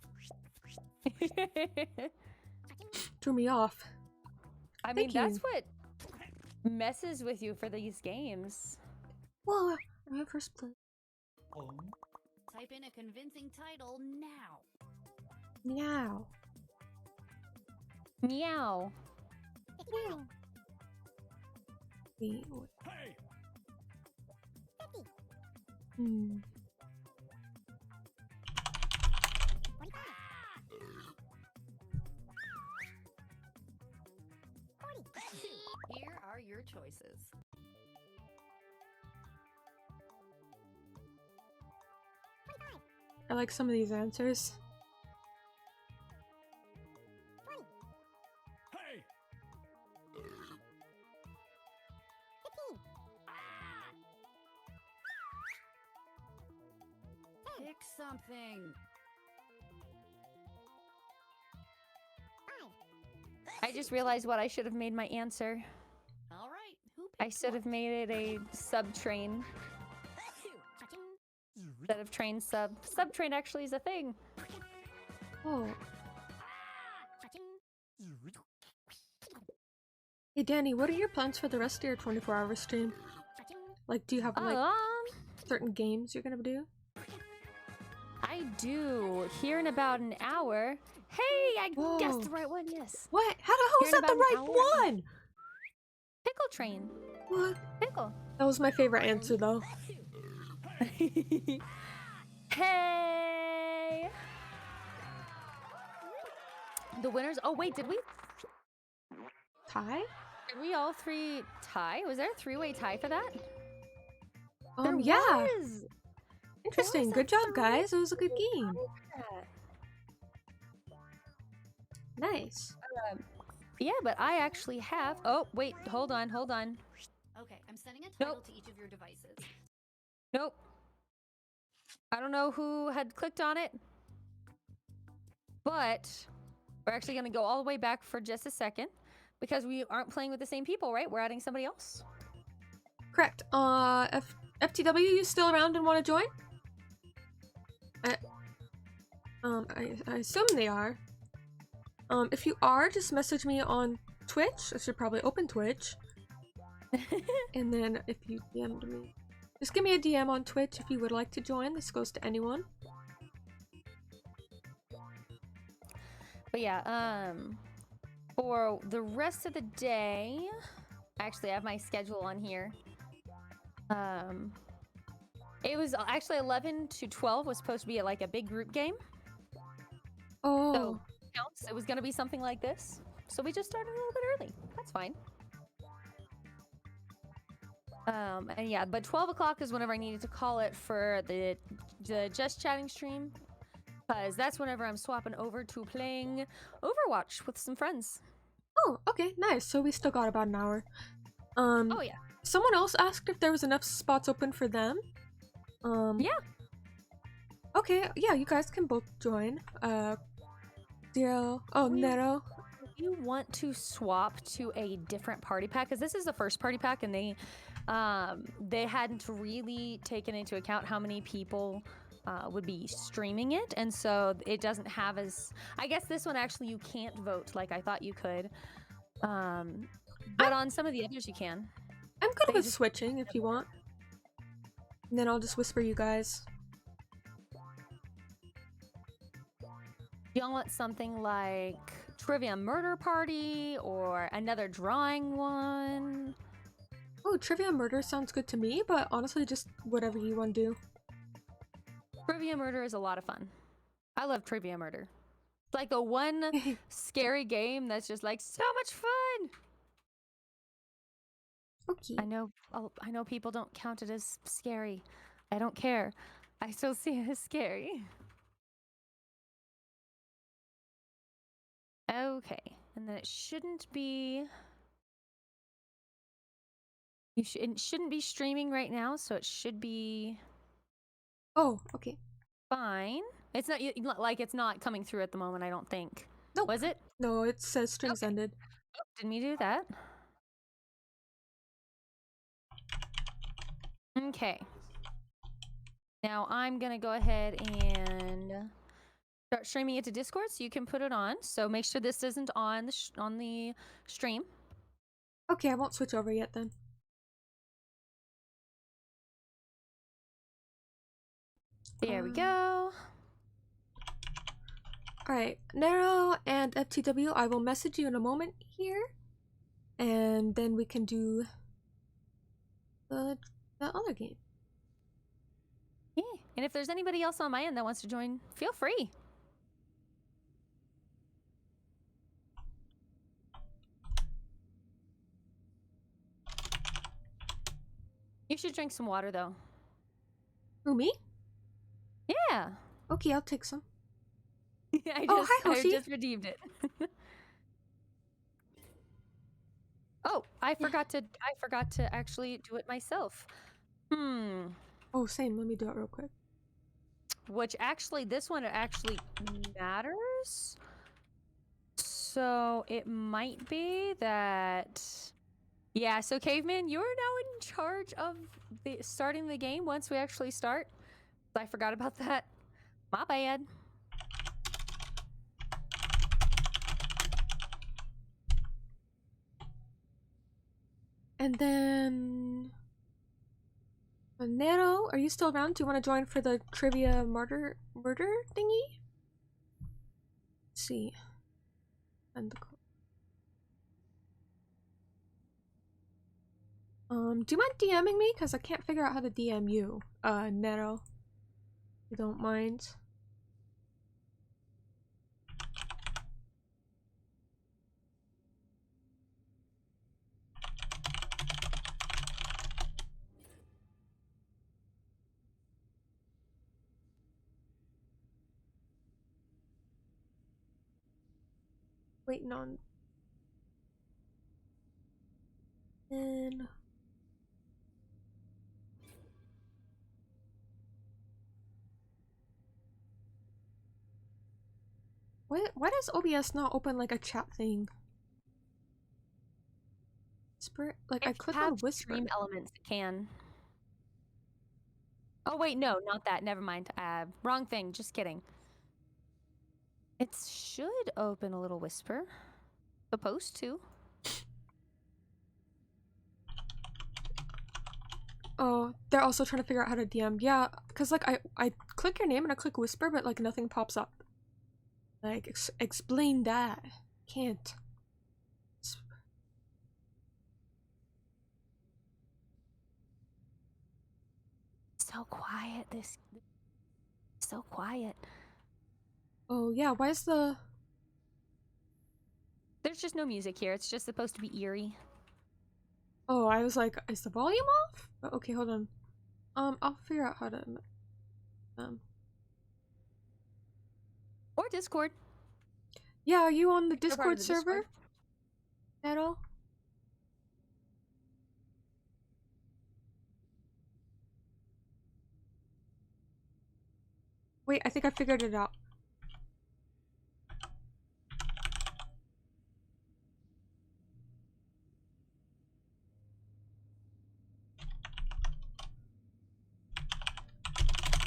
Speaker 1: Threw me off.
Speaker 2: I mean,
Speaker 1: Thank
Speaker 2: that's
Speaker 1: you.
Speaker 2: what messes with you for these games.
Speaker 1: Whoa, I'm in first place.
Speaker 4: Type in a convincing title now.
Speaker 1: Meow.
Speaker 2: Meow.
Speaker 1: Wait, what?
Speaker 5: Hey!
Speaker 1: Hmm.
Speaker 4: Here are your choices.
Speaker 1: I like some of these answers.
Speaker 5: Hey!
Speaker 4: Pick something.
Speaker 2: I just realized what I should have made my answer.
Speaker 4: All right, who picked
Speaker 2: I should have
Speaker 4: what?
Speaker 2: made it a sub-train instead of train sub. Sub-train actually is a thing.
Speaker 1: Oh. Hey Danny, what are your plans for the rest of your 24-hour stream? Like, do you have like certain games you're gonna do?
Speaker 2: I do. Here in about an hour. Hey, I guessed the right one. Yes.
Speaker 1: What? How the hell
Speaker 2: Here
Speaker 1: is
Speaker 2: in
Speaker 1: that the
Speaker 2: about an
Speaker 1: right
Speaker 2: hour.
Speaker 1: one?
Speaker 2: Pickle train.
Speaker 1: What?
Speaker 2: Pickle.
Speaker 1: That was my favorite answer though.
Speaker 2: Hey. The winners. Oh wait, did we
Speaker 1: Tie?
Speaker 2: all 3 tie? Was there a 3-way tie for that?
Speaker 1: Yeah.
Speaker 2: Was.
Speaker 1: Interesting.
Speaker 2: was
Speaker 1: Good
Speaker 2: a
Speaker 1: job, guys. It
Speaker 2: 3-way
Speaker 1: was a good game.
Speaker 2: tie.
Speaker 1: Nice.
Speaker 2: Yeah, but I actually have. Oh wait, hold on.
Speaker 4: Okay, I'm sending a title to each of your devices.
Speaker 2: Nope. I don't know who had clicked on it, but we're actually going to go all the way back for just a second because we aren't playing with the same people, right? We're adding somebody else.
Speaker 1: Correct. FTW, you still around and want to join? I assume they are. If you are, just message me on Twitch. I should probably open Twitch. And then if you DM'd me, just give me a DM on Twitch if you would like to join. This goes to anyone.
Speaker 2: But yeah, for the rest of the day, actually I have my schedule on here. It was actually 11 to 12 was supposed to be like a big group game.
Speaker 1: Oh.
Speaker 2: So counts. It was going to be something like this. So we just started a little bit early. That's fine. And yeah, but 12 o'clock is whenever I needed to call it for the just chatting stream. Because that's whenever I'm swapping over to playing Overwatch with some friends.
Speaker 1: Oh, okay, nice. So we still got about an hour.
Speaker 2: Oh, yeah.
Speaker 1: Someone else asked if there was enough spots open for them.
Speaker 2: Yeah.
Speaker 1: Okay, yeah, you guys can both join. Nero.
Speaker 2: If you want to swap to a different party pack, because this is the first party pack, and they hadn't really taken into account how many people would be streaming it, and so it doesn't have as. I guess this one actually you can't vote like I thought you could, but on some of the others you can.
Speaker 1: I'm good with switching if you want. And then I'll just whisper you guys.
Speaker 2: Y'all want something like Trivia Murder Party or another drawing one?
Speaker 1: Oh, Trivia Murder sounds good to me, but honestly, just whatever you want to do.
Speaker 2: Trivia Murder is a lot of fun. I love Trivia Murder. It's like the one scary game that's just like so much fun.
Speaker 1: Okay.
Speaker 2: I know people don't count it as scary. I don't care. I still see it as scary. Okay, and then it shouldn't be. It shouldn't be streaming right now, so it should be.
Speaker 1: Oh, okay.
Speaker 2: Fine. It's not like it's not coming through at the moment. I don't think.
Speaker 1: Nope.
Speaker 2: Was it?
Speaker 1: No, it says strings ended.
Speaker 2: Oh, didn't we do that? Okay. Now I'm gonna go ahead and start streaming it to Discord, so you can put it on. So make sure this isn't on the stream.
Speaker 1: Okay, I won't switch over yet then.
Speaker 2: There we go.
Speaker 1: Alright, Nero and FTW, I will message you in a moment here. And then we can do the other game.
Speaker 2: Yeah, and if there's anybody else on my end that wants to join, feel free. You should drink some water, though.
Speaker 1: Who, me?
Speaker 2: Yeah.
Speaker 1: Okay, I'll take some.
Speaker 2: I
Speaker 1: hi, Hoshi.
Speaker 2: just redeemed it. Oh, I forgot to actually do it myself.
Speaker 1: Oh, same. Let me do it real quick.
Speaker 2: Which actually, this one, it actually matters. So it might be that. Yeah, so Caveman, you're now in charge of starting the game once we actually start. I forgot about that. My bad.
Speaker 1: And then... Nero, are you still around? Do you want to join for the trivia murder thingy? Let's see. And the... do you mind DMing me? Because I can't figure out how to DM you, Nero. If you don't mind. Waiting on... And... Why does OBS not open like a chat thing? Whisper? Like, I click on whisper.
Speaker 2: Stream elements, it can. Oh, wait, no, not that. Never mind. Wrong thing. Just kidding. It should open a little whisper. Supposed to.
Speaker 1: Oh, they're also trying to figure out how to DM. Yeah, because like I click your name and I click whisper, but like nothing pops up. Like, explain that. Can't.
Speaker 2: So quiet. So quiet.
Speaker 1: Oh yeah, why is the...
Speaker 2: There's just no music here. It's just supposed to be eerie.
Speaker 1: Oh, I was like, is the volume off? Oh, okay, hold on. I'll figure out how to...
Speaker 2: Or Discord.
Speaker 1: Yeah, are you on the
Speaker 2: You're part
Speaker 1: Discord
Speaker 2: of the
Speaker 1: server
Speaker 2: Discord.
Speaker 1: at all? Wait, I think I figured it out.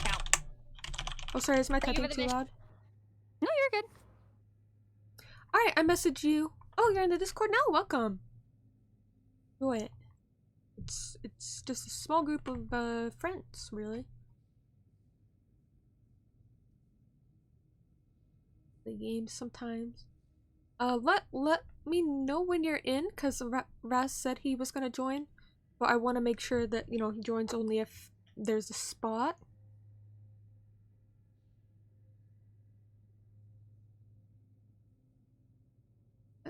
Speaker 2: Ow.
Speaker 1: Oh, sorry, is my
Speaker 2: Thank you
Speaker 1: typing
Speaker 2: for the
Speaker 1: too
Speaker 2: fish.
Speaker 1: loud?
Speaker 2: No, you're good.
Speaker 1: Alright, I messaged you. Oh, you're in the Discord now? Welcome. Wait. It's just a small group of friends, really. The games sometimes. Let me know when you're in, cause Raz said he was gonna join, but I want to make sure that he joins only if there's a spot.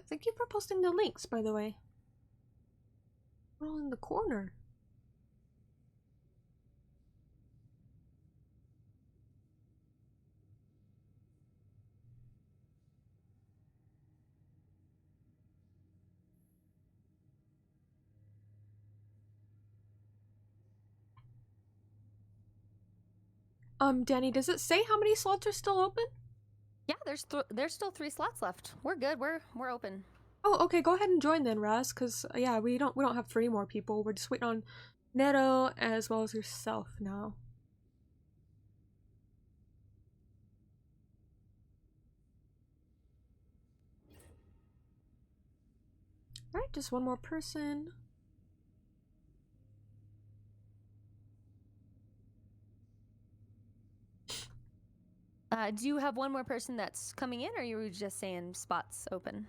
Speaker 1: Thank you for posting the links, by the way. We're all in the corner. Danny, does it say how many slots are still open?
Speaker 2: Yeah, there's still 3 slots left. We're good. We're open.
Speaker 1: Oh, okay. Go ahead and join then, Raz. Cause yeah, we don't have 3 more people. We're just waiting on Neto as well as yourself now. All right, just one more person.
Speaker 2: Do you have one more person that's coming in, or you were just saying spots open?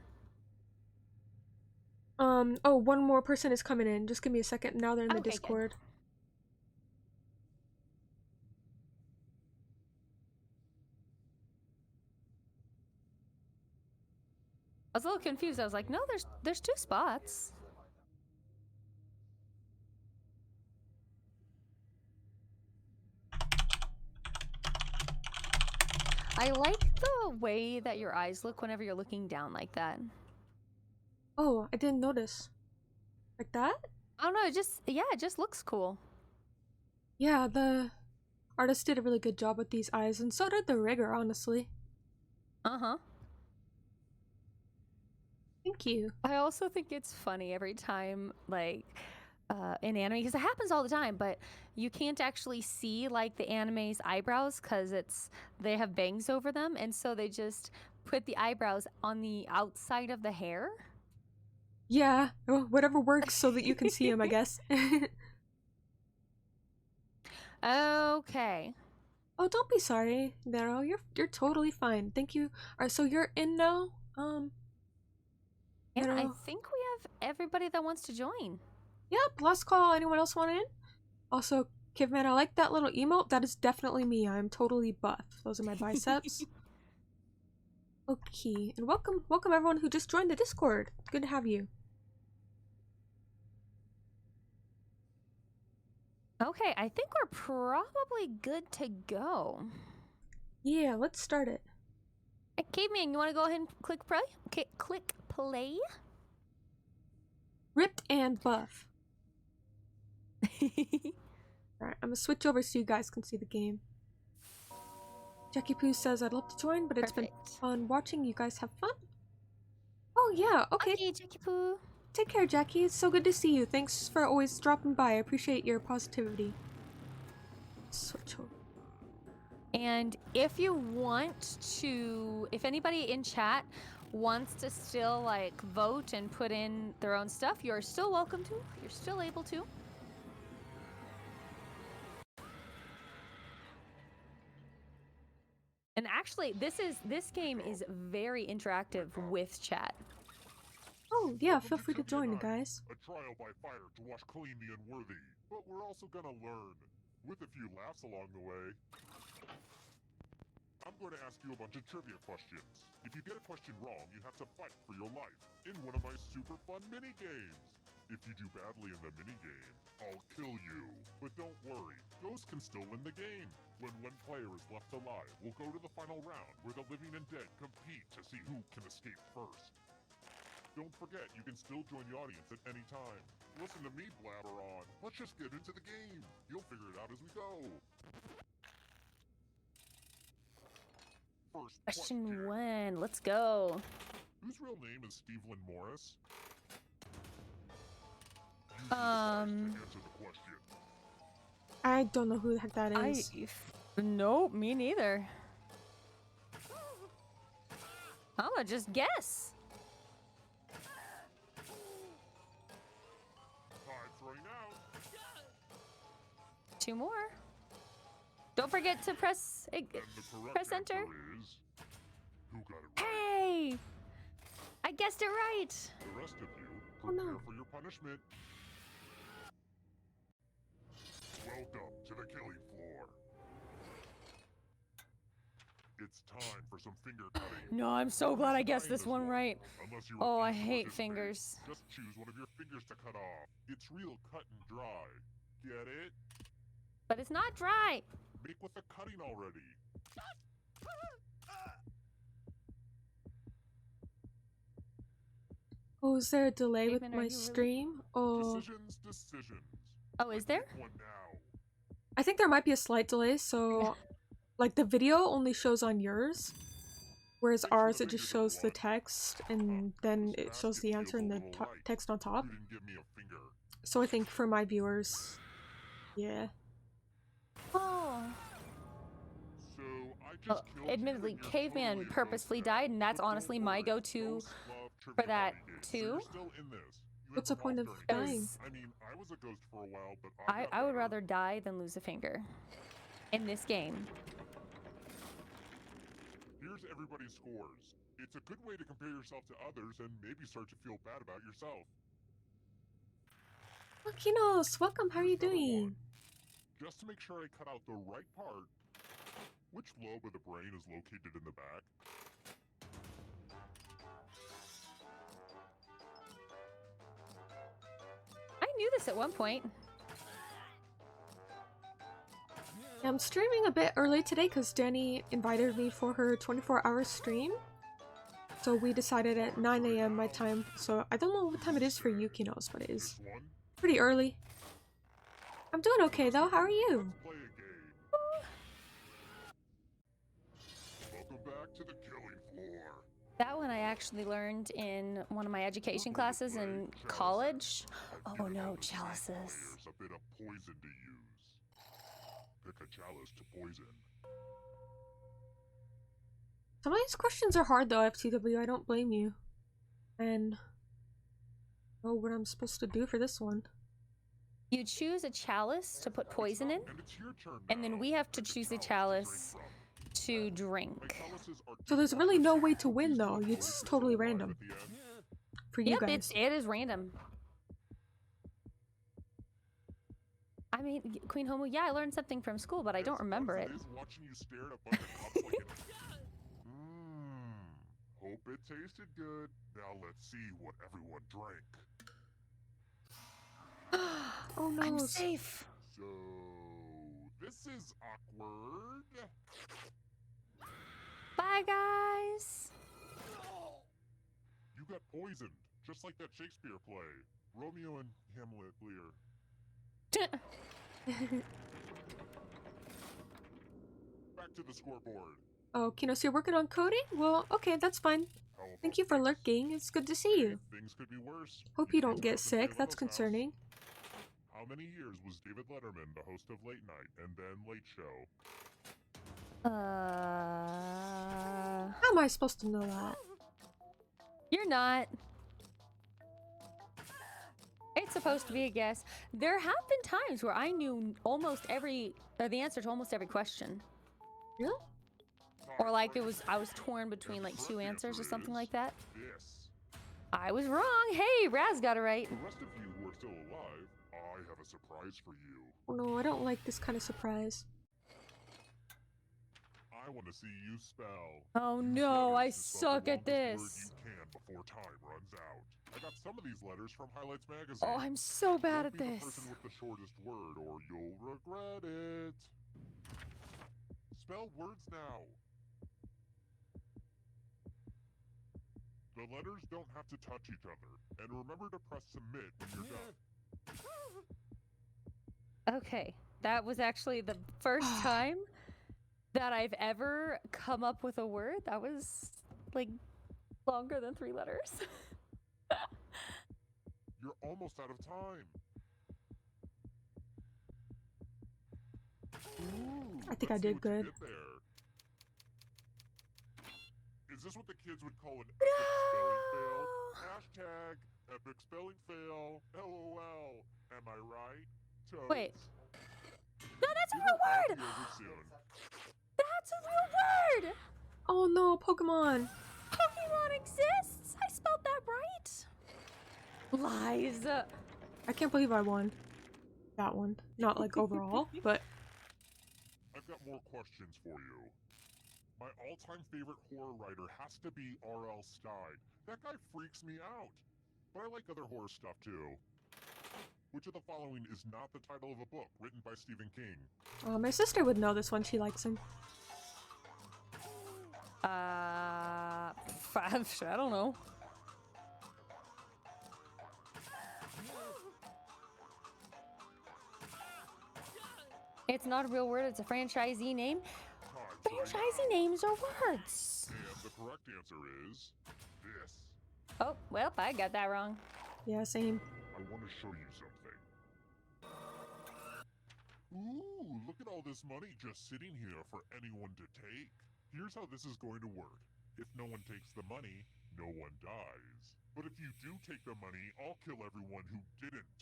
Speaker 1: Oh, one more person is coming in. Just give me a second. Now they're in the
Speaker 2: Okay, good.
Speaker 1: Discord.
Speaker 2: I was a little confused. I was like, no, there's 2 spots. I like the way that your eyes look whenever you're looking down like that.
Speaker 1: Oh, I didn't notice. Like that?
Speaker 2: I don't know, it just looks cool.
Speaker 1: Yeah, the artist did a really good job with these eyes, and so did the rigger, honestly.
Speaker 2: Uh-huh.
Speaker 1: Thank you.
Speaker 2: I also think it's funny every time, like, in anime, because it happens all the time, but you can't actually see, like, the anime's eyebrows because they have bangs over them, and so they just put the eyebrows on the outside of the hair.
Speaker 1: Yeah, whatever works so that you can see him, I guess.
Speaker 2: Okay.
Speaker 1: Oh, don't be sorry, Nero. You're totally fine. Thank you. Alright, so you're in now?
Speaker 2: Yeah, I
Speaker 1: Nero.
Speaker 2: think we have everybody that wants to join.
Speaker 1: Yep, last call. Anyone else want in? Also, Kivman, I like that little emote. That is definitely me. I'm totally buff. Those are my biceps. Okay, and welcome everyone who just joined the Discord. Good to have you.
Speaker 2: Okay, I think we're probably good to go.
Speaker 1: Yeah, let's start it.
Speaker 2: Hey, Caveman, you want to go ahead and click play? Okay, click play.
Speaker 1: Ripped and buff. Alright, I'm gonna switch over so you guys can see the game. Jackie Poo says, I'd love to join, but it's been fun watching you guys have fun. Oh yeah, okay.
Speaker 2: Okay, Jackie Poo.
Speaker 1: Take care, Jackie. It's so good to see you. Thanks for always dropping by. I appreciate your positivity. Switch over.
Speaker 2: And if you want to, if anybody in chat wants to still like vote and put in their own stuff, you're still welcome to. You're still able to. And actually, this game is very interactive with chat.
Speaker 1: Oh, yeah, feel free to join, guys.
Speaker 5: A trial by fire to wash clean the unworthy. But we're also gonna learn, with a few laughs along the way. I'm going to ask you a bunch of trivia questions. If you get a question wrong, you have to fight for your life in one of my super fun mini games. If you do badly in the minigame, I'll kill you. But don't worry, Ghost can still win the game. When one player is left alive, we'll go to the final round where the living and dead compete to see who can escape first. Don't forget, you can still join the audience at any time. Listen to me blabber on. Let's just get into the game. You'll figure it out as we go. First
Speaker 2: Question 1. Let's go.
Speaker 5: Whose real name is Stevelyn Morris? Answer the question.
Speaker 1: I don't know who the heck that is.
Speaker 2: Nope, me neither. I'm gonna just guess.
Speaker 5: Time's running out.
Speaker 2: 2 more. Don't forget to press
Speaker 5: And the correct
Speaker 2: press enter.
Speaker 5: answer is, who got it right?
Speaker 2: Hey! I guessed it right.
Speaker 5: The rest of you,
Speaker 1: Oh, no.
Speaker 5: prepare for your punishment. Welcome to the killing floor. It's time for some finger cutting.
Speaker 2: No, I'm so glad I guessed this one right.
Speaker 5: Unless you
Speaker 2: Oh, I
Speaker 5: refuse to
Speaker 2: hate
Speaker 5: participate,
Speaker 2: fingers.
Speaker 5: Just choose one of your fingers to cut off. It's real cut and dry. Get it?
Speaker 2: But it's not dry.
Speaker 5: Make with the cutting already.
Speaker 1: Oh, is there a delay with
Speaker 2: Raven, are
Speaker 1: my
Speaker 2: you really-
Speaker 1: stream? Oh,
Speaker 5: Decisions.
Speaker 2: Oh, is there?
Speaker 5: Pick one now.
Speaker 1: I think there might be a slight delay, so like the video only shows on yours, whereas ours it just shows the text and then it shows the answer and the text on top.
Speaker 5: You didn't give me a finger.
Speaker 1: So I think for my viewers, yeah.
Speaker 2: Oh.
Speaker 5: So I just
Speaker 2: Well,
Speaker 5: killed you
Speaker 2: admittedly,
Speaker 5: and you're
Speaker 2: Caveman
Speaker 5: totally a
Speaker 2: purposely
Speaker 5: ghost now.
Speaker 2: died, and that's
Speaker 5: But don't
Speaker 2: honestly my
Speaker 5: worry,
Speaker 2: go-to
Speaker 5: ghosts love
Speaker 2: for
Speaker 5: trivia
Speaker 2: that
Speaker 5: party games, so
Speaker 2: too.
Speaker 5: you're still in this. You
Speaker 1: What's
Speaker 5: have
Speaker 1: the point
Speaker 5: been
Speaker 1: of
Speaker 5: off during
Speaker 1: dying?
Speaker 5: this. I mean, I was a ghost for a while, but
Speaker 2: I
Speaker 5: got
Speaker 2: would
Speaker 5: better.
Speaker 2: rather die than lose a finger in this game.
Speaker 5: Here's everybody's scores. It's a good way to compare yourself to others and maybe start to feel bad about yourself.
Speaker 1: Oh, Kinos, welcome. How are you
Speaker 5: Here's another
Speaker 1: doing?
Speaker 5: one. Just to make sure I cut out the right part, which lobe of the brain is located in the back?
Speaker 2: I knew this at one point.
Speaker 1: I'm streaming a bit early today because Danny invited me for her 24-hour stream. So we decided at 9 a.m. my time. So I don't know what time it is for you, Kinos, but it is
Speaker 5: This one?
Speaker 1: pretty early. I'm doing okay though. How are you?
Speaker 5: Let's play a game. Welcome back to the killing floor.
Speaker 2: That one I actually learned in one of my education classes in college.
Speaker 5: I've
Speaker 2: Oh
Speaker 5: given
Speaker 2: no,
Speaker 5: all the snake
Speaker 2: chalices.
Speaker 5: players a bit of poison to use. Pick a chalice to poison.
Speaker 1: Some of these questions are hard though, FTW. I don't blame you. And oh, what I'm supposed to do for this one.
Speaker 2: You choose a chalice to put poison in,
Speaker 5: And it's your turn
Speaker 2: and then
Speaker 5: now.
Speaker 2: we have to
Speaker 5: Pick a
Speaker 2: choose a
Speaker 5: chalice
Speaker 2: chalice
Speaker 5: to
Speaker 2: to
Speaker 5: drink
Speaker 2: drink.
Speaker 5: from. My chalices are
Speaker 1: So there's really no way to win
Speaker 5: Please
Speaker 1: though.
Speaker 5: don't
Speaker 1: It's
Speaker 5: vote
Speaker 1: just totally
Speaker 5: yourself alive
Speaker 1: random
Speaker 5: at the end.
Speaker 1: for you
Speaker 2: Yep,
Speaker 1: guys.
Speaker 2: it is random. I mean, Queen Homo, yeah, I learned something from school, but I don't
Speaker 5: As
Speaker 2: remember
Speaker 5: fun
Speaker 2: it.
Speaker 5: as is watching you stare at a bunch of cups like hope it tasted good. Now let's see what everyone drank.
Speaker 1: Oh no.
Speaker 2: I'm safe.
Speaker 5: So this is awkward.
Speaker 2: Bye, guys.
Speaker 5: You got poisoned, just like that Shakespeare play, Romeo and Hamlet. Lear. Back to the scoreboard.
Speaker 1: Oh, Kinos, you're working on coding? Well, okay, that's fine.
Speaker 5: How about
Speaker 1: Thank you for
Speaker 5: this?
Speaker 1: lurking. It's good to see you.
Speaker 5: Things could be worse.
Speaker 1: Hope you
Speaker 5: can
Speaker 1: don't
Speaker 5: come
Speaker 1: get
Speaker 5: and stay
Speaker 1: sick.
Speaker 5: with
Speaker 1: That's
Speaker 5: us, House.
Speaker 1: concerning.
Speaker 5: How many years was David Letterman the host of Late Night and then Late Show?
Speaker 1: How am I supposed to know that?
Speaker 2: You're not. It's supposed to be a guess. There have been times where I knew the answer to almost every question.
Speaker 1: Really?
Speaker 2: Or like I was torn between like 2 answers or something like that.
Speaker 5: This.
Speaker 2: I was wrong. Hey, Raz got it right.
Speaker 5: The rest of you who are still alive, I have a surprise for you.
Speaker 1: Oh no, I don't like this kind of surprise.
Speaker 5: I want to see you spell.
Speaker 2: Oh
Speaker 5: Use
Speaker 2: no,
Speaker 5: letters
Speaker 2: I
Speaker 5: to spell the
Speaker 2: suck at
Speaker 5: longest word
Speaker 2: this.
Speaker 5: you can before time runs out. I got some of these letters from Highlights magazine.
Speaker 2: Oh, I'm so bad
Speaker 5: Don't
Speaker 2: at
Speaker 5: be the
Speaker 2: this.
Speaker 5: person with the shortest word, or you'll regret it. Spell words now. The letters don't have to touch each other. And remember to press submit when you're done.
Speaker 2: Okay, that was actually the first time that I've ever come up with a word that was like longer than 3 letters.
Speaker 5: You're almost out of time. Ooh,
Speaker 1: I think I
Speaker 5: let's see
Speaker 1: did
Speaker 5: what you
Speaker 1: good.
Speaker 5: did there. Is this what the kids would call an epic spelling fail? Hashtag epic spelling fail. LOL. Am I right? Totes.
Speaker 2: Wait. No, that's a
Speaker 5: It'll
Speaker 2: real
Speaker 5: all
Speaker 2: word!
Speaker 5: be over soon.
Speaker 2: That's a real word!
Speaker 1: Oh no, Pokemon!
Speaker 2: Pokemon exists! I spelled that right! Lies!
Speaker 1: I can't believe I won. That one. Not like overall, but
Speaker 5: I've got more questions for you. My all-time favorite horror writer has to be R.L. Stein. That guy freaks me out. But I like other horror stuff too. Which of the following is not the title of a book written by Stephen King?
Speaker 1: my sister would know this one. She likes him.
Speaker 2: I don't know. It's not a real word, it's a franchisee name. Franchisee names are words.
Speaker 5: And the correct answer is this.
Speaker 2: Oh, well, I got that wrong.
Speaker 1: Yeah, same.
Speaker 5: I want to show you something. Ooh, look at all this money just sitting here for anyone to take. Here's how this is going to work. If no one takes the money, no one dies. But if you do take the money, I'll kill everyone who didn't.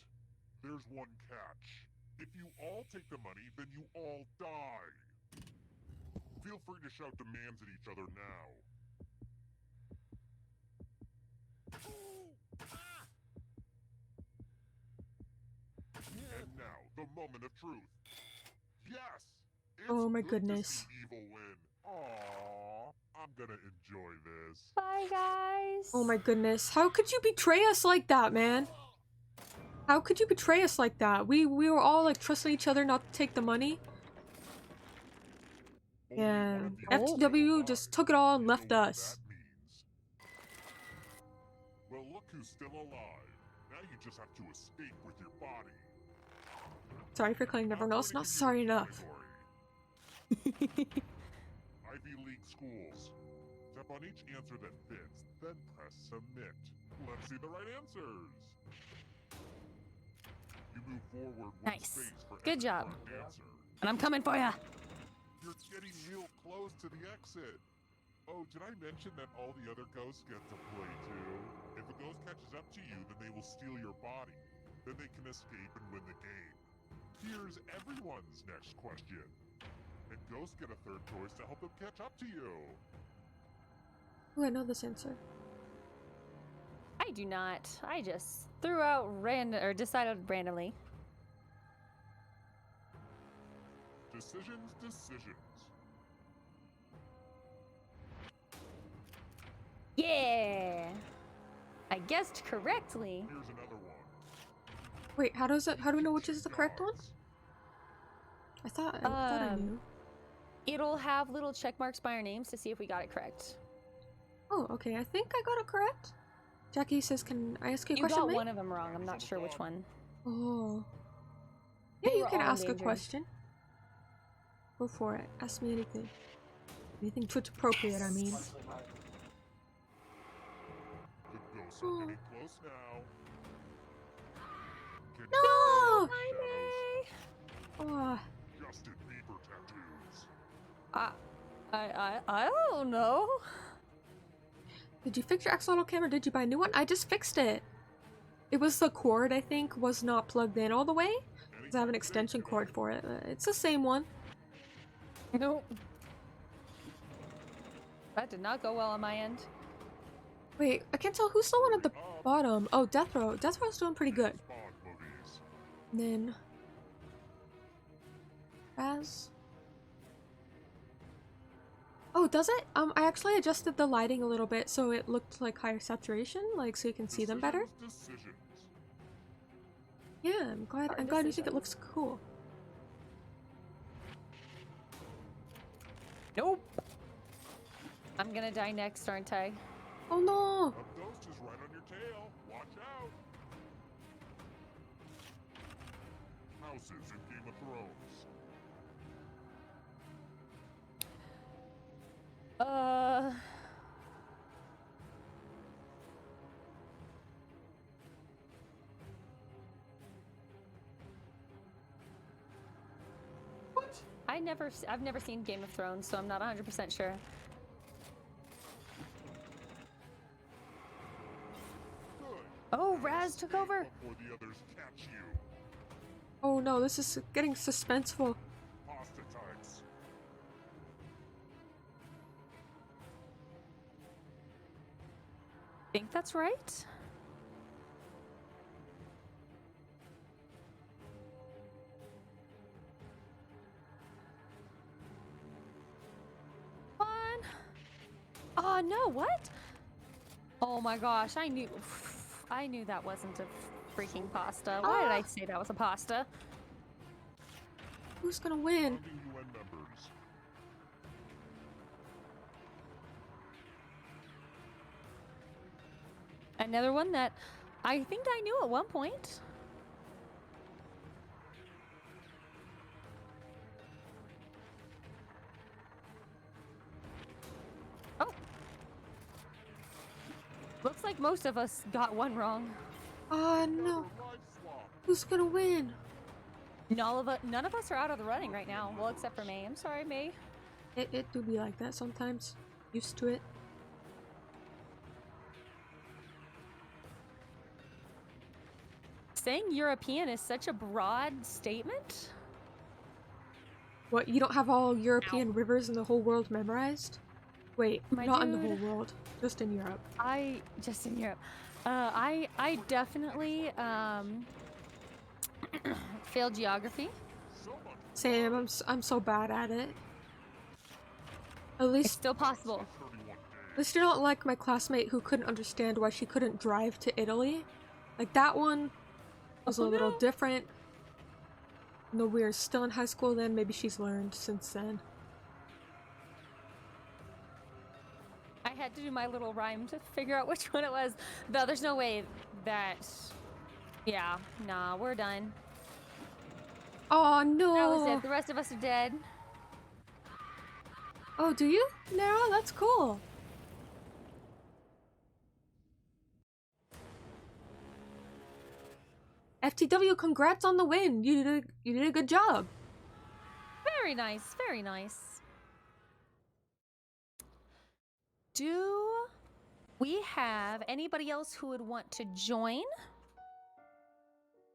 Speaker 5: There's one catch. If you all take the money, then you all die. Feel free to shout demands at each other now. And now, the moment of truth. Yes! It's
Speaker 1: Oh my
Speaker 5: good to
Speaker 1: goodness.
Speaker 5: see evil win. Aww, I'm gonna enjoy this.
Speaker 2: Bye, guys.
Speaker 1: Oh my goodness. How could you betray us like that, man? How could you betray us like that? We were all like trusting each other not to take the money.
Speaker 5: Only one
Speaker 1: And
Speaker 5: of you is still
Speaker 1: FTW
Speaker 5: alive.
Speaker 1: just took it all and
Speaker 5: You know
Speaker 1: left
Speaker 5: what
Speaker 1: us.
Speaker 5: that means. Well, look who's still alive. Now you just have to escape with your body.
Speaker 1: Sorry for calling everyone else not sorry enough.
Speaker 5: Ivy League schools. Tap on each answer that fits, then press submit. Let's see the right answers. You move forward one
Speaker 2: Nice.
Speaker 5: space for
Speaker 2: Good
Speaker 5: every
Speaker 2: job.
Speaker 5: correct answer.
Speaker 2: And I'm coming for ya.
Speaker 5: You're getting real close to the exit. Oh, did I mention that all the other ghosts get to play too? If a ghost catches up to you, then they will steal your body. Then they can escape and win the game. Here's everyone's next question. And ghosts get a third choice to help them catch up to you.
Speaker 1: Oh, I know this answer.
Speaker 2: I do not. I just threw out random or decided randomly.
Speaker 5: Decisions.
Speaker 2: Yeah. I guessed correctly.
Speaker 5: Here's another one.
Speaker 1: Wait, how do we know which is the correct one? I thought I knew.
Speaker 2: It'll have little check marks by our names to see if we got it correct.
Speaker 1: Oh, okay. I think I got it correct. Jackie says, "Can I ask you a
Speaker 2: You
Speaker 1: question,
Speaker 2: got
Speaker 1: mate?"
Speaker 2: one of them wrong. I'm not sure which one.
Speaker 1: Oh. Yeah,
Speaker 2: They
Speaker 1: you
Speaker 2: were
Speaker 1: can
Speaker 2: all
Speaker 1: ask a
Speaker 2: endangered.
Speaker 1: question. Go for it. Ask me anything. Anything Twitch appropriate, I mean.
Speaker 5: The ghosts are getting close now. Can you
Speaker 1: No!
Speaker 5: feel the shadows?
Speaker 1: Oh,
Speaker 5: Justin Bieber tattoos.
Speaker 2: I don't know.
Speaker 1: did you fix your axolotl cam or did you buy a new one? I just fixed it. It was the cord, I think, was not plugged in all the way. Because I have an extension cord for it. It's the same one.
Speaker 2: Nope. That did not go well on my end.
Speaker 1: Wait, I can't tell who's the one at the bottom. Oh, Death Row. Death Row's doing pretty good.
Speaker 5: Spawn movies.
Speaker 1: And then... Raz. Oh, does it? I actually adjusted the lighting a little bit so it looked like higher saturation, like so you can see them better.
Speaker 5: Decisions.
Speaker 1: Yeah, I'm glad you think it looks cool.
Speaker 2: Nope. I'm gonna die next, aren't I?
Speaker 1: Oh no!
Speaker 5: A ghost is right on your tail. Watch out. Houses in Game of Thrones.
Speaker 1: What?
Speaker 2: I've never seen Game of Thrones, so I'm not 100% sure.
Speaker 5: Good.
Speaker 2: Oh, Raz took over.
Speaker 5: Before the others catch you.
Speaker 1: Oh no, this is getting suspenseful.
Speaker 5: Pasta types.
Speaker 2: Think that's right? Fun. Oh no, what? Oh my gosh, I knew that wasn't a freaking pasta. Why did I say that was a pasta?
Speaker 1: Who's gonna win?
Speaker 5: Founding UN members.
Speaker 2: Another one that I think I knew at one point. Oh. Looks like most of us got one wrong.
Speaker 1: Oh no.
Speaker 5: Live swap.
Speaker 1: Who's gonna win?
Speaker 2: None of us are out of the running right now. Well, except for May. I'm sorry, May.
Speaker 1: It do be like that sometimes. Used to it.
Speaker 2: Saying European is such a broad statement.
Speaker 1: What, you don't have all European rivers in the whole world memorized? Wait,
Speaker 2: My
Speaker 1: not in the
Speaker 2: dude.
Speaker 1: whole world, just in Europe.
Speaker 2: Just in Europe. I definitely failed geography.
Speaker 5: So much.
Speaker 1: Sam, I'm so bad at it. At
Speaker 2: It's
Speaker 1: least
Speaker 2: still possible.
Speaker 5: 31 days.
Speaker 1: At least you're not like my classmate who couldn't understand why she couldn't drive to Italy. Like, that one was a
Speaker 2: Oh,
Speaker 1: little
Speaker 2: no.
Speaker 1: different. No, we were still in high school then. Maybe she's learned since then.
Speaker 2: I had to do my little rhyme to figure out which one it was. Though there's no way that. Yeah, nah, we're done.
Speaker 1: Oh,
Speaker 2: That was
Speaker 1: no!
Speaker 2: it. The rest of us are dead.
Speaker 1: Oh, do you? No, that's cool. FTW, congrats on the win. You did a good job.
Speaker 2: Very nice, very nice. Do we have anybody else who would want to join?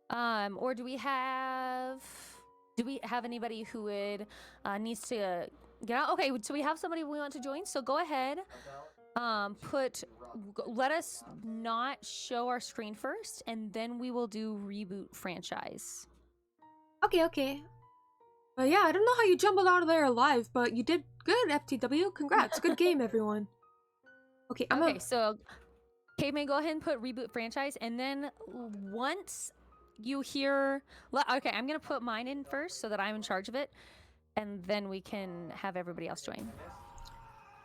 Speaker 2: Or do we have anybody who would needs to get out? Okay, so we have somebody we want to join. So go ahead. Let us not show our screen first, and then we will do reboot franchise.
Speaker 1: Okay. Yeah, I don't know how you jumbled out of there alive, but you did good, FTW. Congrats. Good game, everyone. Okay,
Speaker 2: Okay, so Caveman, go ahead and put reboot franchise, and then once you hear, okay, I'm gonna put mine in first so that I'm in charge of it, and then we can have everybody else join.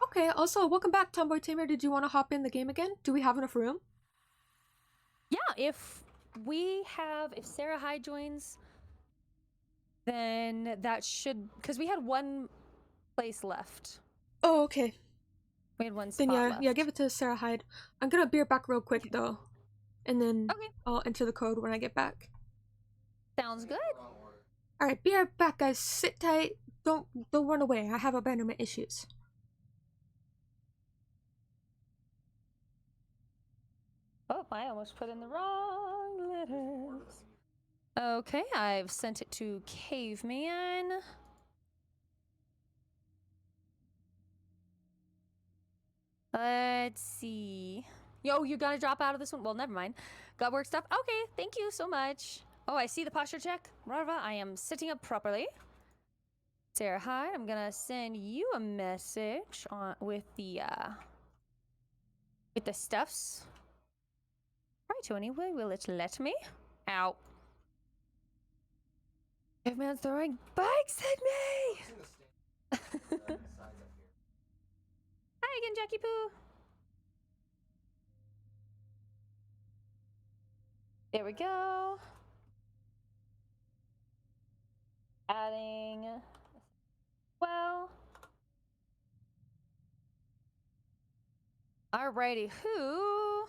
Speaker 1: Okay, also, welcome back, Tomboy Tamer. Did you want to hop in the game again? Do we have enough room?
Speaker 2: Yeah, if Sarah Hyde joins, then that should, because we had one place left.
Speaker 1: Oh, okay.
Speaker 2: We had one spot
Speaker 1: Then
Speaker 2: left.
Speaker 1: yeah, give it to Sarah Hyde. I'm gonna be back real quick though, and then
Speaker 2: Okay.
Speaker 1: I'll enter the code when I get back.
Speaker 2: Sounds good.
Speaker 1: All right, be right back, guys. Sit tight. Don't run away. I have abandonment issues.
Speaker 2: Oh, I almost put in the wrong letters. Okay, I've sent it to Caveman. Let's see. Yo, you gotta drop out of this one? Well, never mind. Got work stuff? Okay, thank you so much. Oh, I see the posture check. Rava, I am sitting up properly. Sarah, hi. I'm gonna send you a message on with the stuffs. Right, anyway, will it let me? Ow. Caveman's throwing bikes at me! Hi again, Jackie Poo. There we go. Adding. Well. Alrighty, who?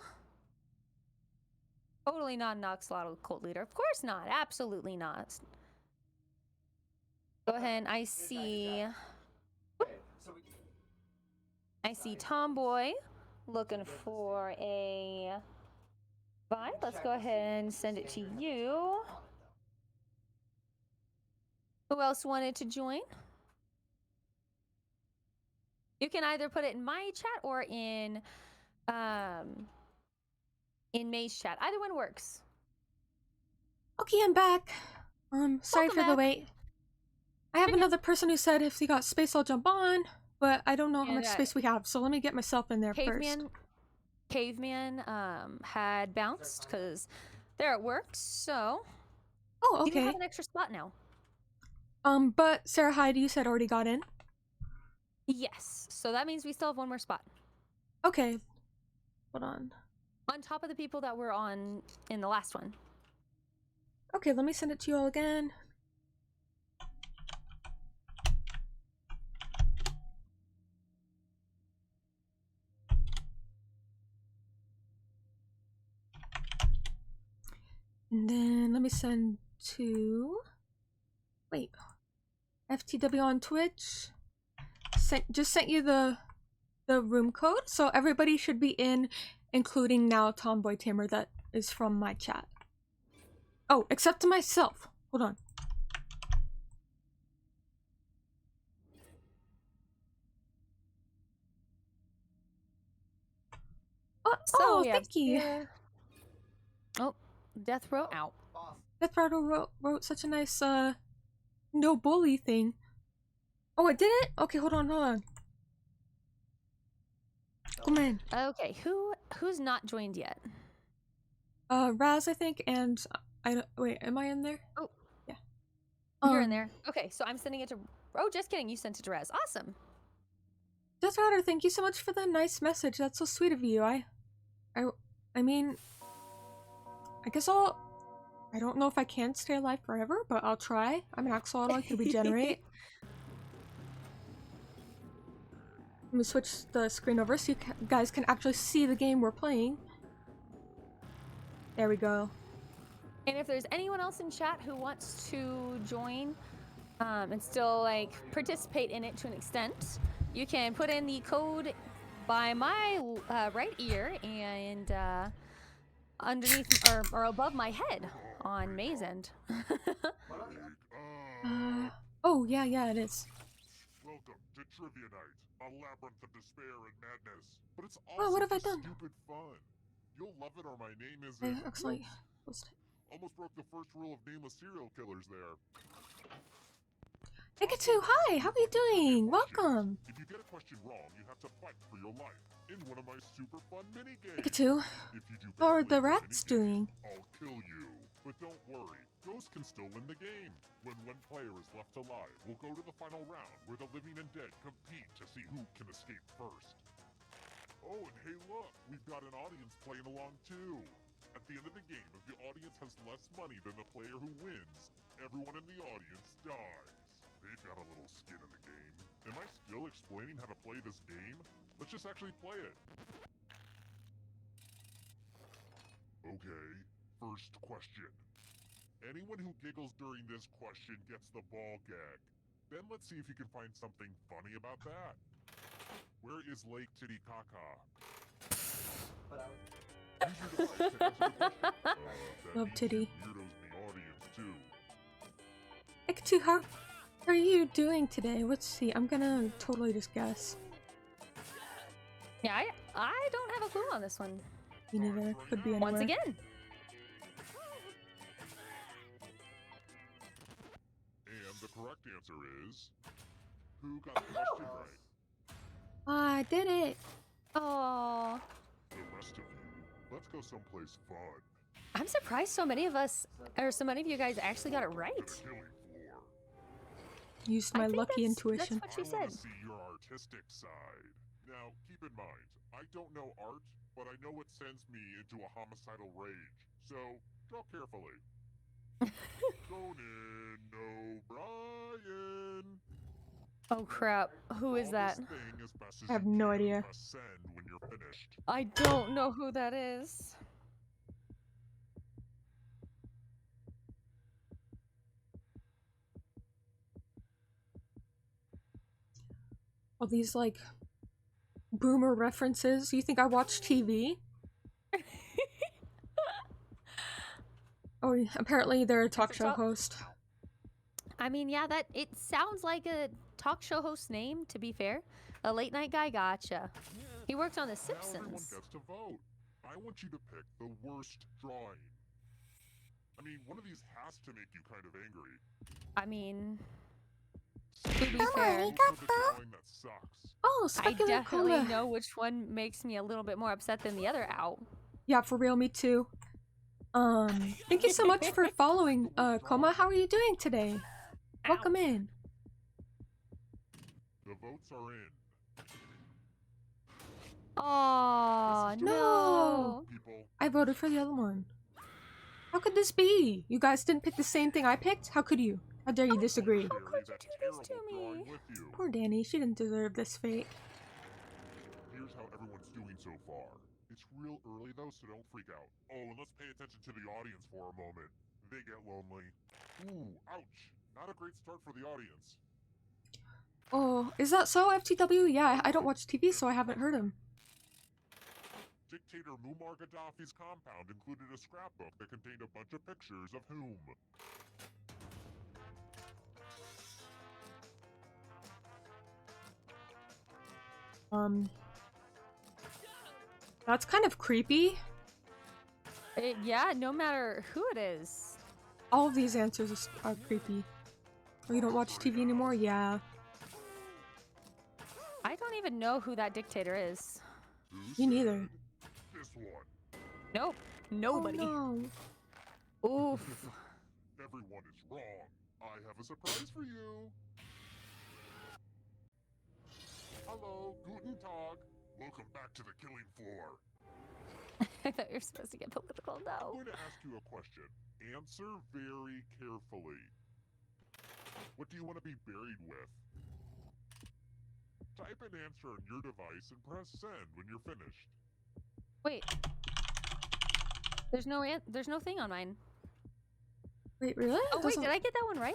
Speaker 2: Totally not an Oxalotl cult leader. Of course not. Absolutely not. Go ahead. I see Tomboy looking for a invite. Let's go ahead and send it to you. Who else wanted to join? You can either put it in my chat or in May's chat. Either one works.
Speaker 1: Okay, I'm back. Sorry
Speaker 2: Welcome
Speaker 1: for the
Speaker 2: back.
Speaker 1: wait. I have another person who said if he got space, I'll jump on, but I don't know how
Speaker 2: And,
Speaker 1: much space we have, so let me get myself in there first.
Speaker 2: Caveman had bounced because they're at work, so
Speaker 1: Oh,
Speaker 2: you
Speaker 1: okay.
Speaker 2: have an extra spot now.
Speaker 1: But Sarah Hyde, you said already got in?
Speaker 2: Yes, so that means we still have one more spot.
Speaker 1: Okay. Hold on.
Speaker 2: On top of the people that were on in the last one.
Speaker 1: Okay, let me send it to you all again. And then let me send to... Wait. FTW on Twitch. Just sent you the room code, so everybody should be in, including now Tomboy Tamer that is from my chat. Oh, except to myself. Hold on. Oh, thank you.
Speaker 2: Oh, Death Row out.
Speaker 1: Death Row wrote such a nice, no bully thing. Oh, it did it? Okay, hold on. Come in.
Speaker 2: Okay, who's not joined yet?
Speaker 1: Raz, I think, and wait, am I in there?
Speaker 2: Oh,
Speaker 1: yeah.
Speaker 2: You're in there. Okay, so I'm sending it to. Oh, just kidding. You sent it to Raz. Awesome.
Speaker 1: Death Router, thank you so much for the nice message. That's so sweet of you. I mean, I guess I don't know if I can stay alive forever, but I'll try. I'm an axolotl, I like to regenerate. Let me switch the screen over so you guys can actually see the game we're playing. There we go.
Speaker 2: And if there's anyone else in chat who wants to join and still like participate in it to an extent, you can put in the code by my right ear and underneath or above my head on May's end.
Speaker 1: Oh yeah, it is.
Speaker 5: Welcome to Trivia Night, a labyrinth of despair and madness. But it's
Speaker 1: Oh,
Speaker 5: also
Speaker 1: what have I
Speaker 5: just
Speaker 1: done?
Speaker 5: stupid fun. You'll love it or my name is
Speaker 1: Actually,
Speaker 5: almost broke the first rule of nameless serial killers there.
Speaker 1: Pikachu, hi! How are you doing? Welcome!
Speaker 5: If you get a question wrong, you have to fight for your life in one of my super fun mini-games.
Speaker 1: Pikachu,
Speaker 5: If you do
Speaker 1: how are
Speaker 5: badly
Speaker 1: the
Speaker 5: in the
Speaker 1: rats
Speaker 5: mini-game,
Speaker 1: doing?
Speaker 5: I'll kill you. But don't worry, Ghost can still win the game. When one player is left alive, we'll go to the final round where the living and dead compete to see who can escape first. Oh, and hey look, we've got an audience playing along too. At the end of the game, if the audience has less money than the player who wins, everyone in the audience dies. They've got a little skin in the game. Am I still explaining how to play this game? Let's just actually play it. Okay, first question. Anyone who giggles during this question gets the ball gag. Then let's see if you can find something funny about that. Where is Lake Titicaca? Use your device to answer the question. That
Speaker 1: Love
Speaker 5: means
Speaker 1: Titty.
Speaker 5: Weirdos in the audience too.
Speaker 1: Pikachu, how are you doing today? Let's see. I'm gonna totally just guess.
Speaker 2: Yeah, I don't have a clue on this one.
Speaker 1: Me neither. Could be anywhere.
Speaker 2: Once again.
Speaker 5: And the correct answer is Who got the question right?
Speaker 1: I did it.
Speaker 2: Oh,
Speaker 5: The rest of you, let's go someplace fun.
Speaker 2: I'm surprised so many of us, or so many of you guys actually got it right.
Speaker 5: To the killing floor.
Speaker 1: Used
Speaker 2: I
Speaker 1: my
Speaker 2: think
Speaker 1: lucky
Speaker 2: that's
Speaker 1: intuition.
Speaker 2: what she
Speaker 5: I want
Speaker 2: said.
Speaker 5: to see your artistic side. Now, keep in mind, I don't know art, but I know it sends me into a homicidal rage. So, draw carefully. Conan O'Brien.
Speaker 2: Oh crap! Who is
Speaker 5: Draw
Speaker 2: that?
Speaker 5: this thing as best as
Speaker 1: I have
Speaker 5: you
Speaker 1: no
Speaker 5: can.
Speaker 1: idea.
Speaker 5: Press send when you're finished.
Speaker 2: I don't know who that is.
Speaker 1: All these like boomer references. You think I watch TV? Oh, apparently they're a talk show host.
Speaker 2: I mean, yeah, that it sounds like a talk show host name. To be fair, a late night guy. Gotcha. He worked on The
Speaker 5: Now everyone
Speaker 2: Simpsons.
Speaker 5: gets to vote. I want you to pick the worst drawing. I mean, one of these has to make you kind of angry.
Speaker 2: I mean,
Speaker 5: To
Speaker 2: be fair,
Speaker 5: the drawing that sucks.
Speaker 1: Oh,
Speaker 2: I
Speaker 1: specular
Speaker 2: definitely
Speaker 1: coma.
Speaker 2: know which one makes me a little bit more upset than the other. Ow.
Speaker 1: Yeah, for real, me too. Thank you so much for following. Coma, how are you doing today? Welcome in.
Speaker 5: The votes are in.
Speaker 2: Oh
Speaker 5: This is
Speaker 2: no!
Speaker 5: People,
Speaker 1: I voted for the other one. How could this be? You guys didn't pick the same thing I picked? How could you? How dare you disagree?
Speaker 2: How could you
Speaker 5: that
Speaker 2: do this to
Speaker 5: terrible drawing
Speaker 2: me?
Speaker 5: with you.
Speaker 1: Poor Danny, she didn't deserve this fate.
Speaker 5: Here's how everyone's doing so far. It's real early though, so don't freak out. Oh, and let's pay attention to the audience for a moment. They get lonely. Ooh, ouch. Not a great start for the audience.
Speaker 1: Oh, is that so, FTW? Yeah, I don't watch TV, so I haven't heard him.
Speaker 5: Dictator Muammar Gaddafi's compound included a scrapbook that contained a bunch of pictures of whom?
Speaker 1: That's kind of creepy.
Speaker 2: Yeah, no matter who it is.
Speaker 1: All of these answers are creepy. Oh, you don't watch TV anymore? Yeah.
Speaker 2: I don't even know who that dictator is.
Speaker 1: Me neither.
Speaker 5: This one.
Speaker 2: Nope. Nobody.
Speaker 1: Oh,
Speaker 2: Oof.
Speaker 5: Everyone is wrong. I have a surprise for you. Hello, guten Tag. Welcome back to the killing floor.
Speaker 2: I thought you were supposed to get political.
Speaker 5: I'm
Speaker 2: No.
Speaker 5: going to ask you a question. Answer very carefully. What do you want to be buried with? Type an answer on your device and press send when you're finished.
Speaker 2: Wait. There's no thing on mine.
Speaker 1: wait, really?
Speaker 2: Oh
Speaker 1: It
Speaker 2: wait,
Speaker 1: doesn't-
Speaker 2: did I get that one right?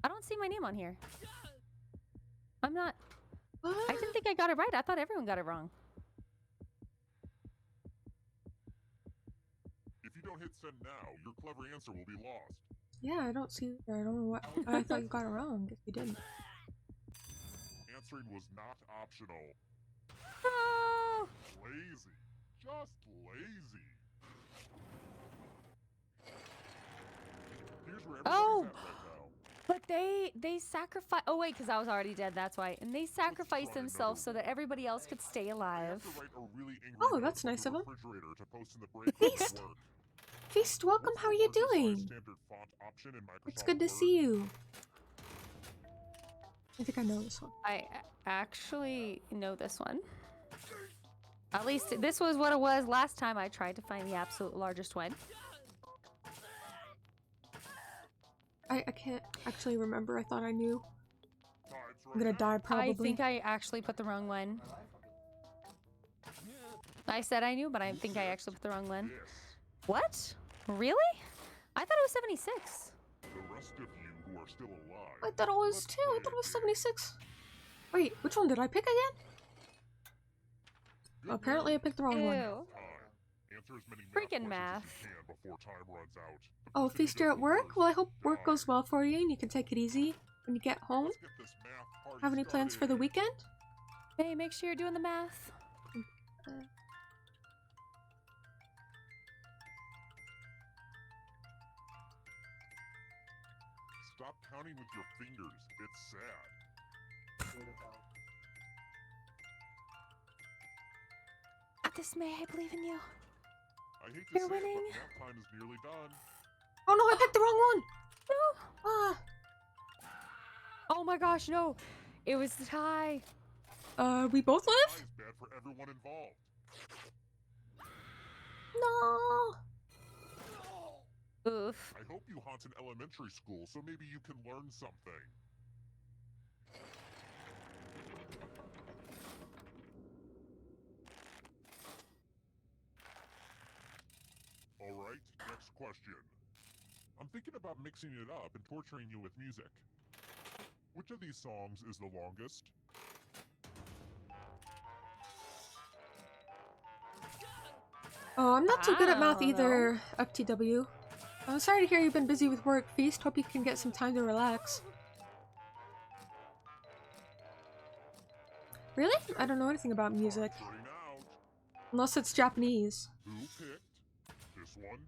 Speaker 2: I don't see my name on here. I'm not.
Speaker 1: What?
Speaker 2: I didn't think I got it right. I thought everyone got it wrong.
Speaker 5: If you don't hit send now, your clever answer will be lost.
Speaker 1: Yeah, I don't see. I don't know what. I thought you got it wrong. If you didn't.
Speaker 5: Answering was not optional.
Speaker 2: No.
Speaker 5: Lazy. Just lazy. Here's where everybody's
Speaker 2: Oh.
Speaker 5: at right now.
Speaker 2: But they sacrifice. Oh wait, because I was already dead. That's why. And they sacrificed themselves so that everybody else could stay
Speaker 5: I have
Speaker 2: alive.
Speaker 5: to write a really angry
Speaker 1: Oh,
Speaker 5: note
Speaker 1: that's
Speaker 5: from
Speaker 1: nice
Speaker 5: the
Speaker 1: of 'em.
Speaker 5: refrigerator to post in the break room at
Speaker 1: Feast.
Speaker 5: work.
Speaker 1: Feast, welcome.
Speaker 5: What's
Speaker 1: How are
Speaker 5: the
Speaker 1: you
Speaker 5: largest size
Speaker 1: doing?
Speaker 5: standard font option in Microsoft
Speaker 1: It's good to
Speaker 5: Word?
Speaker 1: see you. I think I know this one.
Speaker 2: I actually know this one. At least this was what it was last time I tried to find the absolute largest one.
Speaker 1: I can't actually remember. I thought I knew.
Speaker 5: Time's
Speaker 1: I'm gonna
Speaker 5: running
Speaker 1: die
Speaker 5: out.
Speaker 1: probably.
Speaker 2: I think I actually put the wrong one. I said I knew, but I think I actually put the wrong one.
Speaker 5: Yes.
Speaker 2: What? Really? I thought it was 76.
Speaker 5: The rest of you who are still alive.
Speaker 1: I thought it was
Speaker 5: let's
Speaker 1: 2. I
Speaker 5: play
Speaker 1: thought it was
Speaker 5: a game.
Speaker 1: 76. Wait, which one did I pick again?
Speaker 5: Good
Speaker 1: Apparently I
Speaker 5: news.
Speaker 1: picked the wrong one.
Speaker 2: Ew.
Speaker 5: Time. Answer as many
Speaker 2: Freaking
Speaker 5: math
Speaker 2: math.
Speaker 5: questions as you can before time runs out. The
Speaker 1: Oh,
Speaker 5: person who
Speaker 1: Feast, you're
Speaker 5: does
Speaker 1: at
Speaker 5: the
Speaker 1: work?
Speaker 5: worst
Speaker 1: Well, I hope work
Speaker 5: dies.
Speaker 1: goes well for you and you can take it easy when you get home.
Speaker 5: Let's get this math party
Speaker 1: Have any plans for the
Speaker 5: started.
Speaker 1: weekend?
Speaker 2: Hey, make sure you're doing the math.
Speaker 5: Stop counting with your fingers. It's sad.
Speaker 2: Got this, May. I believe in you.
Speaker 5: I hate to
Speaker 2: You're
Speaker 5: say it,
Speaker 2: winning.
Speaker 5: but nap time is nearly done.
Speaker 1: Oh no, I picked the wrong one!
Speaker 2: No.
Speaker 1: Ah.
Speaker 2: Oh my gosh, no. It was the tie.
Speaker 1: We both
Speaker 5: Tie
Speaker 1: live?
Speaker 5: is bad for everyone involved.
Speaker 1: No!
Speaker 2: Oof.
Speaker 5: I hope you haunt an elementary school so maybe you can learn something. Alright, next question. I'm thinking about mixing it up and torturing you with music. Which of these songs is the longest?
Speaker 1: Oh, I'm not so good at math
Speaker 2: I don't
Speaker 1: either, FTW. I'm sorry to hear you've been busy with work. Feast, hope you can get some time to relax. Really? I don't know anything about music.
Speaker 5: Starting out.
Speaker 1: Unless it's Japanese.
Speaker 5: Who picked this one?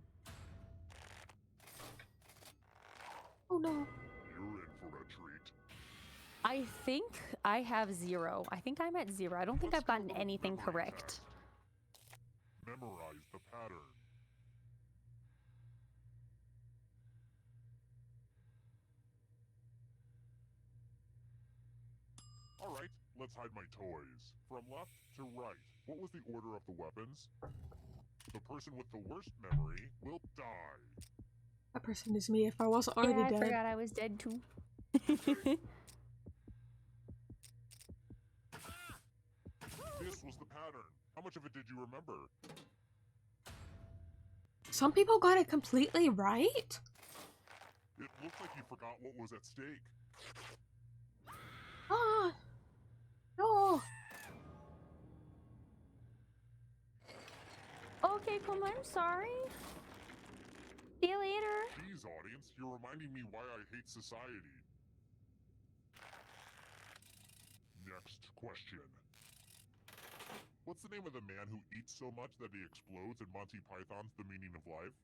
Speaker 1: Oh no.
Speaker 5: You're in for a treat.
Speaker 2: I think I have 0. I think I'm at 0. I don't think
Speaker 5: Let's
Speaker 2: I've gotten
Speaker 5: do a little
Speaker 2: anything
Speaker 5: memory
Speaker 2: correct.
Speaker 5: test. Memorize the pattern. Alright, let's hide my toys. From left to right, what was the order of the weapons? The person with the worst memory will die.
Speaker 1: That person is me if I wasn't already
Speaker 2: Yeah, I
Speaker 1: dead.
Speaker 2: forgot I was dead too.
Speaker 5: This was the pattern. How much of it did you remember?
Speaker 1: Some people got it completely right?
Speaker 5: It looks like you forgot what was at stake.
Speaker 1: Ah! No!
Speaker 2: Okay, cool. I'm sorry. See you later.
Speaker 5: Geez, audience, you're reminding me why I hate society. Next question. What's the name of the man who eats so much that he explodes in Monty Python's The Meaning of Life?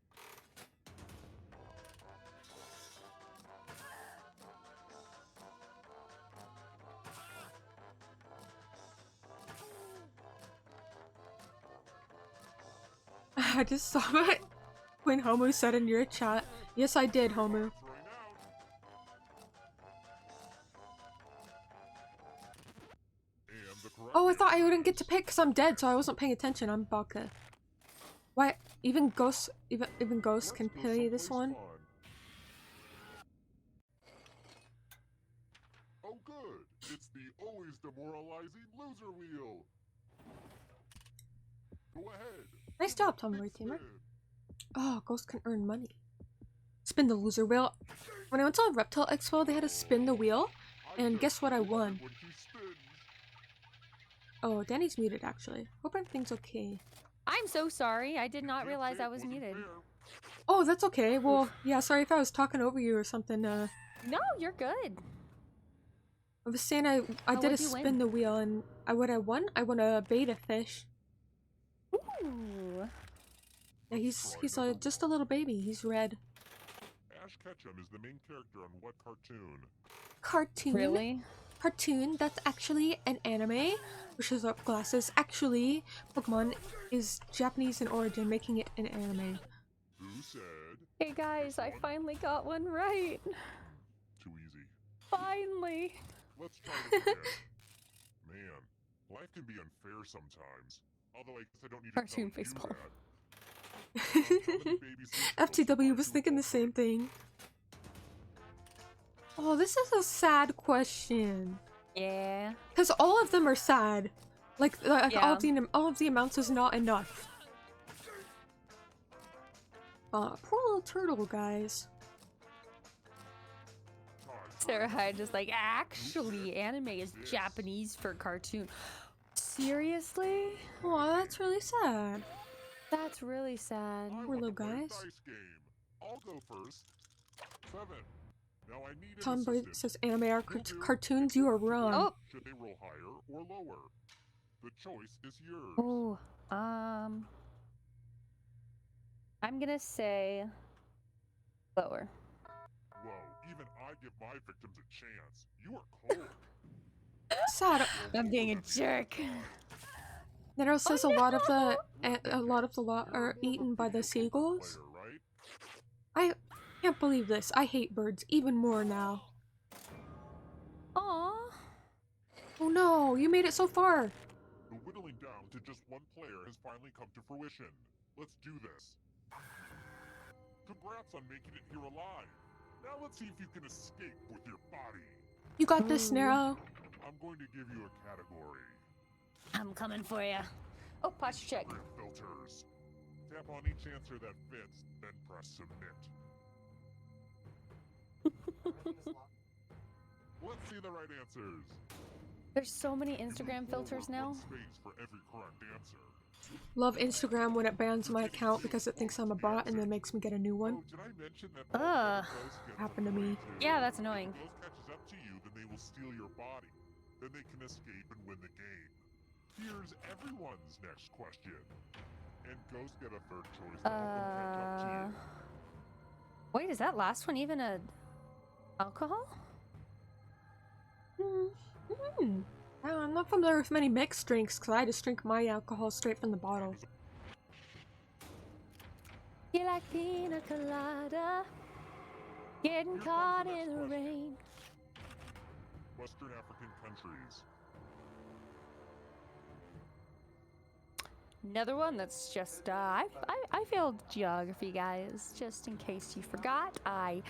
Speaker 1: I just saw that when Homo said in your chat. Yes, I did, Homo.
Speaker 5: Throwing out. And the correct
Speaker 1: Oh, I thought I
Speaker 5: answer
Speaker 1: wouldn't get
Speaker 5: is-
Speaker 1: to pick because I'm dead, so I wasn't paying attention. I'm Baka. Why? Even ghosts can
Speaker 5: Let's go
Speaker 1: play this
Speaker 5: someplace
Speaker 1: one.
Speaker 5: fun. Oh good, it's the always demoralizing loser wheel. Go ahead.
Speaker 1: Nice
Speaker 5: give it a
Speaker 1: job, Tomboy
Speaker 5: big
Speaker 1: Tamer.
Speaker 5: spin.
Speaker 1: Oh, ghosts can earn money. Spin the loser wheel. When I went to a Reptile Expo, they had to spin the wheel, and
Speaker 5: bet
Speaker 1: guess what I
Speaker 5: you love it
Speaker 1: won?
Speaker 5: when she spins.
Speaker 1: Oh, Danny's muted actually. Hope everything's okay.
Speaker 2: I'm so sorry. I did
Speaker 5: You
Speaker 2: not
Speaker 5: can't
Speaker 2: realize
Speaker 5: say
Speaker 2: I
Speaker 5: it
Speaker 2: was
Speaker 5: wasn't
Speaker 2: muted.
Speaker 5: fair.
Speaker 1: Oh, that's okay. Well, yeah, sorry if I was talking over you or something.
Speaker 2: No, you're good.
Speaker 1: I was saying I
Speaker 2: How
Speaker 1: did a
Speaker 2: would you
Speaker 1: spin
Speaker 2: win?
Speaker 1: the wheel, and what I won a beta fish.
Speaker 2: Ooh.
Speaker 1: Yeah, he's just a little baby. He's red.
Speaker 5: Ash Ketchum is the main character on what cartoon?
Speaker 1: Cartoon.
Speaker 2: Really?
Speaker 1: Cartoon. That's actually an anime. Which shows up glasses. Actually, Pokemon is Japanese in origin, making it an anime.
Speaker 5: Who said?
Speaker 2: Hey guys, I finally got one right.
Speaker 5: Too easy.
Speaker 2: Finally.
Speaker 5: Let's try this again. Man, life can be unfair sometimes. Although I guess I don't need to
Speaker 2: Cartoon
Speaker 5: tell you
Speaker 2: facepalm.
Speaker 5: that. How many baby seashells
Speaker 1: FTW
Speaker 5: are
Speaker 1: was
Speaker 5: you
Speaker 1: thinking the
Speaker 5: over?
Speaker 1: same thing. Oh, this is a sad question.
Speaker 2: Yeah.
Speaker 1: Because all of them are sad. Like
Speaker 2: Yeah.
Speaker 1: all of the amounts is not enough. Poor little turtle, guys.
Speaker 2: Sarah Hyde just like, actually, anime is Japanese for cartoon. Seriously?
Speaker 1: Oh, that's really sad.
Speaker 2: That's really sad.
Speaker 5: I
Speaker 1: Poor
Speaker 5: want
Speaker 1: little
Speaker 5: to play a
Speaker 1: guys.
Speaker 5: dice game. I'll go first. 7. Now I need an
Speaker 1: Tom Boy
Speaker 5: assistant.
Speaker 1: says anime are
Speaker 5: Will do.
Speaker 1: cartoons. You are wrong.
Speaker 2: Oh.
Speaker 5: Should they roll higher or lower? The choice is yours.
Speaker 2: Oh, I'm gonna say lower.
Speaker 5: Whoa, even I give my victims a chance. You are cold.
Speaker 1: Sad.
Speaker 2: I'm being a jerk.
Speaker 1: Nero says
Speaker 2: Oh,
Speaker 1: a lot of the lot are eaten by the seagulls. I can't believe this. I hate birds even more now.
Speaker 2: Aww.
Speaker 1: Oh no, you made it so far.
Speaker 5: The whittling down to just one player has finally come to fruition. Let's do this. Congrats on making it here alive. Now let's see if you can escape with your body.
Speaker 1: You got this, Nero.
Speaker 5: I'm going to give you a category.
Speaker 2: I'm coming for you. Oh, posture check.
Speaker 5: Instagram filters. Tap on each answer that fits, then press submit. Let's see the right answers.
Speaker 2: There's so many Instagram filters now.
Speaker 5: Space for every correct answer.
Speaker 1: Love Instagram when it bans my account because it thinks I'm a bot and then makes me get a new one.
Speaker 5: Oh, did I mention that?
Speaker 1: Happened to me.
Speaker 2: Yeah, that's annoying.
Speaker 5: If Ghost catches up to you, then they will steal your body. Then they can escape and win the game. Here's everyone's next question. And Ghost get a third choice to help them catch up to you.
Speaker 2: Wait, is that last one even a alcohol?
Speaker 1: I'm not familiar with many mixed drinks because I just drink my alcohol straight from the bottle.
Speaker 2: You like pina colada, getting caught in the rain.
Speaker 5: Western African countries.
Speaker 2: Another one that's just, I failed geography, guys. Just in case you forgot, I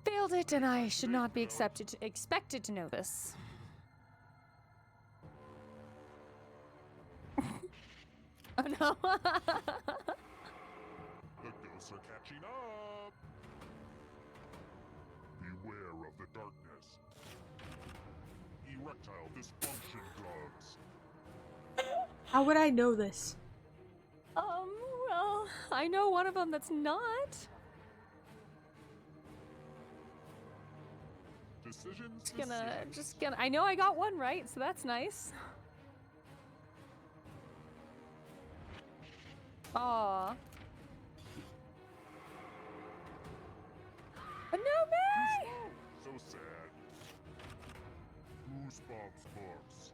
Speaker 2: failed it and I should not be expected to know this. Oh no.
Speaker 5: The ghosts are catching up. Beware of the darkness. Erectile dysfunction drugs.
Speaker 1: How would I know this?
Speaker 2: Well, I know one of them that's not.
Speaker 5: Decisions.
Speaker 2: Just gonna. I know I got one right, so that's nice. Aw. No me!
Speaker 5: So sad. Goosebumps books.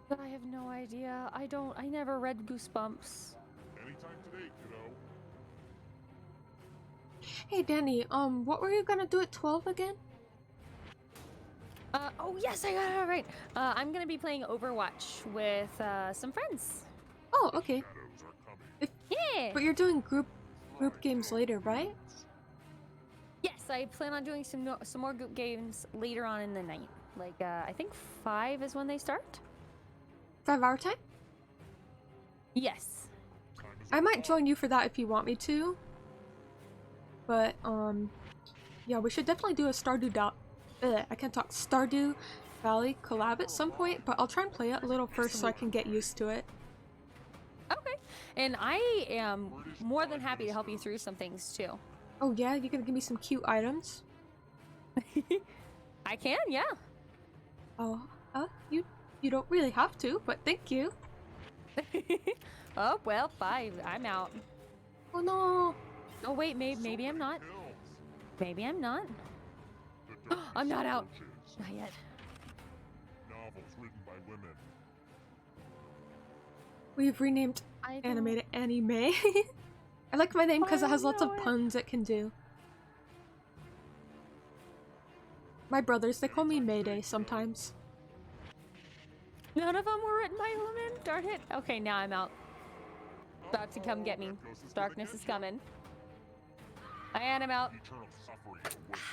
Speaker 2: But I have no idea. I never read Goosebumps.
Speaker 5: Anytime today, kiddo.
Speaker 1: Hey Danny, what were you gonna do at 12 again?
Speaker 2: Oh yes, I got it right. I'm gonna be playing Overwatch with some friends.
Speaker 1: Oh, okay.
Speaker 5: Shadows are coming.
Speaker 2: Yeah.
Speaker 1: But you're doing group games later, right?
Speaker 2: Yes, I plan on doing some more group games later on in the night. Like I think 5 is when they start.
Speaker 1: 5-hour time?
Speaker 2: Yes.
Speaker 1: I might join you for that if you want me to. But, yeah, we should definitely do a Stardew Valley collab at some point, but I'll try and play it a little first so I can get used to it.
Speaker 2: Okay. And I am more than happy to help you through some things too.
Speaker 1: Oh yeah, you gonna give me some cute items?
Speaker 2: I can, yeah.
Speaker 1: Oh, you don't really have to, but thank you.
Speaker 2: Oh, well, 5. I'm out.
Speaker 1: Oh no.
Speaker 2: Oh wait, maybe I'm not.
Speaker 5: Kills.
Speaker 2: Maybe I'm not.
Speaker 5: The darkness
Speaker 2: I'm not out.
Speaker 5: approaches.
Speaker 2: Not yet.
Speaker 5: Novels written by women.
Speaker 1: We've renamed
Speaker 2: I don't-
Speaker 1: animated anime. I like my name because it has lots of
Speaker 2: know it.
Speaker 1: puns it can do. My brothers, they call me Mayday sometimes.
Speaker 2: None of them were written by women? Darn it. Okay, now I'm out. About to come get me.
Speaker 5: That ghost is gonna
Speaker 2: Darkness
Speaker 5: get
Speaker 2: is
Speaker 5: you.
Speaker 2: coming. I'm out.
Speaker 5: Eternal suffering awaits.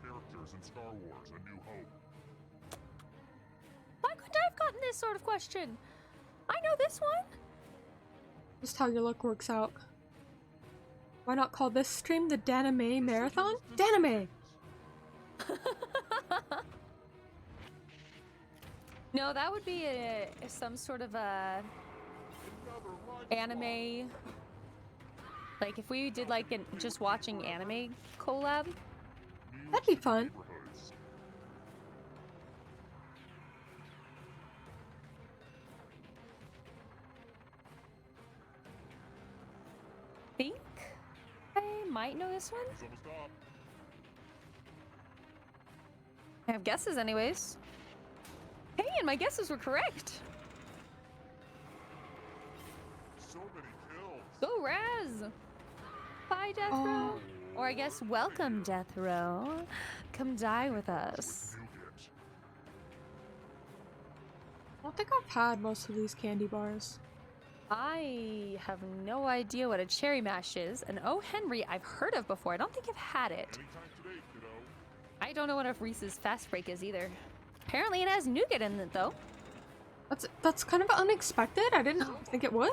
Speaker 5: Characters in Star Wars: A New Hope.
Speaker 2: Why couldn't I have gotten this sort of question? I know this one.
Speaker 1: Just how your luck works out. Why not call this stream the Danime Marathon? Danime!
Speaker 2: No, that would be some sort of a anime. Like if we did like just watching anime collab.
Speaker 1: That'd be fun.
Speaker 5: Neighborhoods.
Speaker 2: think I might know this one.
Speaker 5: He's on the stop.
Speaker 2: I have guesses anyways. Hey, and my guesses were correct.
Speaker 5: So many kills.
Speaker 2: Go Raz! Bye, Death Row. Or I guess welcome, Death Row. Come die with us.
Speaker 5: Nougat.
Speaker 1: I don't think I've had most of these candy bars.
Speaker 2: I have no idea what a cherry mash is. And oh, Henry, I've heard of before. I don't think I've had it.
Speaker 5: Anytime today, kiddo.
Speaker 2: I don't know what a Reese's Fast Break is either. Apparently it has nougat in it, though.
Speaker 1: That's kind of unexpected. I didn't think it would.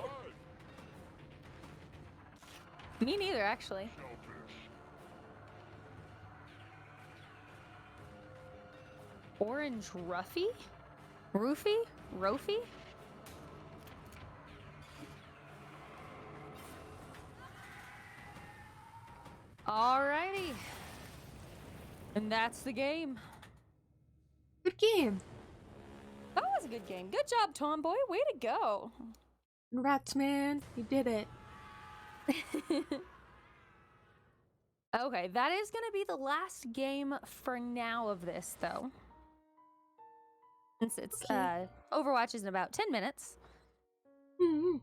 Speaker 2: Me neither, actually.
Speaker 5: Shellfish.
Speaker 2: Orange Ruffy? Roofy? Rofi? Alrighty. And that's the game.
Speaker 1: Good game.
Speaker 2: That was a good game. Good job, Tomboy. Way to go.
Speaker 1: Congrats, man. You did it.
Speaker 2: Okay, that is going to be the last game for now of this, though. Since it's, Overwatch is in about 10 minutes.
Speaker 1: Mm-hmm.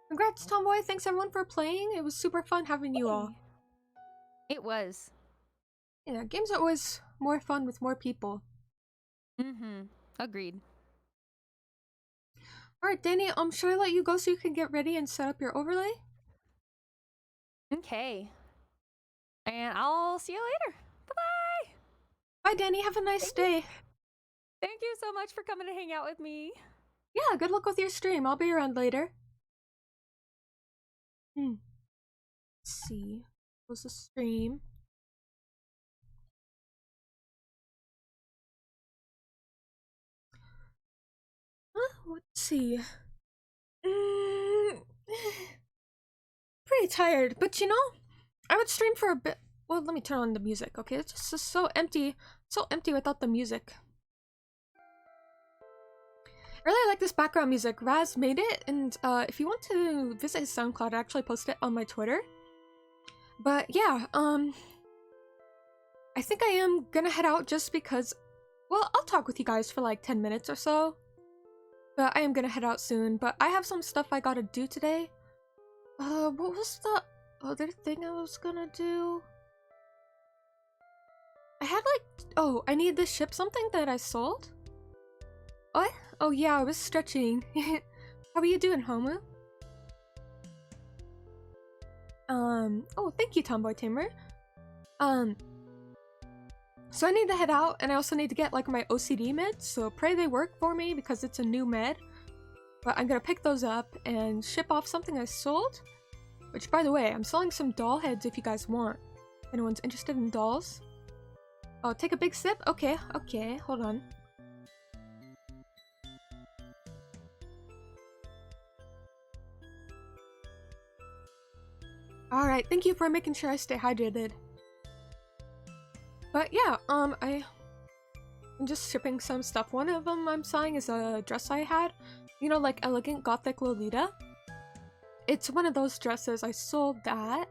Speaker 1: Congrats, Tomboy. Thanks, everyone, for playing. It was super fun having you all.
Speaker 2: It was.
Speaker 1: Yeah, games are always more fun with more people.
Speaker 2: Mm-hmm. Agreed.
Speaker 1: Alright, Danny, should I let you go so you can get ready and set up your overlay?
Speaker 2: Okay. And I'll see you later. Bye-bye!
Speaker 1: Bye, Danny. Have a nice day.
Speaker 2: Thank you so much for coming to hang out with me.
Speaker 1: Yeah, good luck with your stream. I'll be around later. Let's see. Close the stream. Let's see. Pretty tired, but you know, I would stream for a bit. Well, let me turn on the music, okay? It's just so empty without the music. I really like this background music. Raz made it, and if you want to visit his SoundCloud, I actually posted it on my Twitter. But yeah, I think I am gonna head out just because, well, I'll talk with you guys for like 10 minutes or so. But I am gonna head out soon, but I have some stuff I gotta do today. What was the other thing I was gonna do? I had I needed to ship something that I sold? What? Oh yeah, I was stretching. How are you doing, Homu? Oh, thank you, Tomboy Tamer. So I need to head out, and I also need to get like my OCD meds, so pray they work for me because it's a new med. But I'm gonna pick those up and ship off something I sold. Which, by the way, I'm selling some doll heads if you guys want. If anyone's interested in dolls. Oh, take a big sip? Okay, hold on. Alright, thank you for making sure I stay hydrated. But yeah, I'm just shipping some stuff. One of them I'm selling is a dress I had. You know, like Elegant Gothic Lolita. It's one of those dresses. I sold that.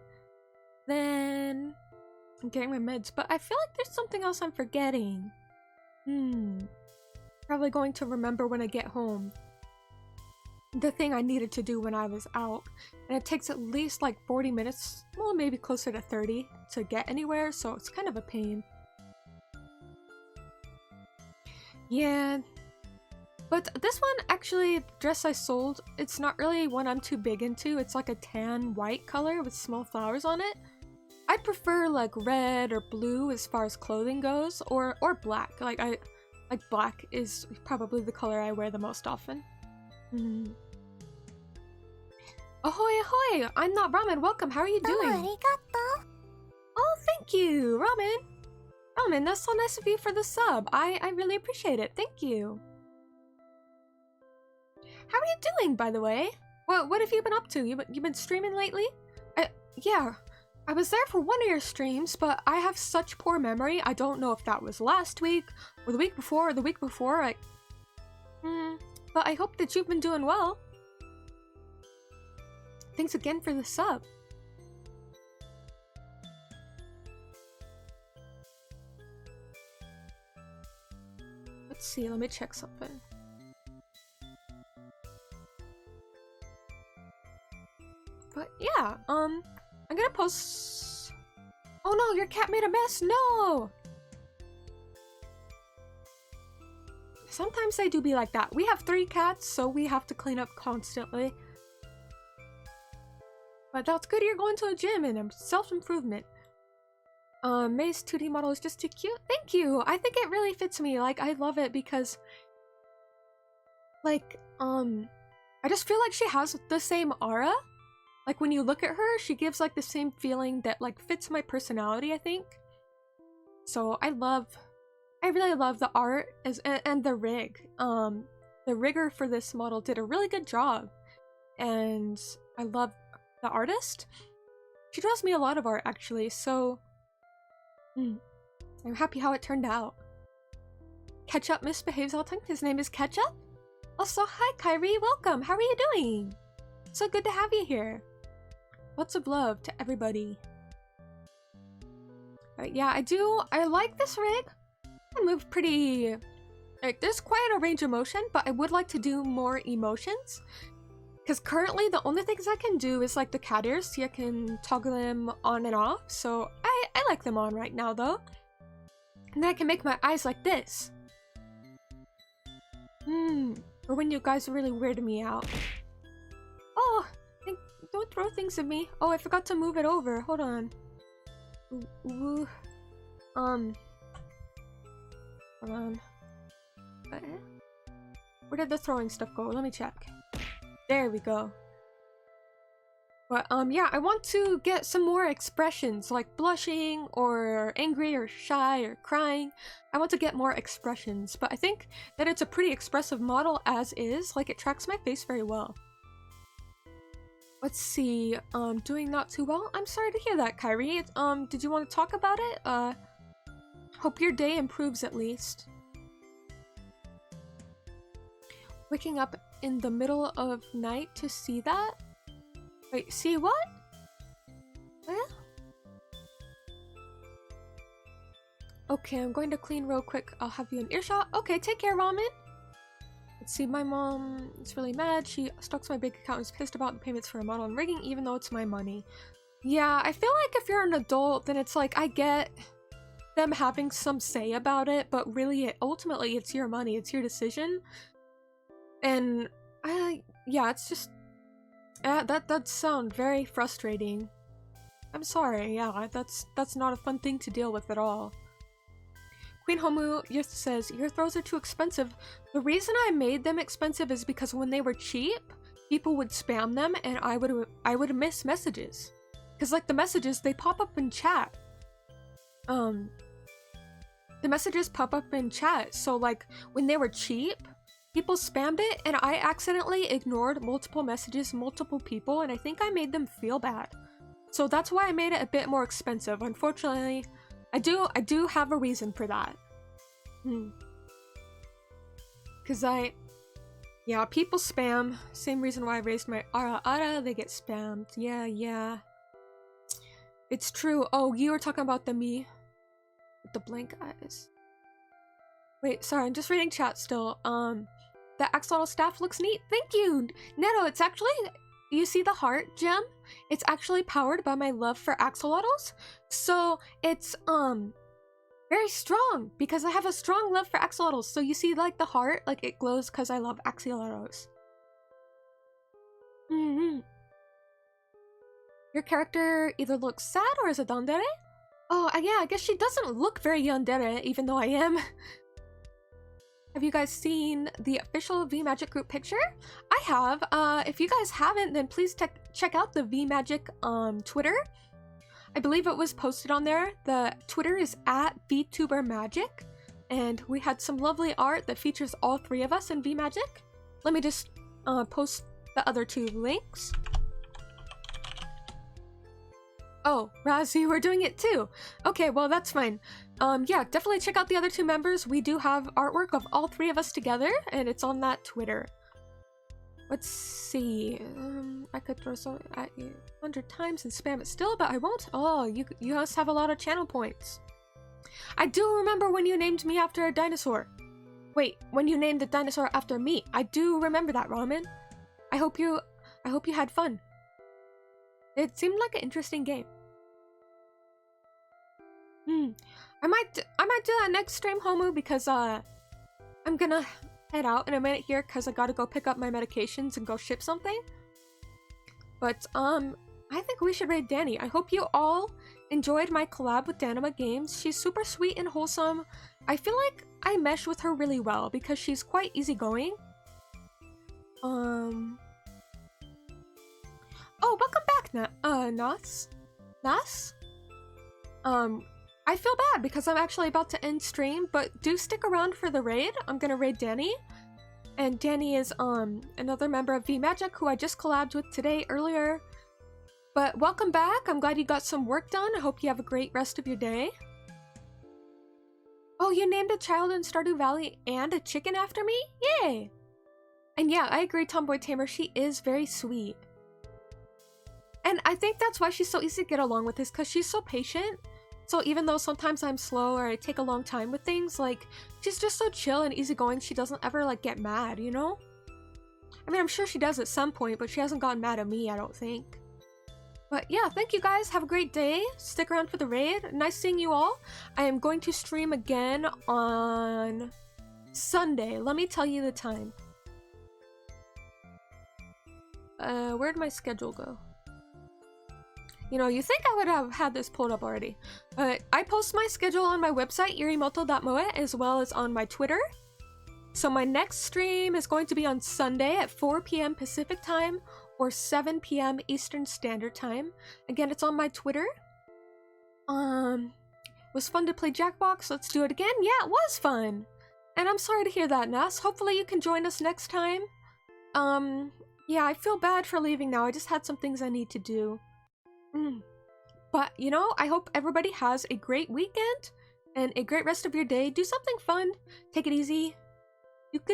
Speaker 1: Then I'm getting my meds, but I feel like there's something else I'm forgetting. Probably going to remember when I get home. The thing I needed to do when I was out. And it takes at least like 40 minutes, well maybe closer to 30 to get anywhere, so it's kind of a pain. Yeah. But this one, actually, the dress I sold, it's not really one I'm too big into. It's like a tan white color with small flowers on it. I'd prefer like red or blue as far as clothing goes, or black. Like black is probably the color I wear the most often. Ahoy ahoy! I'm not Ramen, welcome, how are you doing?
Speaker 6: Arigato.
Speaker 1: Oh, thank you, Ramen! Ramen, that's so nice of you for the sub. I really appreciate it, thank you. How are you doing, by the way? What have you been up to? You've been streaming lately? Yeah, I was there for one of your streams, but I have such poor memory, I don't know if that was last week, or the week before, or the week before, but I hope that you've been doing well. thanks again for the sub. Let's see, let me check something. But yeah, I'm gonna post... Oh no, your cat made a mess, no! Sometimes they do be like that. We have 3 cats, so we have to clean up constantly. But that's good you're going to a gym and self-improvement. May's 2D model is just too cute. Thank you! I think it really fits me. Like, I love it because... Like, I just feel like she has the same aura. Like, when you look at her, she gives, like, the same feeling that, like, fits my personality, I think. So, I really love the art and the rig. The rigger for this model did a really good job. And I love the artist. She draws me a lot of art, actually, so... I'm happy how it turned out. Ketchup misbehaves all the time. His name is Ketchup? Also, hi Kyrie, welcome! How are you doing? So good to have you here. Lots of love to everybody. Yeah, I like this rig. I move pretty... Like, there's quite a range of motion, but I would like to do more emotions. Because currently, the only things I can do is, like, the cat ears. See, I can toggle them on and off. So, I like them on right now, though. And then I can make my eyes like this. Or when you guys really weird me out. Oh! Don't throw things at me. Oh, I forgot to move it over. Hold on. Ooh. Hold on. Where did the throwing stuff go? Let me check. There we go. But yeah, I want to get some more expressions, like blushing, or angry, or shy, or crying. I want to get more expressions, but I think that it's a pretty expressive model as is. Like, it tracks my face very well. Let's see, doing not too well? I'm sorry to hear that, Kyrie. Did you want to talk about it? Hope your day improves at least. Waking up in the middle of night to see that? Wait, see what? Okay, I'm going to clean real quick. I'll have you in earshot. Okay, take care, Ramen. Let's see, my mom is really mad. She stalks my bank account and is pissed about the payments for a model and rigging, even though it's my money. Yeah, I feel like if you're an adult, then it's like, I get them having some say about it, but really, ultimately, it's your money. It's your decision. And, yeah, it's just... that does sound very frustrating. I'm sorry, yeah, that's not a fun thing to deal with at all. Queen Homu says, your throws are too expensive. The reason I made them expensive is because when they were cheap, people would spam them and I would miss messages. Because, like, the messages, they pop up in chat. The messages pop up in chat, so, like, when they were cheap, people spammed it, and I accidentally ignored multiple messages, multiple people, and I think I made them feel bad. So that's why I made it a bit more expensive. Unfortunately, I do have a reason for that. Cause yeah, people spam. Same reason why I raised my ara, they get spammed. Yeah. It's true. Oh, you were talking about the me with the blank eyes. Wait, sorry, I'm just reading chat still. The axolotl staff looks neat. Thank you, Neto. It's actually, you see the heart gem? It's actually powered by my love for axolotls. So it's very strong because I have a strong love for axolotls. So you see, like, the heart, like, it glows because I love axolotls. Your character either looks sad or is a yandere? Oh, yeah, I guess she doesn't look very yandere, even though I am. Have you guys seen the official VMagic group picture? I have. If you guys haven't, then please check out the VMagic Twitter. I believe it was posted on there. The Twitter is at VTuberMagic, and we had some lovely art that features all 3 of us in VMagic. Let me just post the other 2 links. Oh, Raz, you were doing it too. Okay, well, that's fine. Yeah, definitely check out the other 2 members. We do have artwork of all 3 of us together, and it's on that Twitter. Let's see. I could throw some at you 100 times and spam it still, but I won't. Oh, you must have a lot of channel points. I do remember when you named me after a dinosaur. Wait, when you named the dinosaur after me. I do remember that, Ramen. I hope you had fun. It seemed like an interesting game. I might do that next stream, Homu, because I'm gonna head out in a minute here because I gotta go pick up my medications and go ship something. But I think we should raid Danny. I hope you all enjoyed my collab with danimagames. She's super sweet and wholesome. I feel like I mesh with her really well because she's quite easygoing. Oh, welcome back, Nas. Nas? I feel bad because I'm actually about to end stream, but do stick around for the raid. I'm gonna raid Danny. And Danny is another member of VMagic who I just collabed with today earlier. But welcome back. I'm glad you got some work done. I hope you have a great rest of your day. Oh, you named a child in Stardew Valley and a chicken after me? Yay! And yeah, I agree, Tomboy Tamer. She is very sweet. And I think that's why she's so easy to get along with, is because she's so patient. So even though sometimes I'm slow or I take a long time with things, like, she's just so chill and easygoing, she doesn't ever, like, get mad, you know? I mean, I'm sure she does at some point, but she hasn't gotten mad at me, I don't think. But yeah, thank you guys. Have a great day. Stick around for the raid. Nice seeing you all. I am going to stream again on Sunday. Let me tell you the time. Where'd my schedule go? You know, you think I would have had this pulled up already. But I post my schedule on my website, irimoto.moe, as well as on my Twitter. So my next stream is going to be on Sunday at 4 p.m. Pacific time or 7 p.m. Eastern Standard Time. Again, it's on my Twitter. It was fun to play Jackbox. Let's do it again. Yeah, it was fun. And I'm sorry to hear that, Nas. Hopefully you can join us next time. Yeah, I feel bad for leaving now. I just had some things I need to do. But, you know, I hope everybody has a great weekend and a great rest of your day. Do something fun. Take it easy. It's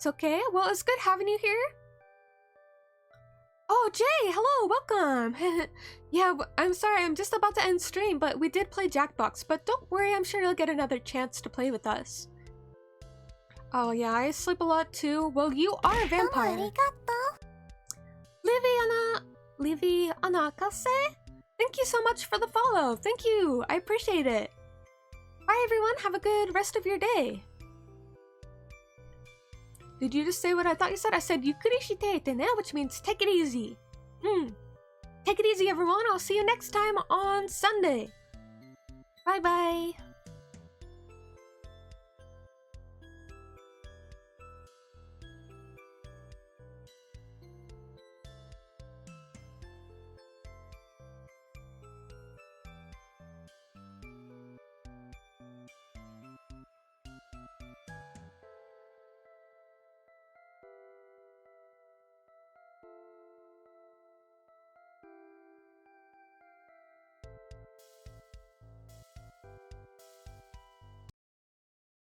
Speaker 1: okay. Well, it's good having you here. Oh, Jay, hello, welcome. Yeah, I'm sorry, I'm just about to end stream, but we did play Jackbox. But don't worry, I'm sure you'll get another chance to play with us. Oh yeah, I sleep a lot too. Well, you are a vampire. Livy Anakase? Thank you so much for the follow. Thank you. I appreciate it. Bye everyone. Have a good rest of your day. Did you just say what I thought you said? I said yukurishite ne, which means take it easy. Take it easy everyone. I'll see you next time on Sunday. Bye bye.